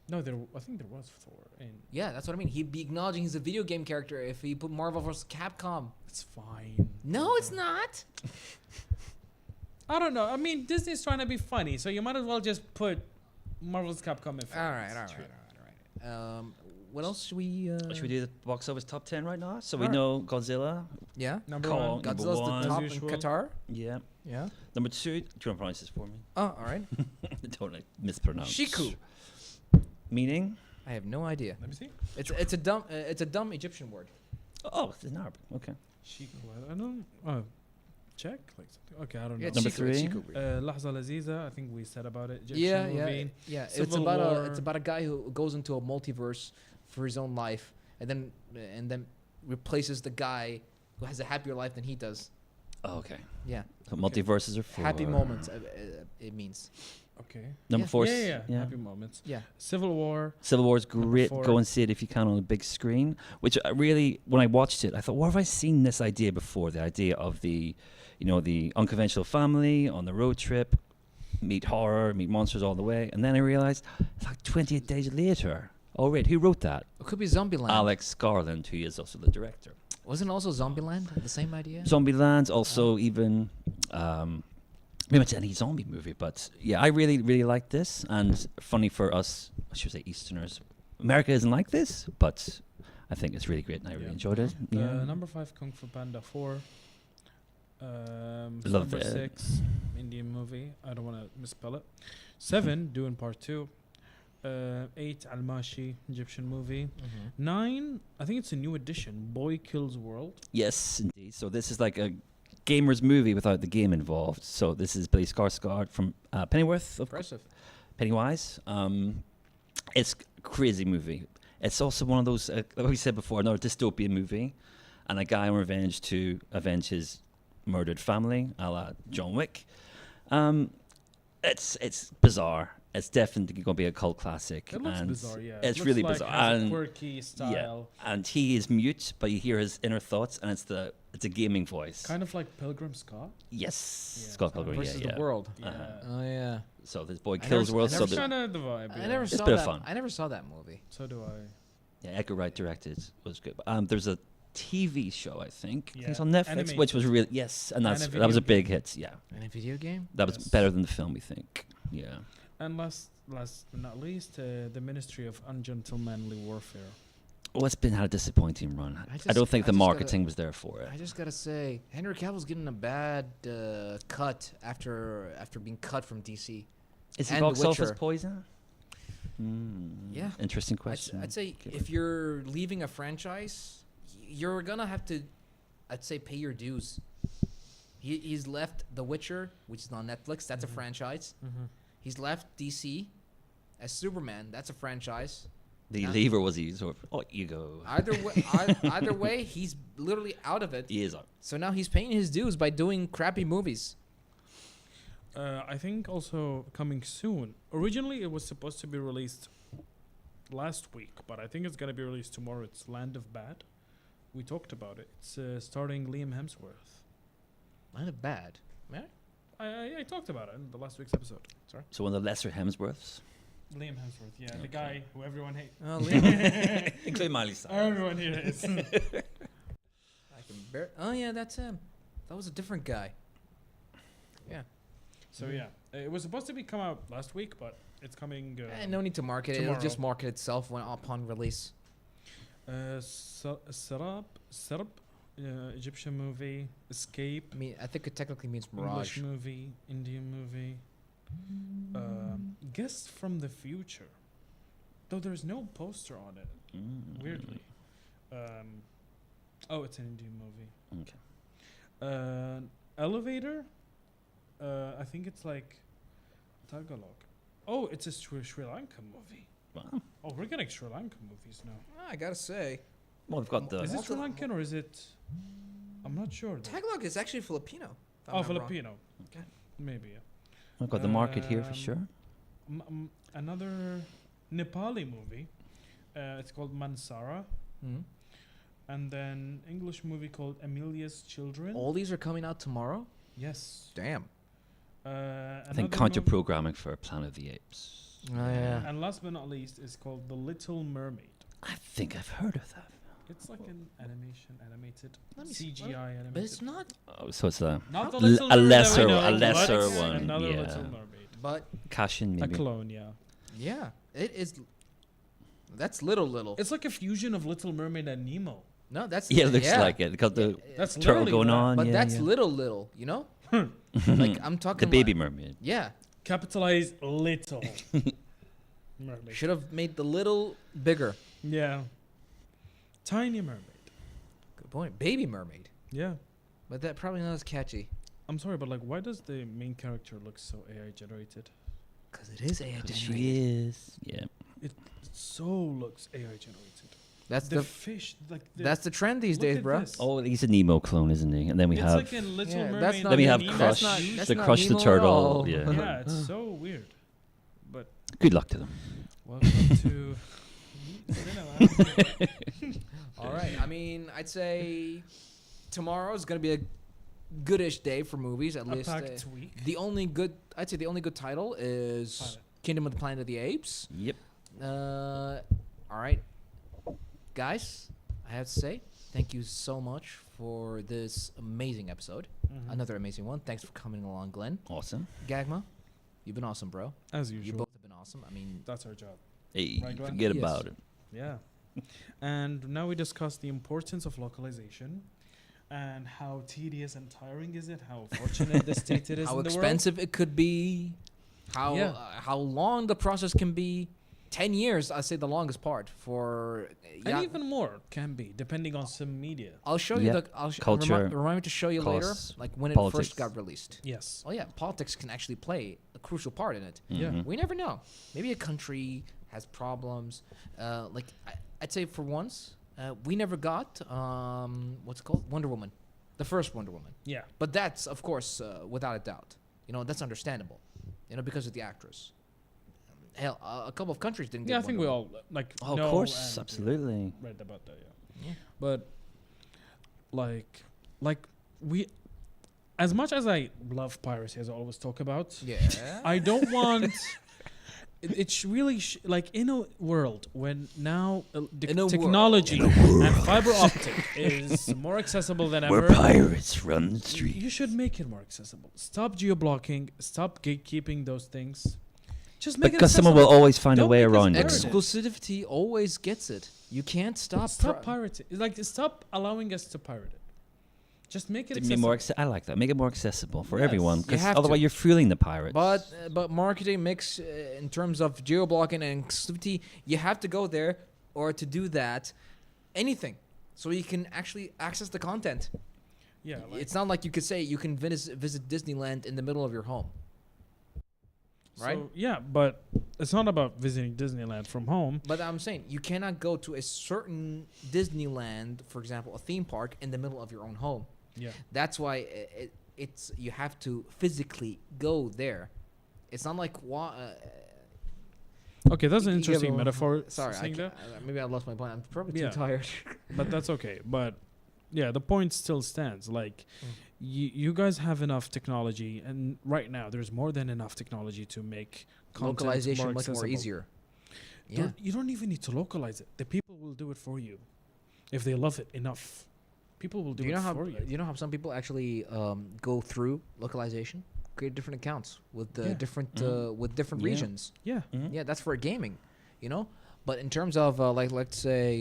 B: No, I think there was Thor. And
A: Yeah, that's what I mean. He'd be acknowledging he's a video game character if he put Marvel vs. Capcom.
B: it's fine.
A: No, it's not.
B: I don't know. I mean, Disney's trying to be funny, so you might as well just put Marvel's Capcom Infinity.
A: All right.
B: It's true.
A: What else should we?
C: Should we do the box office top 10 right now? So we
A: Alright.
C: know Godzilla.
A: Yeah.
B: Number
C: Kong.
B: one.
C: Number
A: Godzilla's
C: one.
A: the top
B: As
A: in
B: usual.
A: Qatar.
C: Yeah.
A: Yeah.
C: Number 2. Do you want to pronounce this for me?
A: Oh, all right.
C: Don't mispronounce.
A: Shiku.
C: Meaning?
A: I have no idea.
B: Let me see.
A: It's a dumb Egyptian word.
C: Oh, it's in Arabic. Okay.
B: Shiku. I don't. Oh, check like something. Okay, I don't know.
A: Yeah, it's
C: Number
A: Shiku, it's
C: 3.
A: Shiku.
B: Lahza Laziza. I think we said about it. Egyptian
A: Yeah,
B: movie.
A: yeah. It's
B: Civil
A: about
B: War.
A: it's about a guy who goes into a multiverse for his own life, and then replaces the guy who has a happier life than he does.
C: Oh, okay.
A: Yeah,
C: So multiverses are for
A: happy moments. It means.
B: Okay.
C: Number
A: Yeah.
C: 4.
B: Yeah. Happy moments.
A: Yeah.
B: Civil War.
C: Civil War is
B: Number
C: great.
B: 4.
C: Go and see it if you can on a big screen. Which I really, when I watched it, I thought, where have I seen this idea before? The idea of the unconventional family on the road trip, meet horror, meet monsters all the way. And then I realized, it's like 28 days later. Oh, wait, who wrote that?
A: It could be Zombieland.
C: Alex Garland, who is also the director.
A: Wasn't also Zombieland the same idea?
C: Zombieland, also even pretty much any zombie movie. But yeah, I really, really like this. And funny for us, I should say Easterners, America isn't like this, but I think it's really great and I really
B: Yeah.
C: enjoyed it. Yeah.
B: Number 5, Kung Fu Panda 4.
C: Love
B: number
C: it.
B: 6, Indian movie. I don't want to misspell it. 7, Dune Part 2. 8, Al-Mashi, Egyptian movie. 9, I think it's a new edition, Boy Kills World.
C: Yes, indeed. So this is like a gamer's movie without the game involved. So this is Billy Skarsgård from Pennyworth, of
A: Impressive.
C: Pennywise. It's a crazy movie. It's also one of those, like we said before, another dystopian movie, and a guy on revenge to avenge his murdered family, a la John Wick. It's bizarre. It's definitely going to be a cult classic.
B: It looks
C: and
B: bizarre, yeah.
C: It's
B: Looks
C: really
B: like
C: bizarre.
B: Has a
C: And
B: quirky style.
C: and he is mute, but you hear his inner thoughts, and it's a gaming voice.
B: Kind of like Pilgrim Scott.
C: Yes,
B: Yeah,
C: Scott
B: it's kind of
C: Pilgrim.
A: Versus
C: Yeah,
A: the world.
B: Yeah.
A: Oh yeah.
C: So this boy
A: I
C: kills
A: never-
C: world.
A: I
C: So
A: never
C: the,
A: saw-
B: Kind of the vibe.
A: I never
C: It's a
A: saw
C: bit of
A: that.
C: fun.
A: I never saw that movie.
B: So do I.
C: yeah, Edgar Wright directed. Was good. There's a TV show, I think. I think it's
B: Yeah,
C: on Netflix, which was
B: animated.
C: really yes, and
B: And
C: that's
B: a
C: that was a
B: video
C: big hit. Yeah,
A: In a video game.
C: that was
B: Yes.
C: better than the film, we think. Yeah.
B: And last but not least, the Ministry of Ungentlemanly Warfare.
C: Well, it's been had a disappointing run.
A: I
C: I
A: just-
C: don't think
A: I
C: the
A: just gotta-
C: marketing was there for it.
A: I just gotta say, Henry Cavill's getting a bad cut after being cut from DC.
C: Is he
A: and The
C: box office
A: Witcher.
C: poison?
A: Yeah.
C: Interesting question.
A: I'd say
C: Okay.
A: if you're leaving a franchise, you're gonna have to, I'd say, pay your dues. He's left The Witcher, which is on Netflix. That's a franchise. He's left DC as Superman. That's a franchise.
C: The
A: Yeah.
C: lever was he sort of ego.
A: Either way, he's literally out of it.
C: He is.
A: So now he's paying his dues by doing crappy movies.
B: I think also coming soon. Originally, it was supposed to be released last week, but I think it's gonna be released tomorrow. It's Land of Bad. We talked about it. It's starring Liam Hemsworth.
A: Kind of bad.
B: I talked about it in the last week's episode. Sorry.
C: So one of the lesser Hemsworths,
B: Liam Hemsworth, yeah, the
C: Okay.
B: guy who everyone hates.
A: Oh, Liam.
C: including Miley Cyrus.
B: Everyone here is.
A: I can bear. Oh yeah, that's him. That was a different guy. Yeah.
B: So yeah, it was supposed to be come out last week, but it's coming.
A: No need to market it. It'll just
B: tomorrow.
A: market itself when upon release.
B: Sarab, Egyptian movie, Escape,
A: I mean, I think it technically means Mirage.
B: English movie, Indian movie, Guest from the Future. Though there's no poster on it, weirdly. Oh, it's an Indian movie.
C: Okay.
B: Elevator. I think it's like Tagalog. Oh, it's a Sri Lanka movie.
C: Wow.
B: Oh, we're getting Sri Lanka movies now.
A: I gotta say,
C: Well, we've got the
B: Is it
A: Multi-
B: Sri Lankan or is it? I'm not sure. though.
A: Tagalog is actually Filipino. if I'm
B: Oh,
A: not wrong.
B: Filipino.
A: Okay.
B: Maybe. Yeah.
C: we've got the market here for
B: Um,
C: sure.
B: Another Nepali movie. It's called Mansara.
A: Mhm.
B: And then English movie called Amelia's Children.
A: All these are coming out tomorrow.
B: Yes.
A: Damn.
C: I think counter programming for Planet of the Apes.
A: Oh yeah.
B: And last but not least is called The Little Mermaid.
C: I think I've heard of that.
B: It's like an animated
A: Let me see.
B: CGI animated.
A: But it's not.
C: Oh, so it's a
B: Not the
C: l-
B: Little
C: a
B: Mermaid that we
C: lesser-
B: know,
C: a
B: but
C: lesser
B: it's
C: one,
B: Another
C: yeah.
B: Little Mermaid.
A: But
C: cash in
B: A
C: maybe.
B: clone, yeah.
A: yeah, it is. That's little.
B: It's like a fusion of Little Mermaid and Nemo.
A: No, that's
C: Yeah, it looks like it. Got the
B: That's
C: turtle
B: literally
C: going
B: that.
C: on.
A: But
C: yeah,
A: that's
C: yeah.
A: little. You know. Like I'm
C: the
A: talking.
C: baby
A: like-
C: mermaid.
A: Yeah.
B: Capitalize Little Mermaid.
A: Should have made the little bigger.
B: Yeah. Tiny Mermaid.
A: Good point. Baby mermaid.
B: Yeah.
A: But that probably not as catchy.
B: I'm sorry, but like, why does the main character look so AI generated?
A: Because it is AI
C: 'Cause
A: generated.
C: she is. Yeah.
B: It so looks AI generated.
A: That's
B: The
A: the.
B: fish, like
A: That's the trend these
B: look
A: days,
B: at
A: bro.
B: this.
C: Oh, he's a Nemo clone, isn't he? And then we
B: it's
C: have
B: like in Little
A: Yeah,
B: Mermaid.
A: that's not
C: then we have
B: Nemo.
C: Crush,
A: that's
C: the
A: not
C: Crush the
A: Nemo at
C: turtle.
A: all.
C: Yeah.
B: Yeah, it's so weird. But
C: Good luck to them.
B: welcome to cinema.
A: All right. I mean, I'd say tomorrow is gonna be a goodish day for movies. At
B: A
A: least
B: packed week.
A: I'd say the only good title is
B: Pilot.
A: Kingdom of the Planet of the Apes.
C: Yep.
A: All right, guys. I have to say thank you so much for this amazing episode.
B: Mhm.
A: Another amazing one. Thanks for coming along, Glenn.
C: Awesome.
A: Gagma, you've been awesome, bro.
B: As
A: You
B: usual.
A: both have been awesome. I mean,
B: That's our job.
C: Hey,
B: Right, Glenn?
C: forget
A: Yes.
C: about it.
B: Yeah. And now we discuss the importance of localization and how tedious and tiring is it, how fortunate the state it is
A: how
B: in the
A: expensive it could be,
B: Yeah.
A: how long the process can be. 10 years, I say the longest part for.
B: world. And even more can be, depending on some media.
A: I'll show you
C: Yeah.
A: the. I'll
C: Culture,
A: remind me to show you
C: costs,
A: later, like when it
C: politics.
A: first got released.
B: Yes.
A: Oh yeah, politics can actually play a crucial part in it.
B: Yeah.
C: Mhm.
A: We never know. Maybe a country has problems. I'd say for once, we never got what's it called Wonder Woman, the first Wonder Woman.
B: Yeah.
A: But that's of course without a doubt. That's understandable. Because of the actress. Hell, a couple of countries didn't get.
B: Yeah, I think we
A: Wonder
B: all like
C: Oh,
B: know
C: of course,
B: and
C: absolutely.
B: read about that. Yeah.
A: Yeah.
B: But like we, as much as I love piracy, as I always talk about,
A: Yeah.
B: I don't want. It's really like in a world when now
A: In a
B: technology and fiber optic is more accessible than
C: Where
B: ever.
C: pirates run the street.
B: You should make it more accessible. Stop geo-blocking. Stop gatekeeping those things. Just make
C: Because
B: it
C: someone will
B: accessible.
C: always find a
B: Don't
C: way
B: make us
C: around it.
B: pirates.
A: Exclusivity always gets it. You can't stop.
B: Stop pirating. Like stop allowing us to pirate it. Just make it
C: To be
B: accessible.
C: more I like that. Make it more accessible for
B: Yes.
C: everyone.
B: You
C: Because
A: have
C: otherwise
A: to.
C: you're fueling the pirates.
A: But marketing mix in terms of geo-blocking and exclusivity, you have to go there or to do that, anything, so you can actually access the content.
B: Yeah. Like,
A: It's not like you could say you can visit Disneyland in the middle of your home. Right?
B: So, yeah, but it's not about visiting Disneyland from home.
A: But I'm saying you cannot go to a certain Disneyland, for example, a theme park, in the middle of your own home.
B: Yeah.
A: That's why it's you have to physically go there. It's not like
B: Okay, that's an
A: Yeah,
B: interesting
A: but-
B: metaphor.
A: Sorry,
B: saying that.
A: maybe I lost my point. I'm probably too
B: Yeah.
A: tired.
B: But that's okay. But yeah, the point still stands. Like,
A: Mm.
B: you guys have enough technology, and right now there's more than enough technology to make content
A: Localization
B: more
A: much more
B: accessible.
A: easier. Yeah.
B: You don't even need to localize it. The people will do it for you, if they love it enough. People will do
A: Do you
B: it
A: know how
B: for you.
A: you know how some people actually go through localization, create different accounts with
B: Yeah.
A: different
C: Mm.
A: with different
C: Yeah.
A: regions.
B: Yeah.
C: Mhm.
A: Yeah, that's for gaming, you know. But in terms of like let's say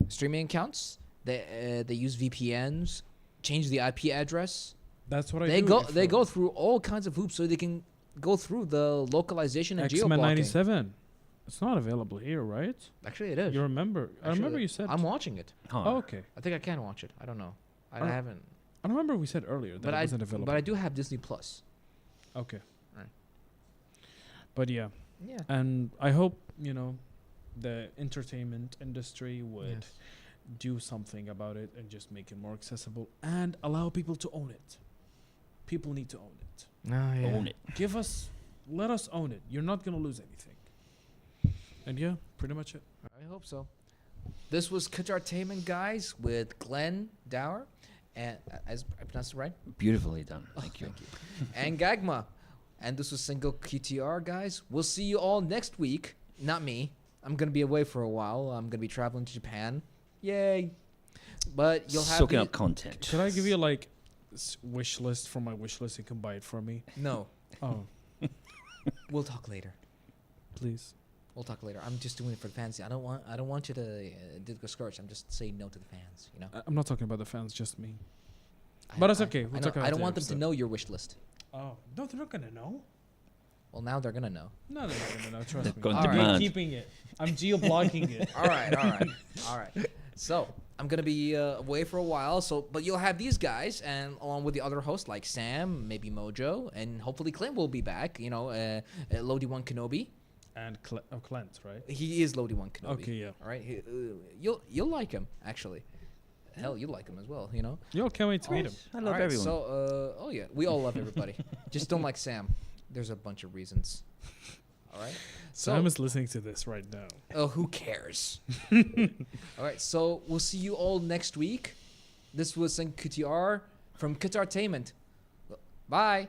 A: streaming accounts, they use VPNs, change the IP address.
B: That's what I
A: They
B: do.
A: go
B: if,
A: they go through all kinds of hoops so they can go through the localization and
B: X-Men
A: geoblocking.
B: 97. It's not available here, right?
A: Actually, it is.
B: You remember? I remember
A: Actually,
B: you said.
A: I'm watching it.
C: Huh.
B: Oh, okay.
A: I think I can watch it. I don't know. I
B: Uh,
A: haven't.
B: I remember we said earlier that
A: But
B: it
A: I
B: wasn't available.
A: but I do have Disney Plus.
B: Okay.
A: Right.
B: But yeah,
A: Yeah.
B: and I hope the entertainment industry would
A: Yes.
B: do something about it and just make it more accessible and allow people to own it. People need to own it.
A: Oh, yeah.
C: Own it.
B: Let us own it. You're not gonna lose anything. And yeah, pretty much it.
A: I hope so. This was Qatartainment, guys, with Glenn Dower, and as I pronounced it right,
C: Beautifully done. Thank you.
A: and Gagma, and this was Single QTR, guys. We'll see you all next week. Not me. I'm gonna be away for a while. I'm gonna be traveling to Japan. Yay! But you'll have
C: Soaking
A: the-
C: up content.
B: Could I give you like wish list from my wish list? You can buy it for me.
A: No.
B: Oh,
A: We'll talk later.
B: please.
A: We'll talk later. I'm just doing it for the fans. I don't want you to discourage. I'm just saying no to the fans. You know.
B: I'm not talking about the fans, just me.
A: I-
B: But it's
A: I-
B: okay.
A: I,
B: We'll
A: know-
B: talk
A: I
B: about
A: don't
B: the
A: want them to
B: episode.
A: know your wish list.
B: Oh no, they're not gonna know.
A: Well, now they're gonna know.
B: No, they're not gonna know. Trust
C: They're
B: me.
C: going
A: to
B: I'm
C: demand.
B: keeping it. I'm geo-blocking it.
A: All right, all right, all right. So I'm gonna be away for a while. But you'll have these guys, and along with the other hosts like Sam, maybe Mojo, and hopefully Clint will be back. You know, Lodi One Kenobi.
B: And Clint, right?
A: He is Lodi One Kenobi.
B: Okay, yeah.
A: All right. You'll like him actually. Hell, you like him as well. You know.
B: Yo, can't wait to meet him.
C: I
A: All
C: love
A: right,
C: everyone.
A: So oh yeah, we all love everybody. Just don't like Sam. There's a bunch of reasons. All right. So
B: Sam is listening to this right now.
A: oh, who cares? All right, so we'll see you all next week. This was QTR from Qatartainment. Bye.